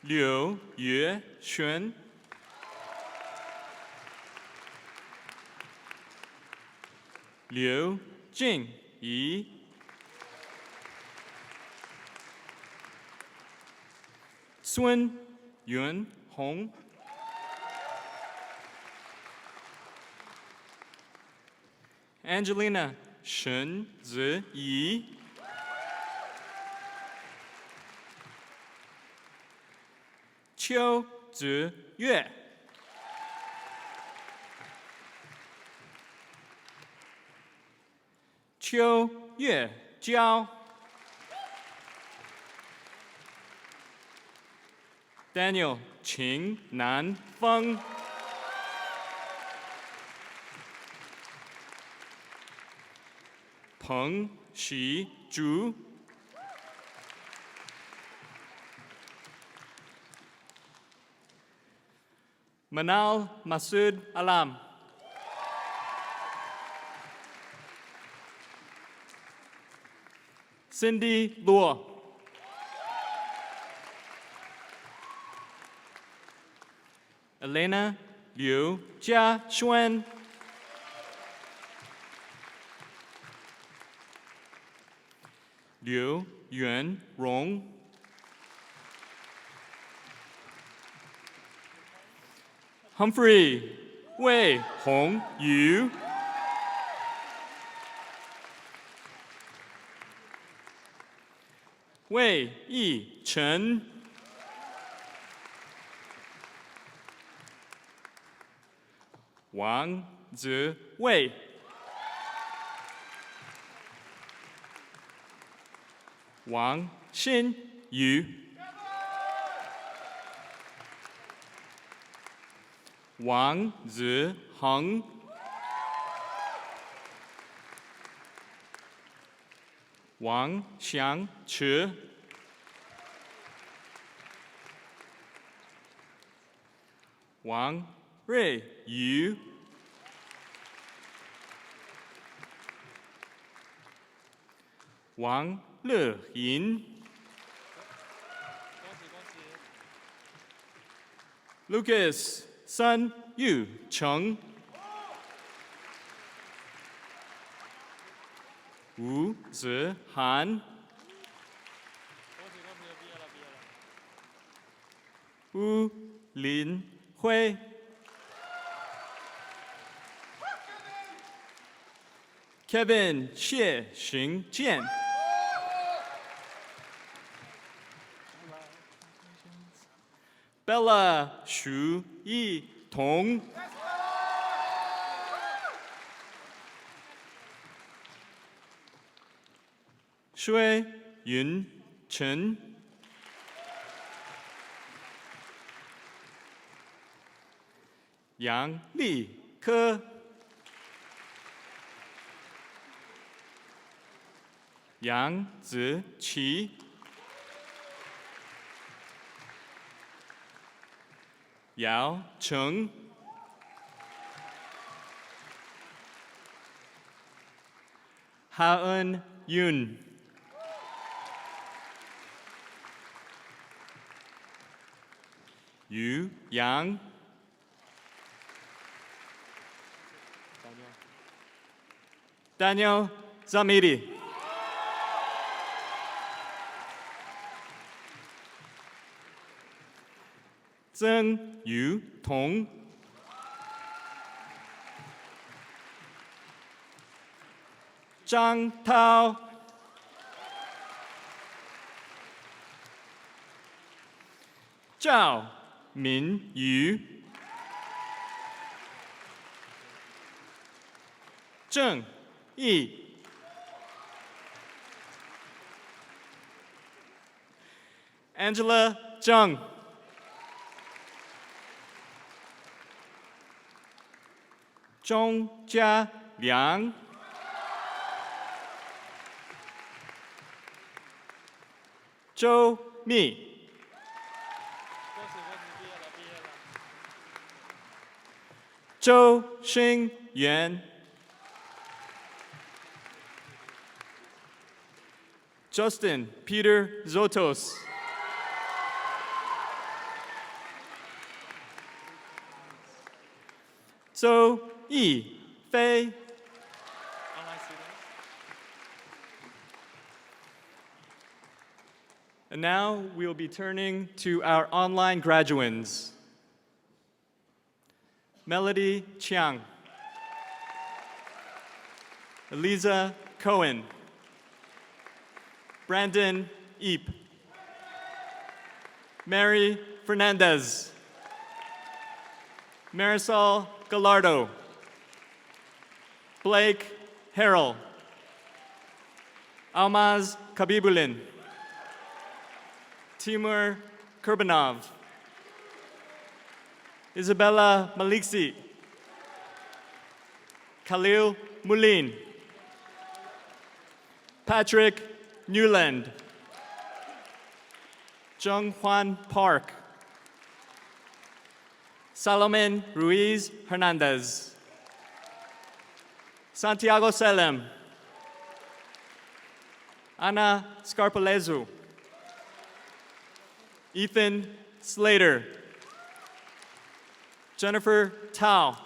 Liu Yuexuan. Liu Jingyi. Sun Yunhong. Angelina Shen Ziyi. Qiu Ziyue. Qiu Yue Jiao. Daniel Qing Nan Feng. Peng Xi Zhu. Manal Masood Alam. Cindy Luo. Elena Liu Jia Xuan. Liu Yuan Rong. Humphrey Wei Hong Yu. Wei Yi Chen. Wang Ziwei. Wang Xin Yu. Wang Ziheng. Wang Xiangchi. Wang Ruiyu. Wang Leyin. Lucas Sun Yu Cheng. Wu Zihan. Wu Lin Hui. Kevin Xie Xing Jian. Bella Xu Yi Tong. Shui Yun Chen. Yang Li Ke. Yang Ziqi. Yao Cheng. Ha-en Yun. Yu Yang. Daniel Zamiri. Zheng Yu Tong. Zhang Tao. Zhao Min Yu. Zheng Yi. Angela Zhang. Zhong Jia Liang. Zhou Mi. Zhou Xing Yuan. Justin Peter Zotos. Zhou Yi Fei. And now we'll be turning to our online graduands. Melody Chiang. Eliza Cohen. Brandon Eep. Mary Fernandez. Marisol Gallardo. Blake Harrell. Almaz Kabibulin. Timur Kurbanov. Isabella Maliksi. Khalil Mulin. Patrick Newland. Zheng Huan Park. Salomon Ruiz Hernandez. Santiago Selem. Ana Scarpolezu. Ethan Slater. Jennifer Tao.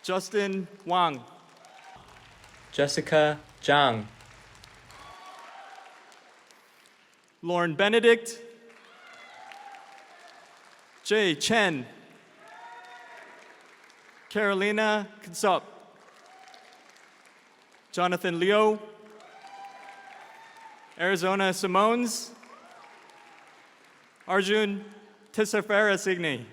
Justin Wang. Jessica Zhang. Lauren Benedict. Jay Chen. Carolina Kinsup. Jonathan Leo. Arizona Simones. Arjun Tissafara Signy.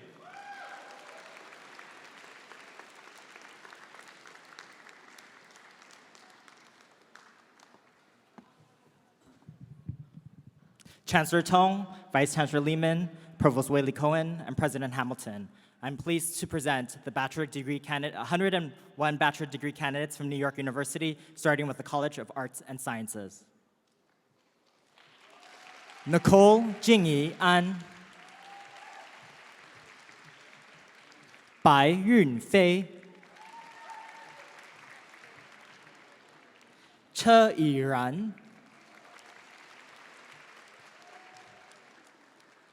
Chancellor Tong, Vice Chancellor Lehman, Provost Whaley Cohen, and President Hamilton, I'm pleased to present the 101 bachelor degree candidates from New York University, starting with the College of Arts and Sciences. Nicole Jingyi An. Bai Yunfei. Che Yiran.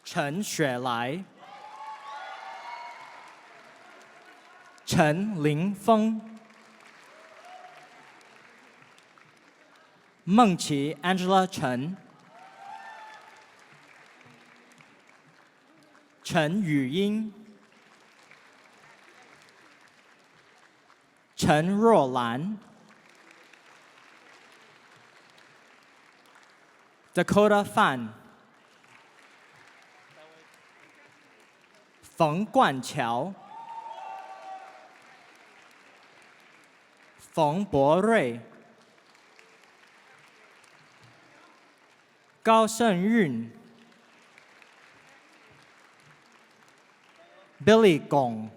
Chen Xuelai. Chen Lingfeng. Mengqi Angela Chen. Chen Yuying. Chen Ruolan. Dakota Fan. Feng Guanqiao. Feng Borui. Gao Shengyun. Billy Gong.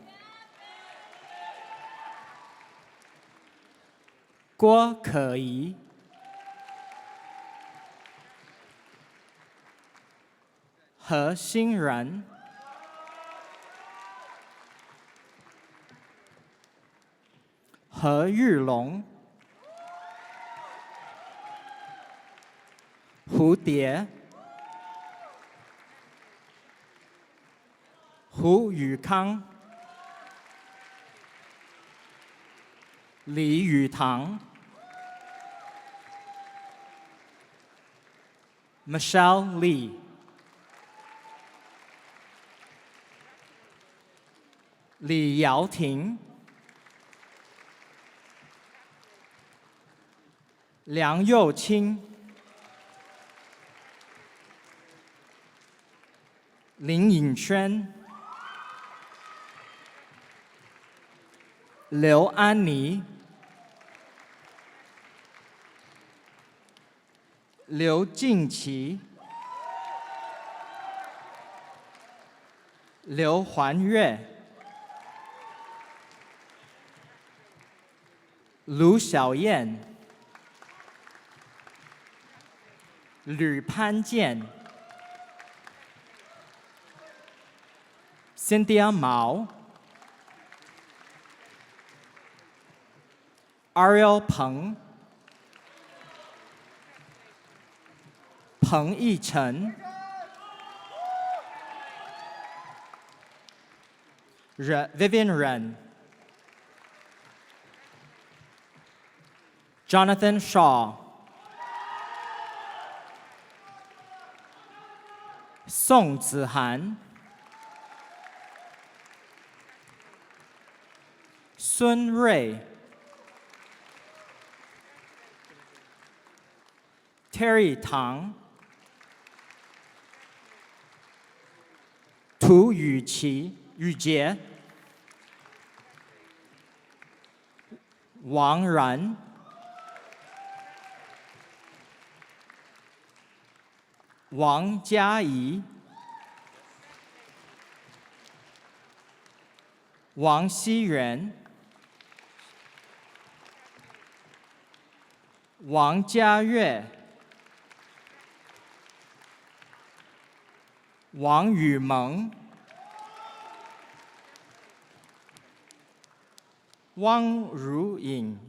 Guo Keyi. He Xinran. He Yulong. Hu Die. Hu Yukang. Li Yutang. Michelle Lee. Li Yaoting. Liang Youqing. Lin Yingxuan. Liu Anni. Liu Jingqi. Liu Huanyue. Lu Xiaoyan. Lü Panjian. Cynthia Mao. Ariel Peng. Peng Yichen. Vivian Ren. Jonathan Shaw. Song Zihan. Sun Rui. Terry Tang. Tu Yujie. Wang Ran. Wang Jiayi. Wang Xiyuan. Wang Jiayue. Wang Yumeng. 汪如颖、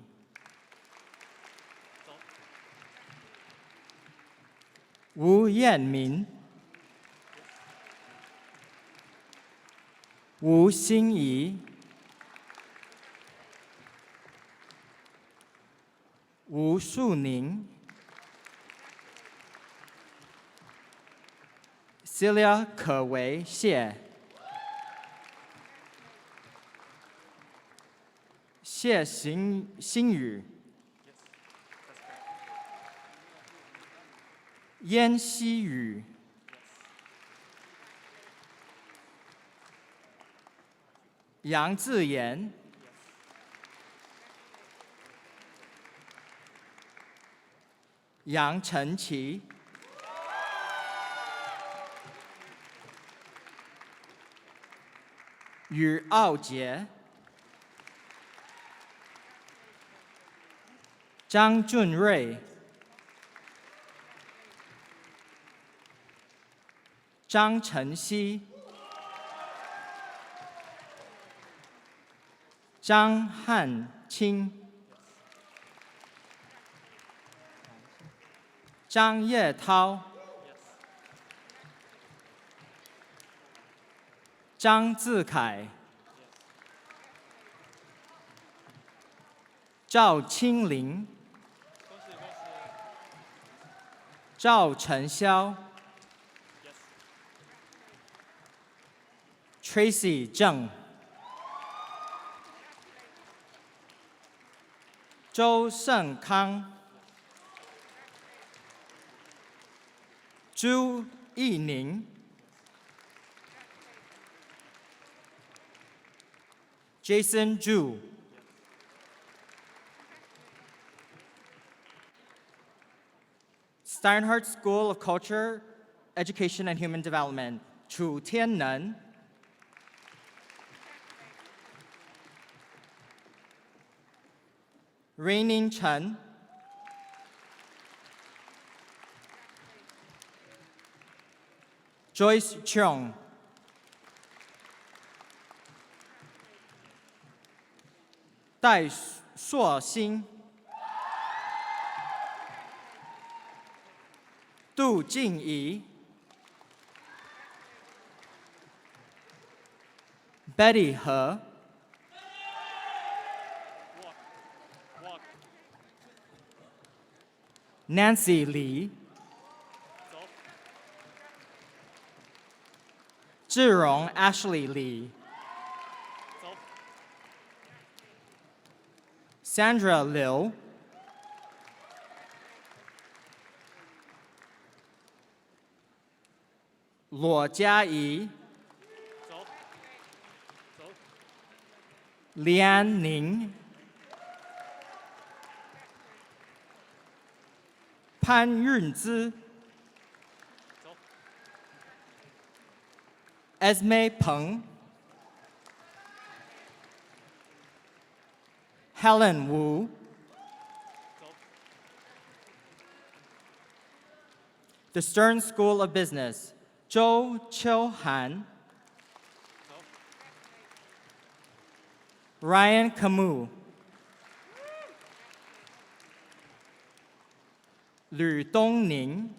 吴彦民、吴欣怡、吴树宁、Celia 可为谢、谢新宇、燕希宇、杨自言、杨晨琪、于傲杰、张俊瑞、张晨曦、张汉清、张叶涛、张自凯、赵清林、赵晨霄、Tracy 郑、周胜康、朱义宁、Jason Zhu、Steinhardt School of Culture, Education and Human Development, Chu Tianren, Raining Chen, Joyce Cheong, Dai Shuoxin, 杜静怡、Betty 何、Nancy 李、志荣 Ashley 李、Sandra 刘、罗嘉怡、李安宁、潘润姿、Esme 彭、Helen Wu、The Stern School of Business, 周秋涵、Ryan Camus、吕东宁、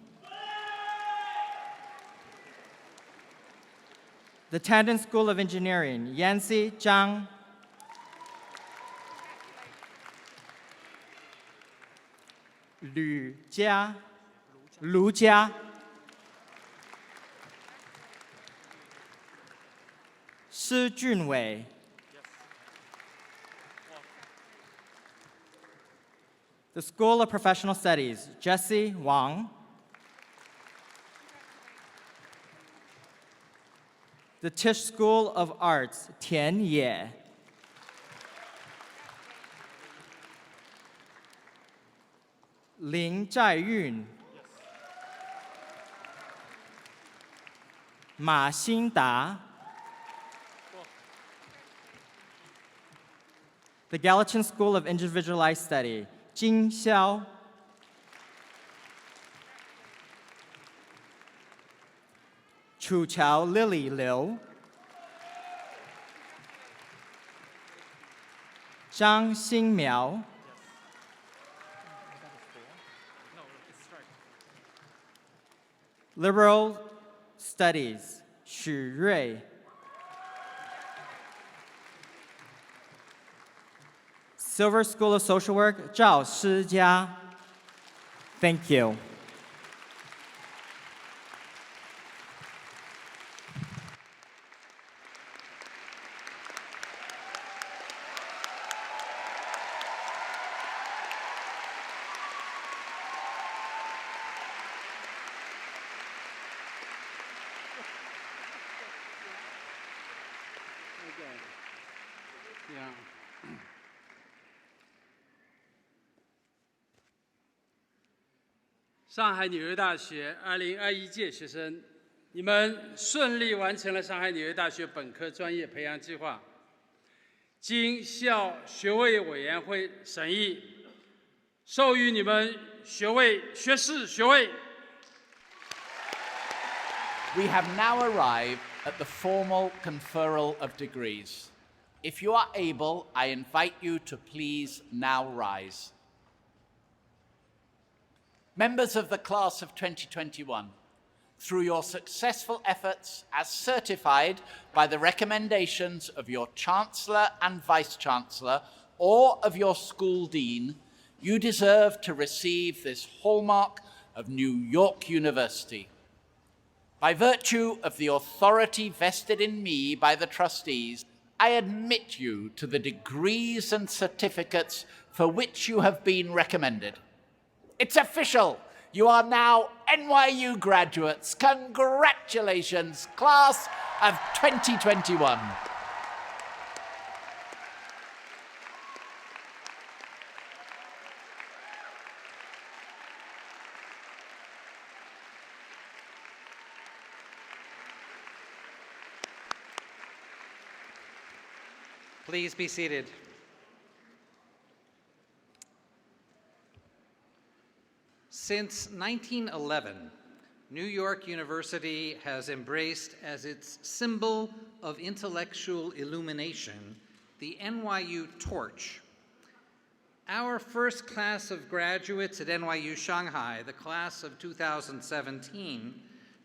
The Tandon School of Engineering, Yancy Zhang、吕家、卢家、施俊伟、The School of Professional Studies, Jesse Wang, the Tisch School of Arts, Tian Ye, Ling Zhaiyun, Ma Xingda, the Gallatin School of Individualized Study, Jing Xiao, Chu Chao Lily Liu, 张新苗, Liberal Studies, 许瑞, Silver School of Social Work, 赵诗佳. Thank you. Yeah. 上海纽约大学2021届学生，你们顺利完成了上海纽约大学本科专业培养计划，经校学位委员会审议，授予你们学士学位。We have now arrived at the formal conferral of degrees. If you are able, I invite you to please now rise. Members of the class of 2021, through your successful efforts as certified by the recommendations of your Chancellor and Vice-Chancellor or of your school dean, you deserve to receive this hallmark of New York University. By virtue of the authority vested in me by the trustees, I admit you to the degrees and certificates for which you have been recommended. It's official. You are now NYU graduates. Congratulations, class of 2021. Please be seated. Since 1911, New York University has embraced as its symbol of intellectual illumination the NYU torch. Our first class of graduates at NYU Shanghai, the class of 2017,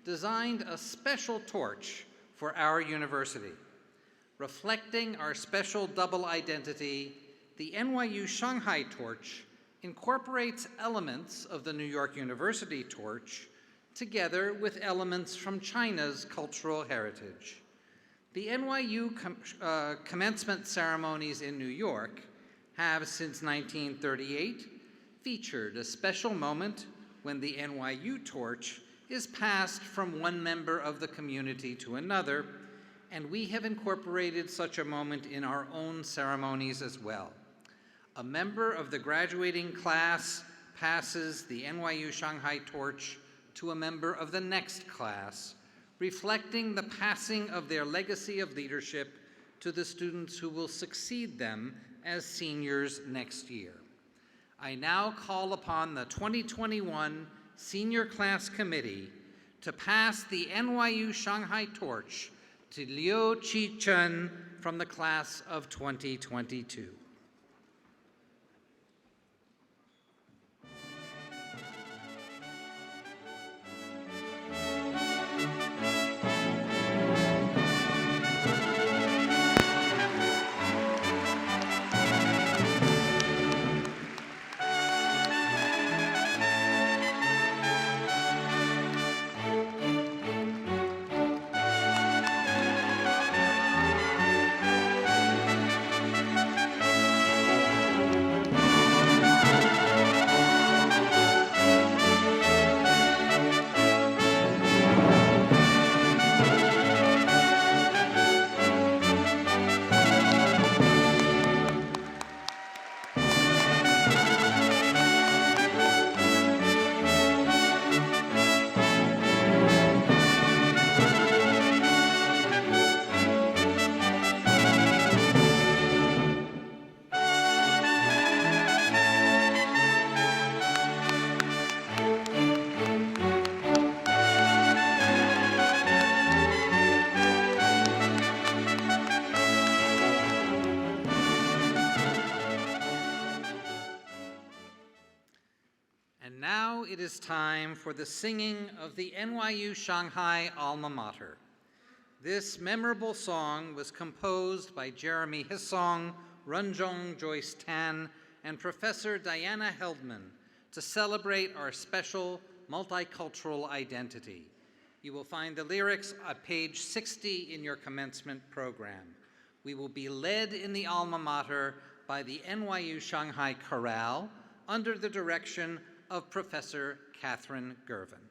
designed a special torch for our university. Reflecting our special double identity, the NYU Shanghai torch incorporates elements of the New York University torch together with elements from China's cultural heritage. The NYU commencement ceremonies in New York have, since 1938, featured a special moment when the NYU torch is passed from one member of the community to another, and we have incorporated such a moment in our own ceremonies as well. A member of the graduating class passes the NYU Shanghai torch to a member of the next class, reflecting the passing of their legacy of leadership to the students who will succeed them as seniors next year. I now call upon the 2021 Senior Class Committee to pass the NYU Shanghai torch to Liu Chi-chen from the class of 2022. now it is time for the singing of the NYU Shanghai alma mater. This memorable song was composed by Jeremy Hissong, Runjong Joyce Tan, and Professor Diana Heldman to celebrate our special multicultural identity. You will find the lyrics at page 60 in your commencement program. We will be led in the alma mater by the NYU Shanghai Chorale under the direction of Professor Catherine Gervin.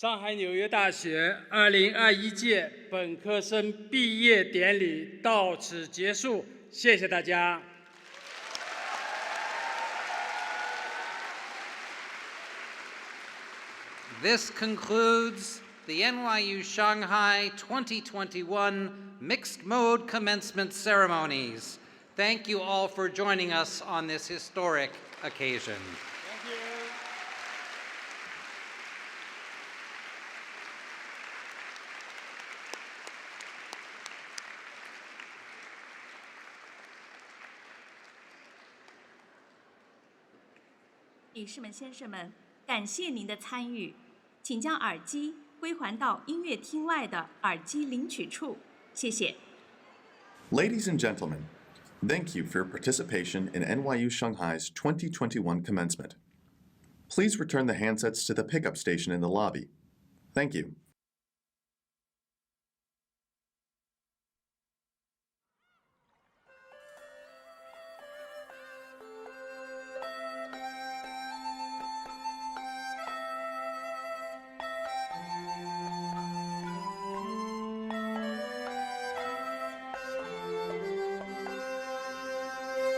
上海纽约大学2021届本科生毕业典礼到此结束，谢谢大家。This concludes the NYU Shanghai 2021 Mixed Mode Commencement Ceremonies. Thank you all for joining us on this historic occasion. Thank you. “女士们、先生们，感谢您的参与，请将耳机归还到音乐厅外的耳机领取处，谢谢。” Ladies and gentlemen, thank you for your participation in NYU Shanghai's 2021 commencement. Please return the handsets to the pickup station in the lobby. Thank you.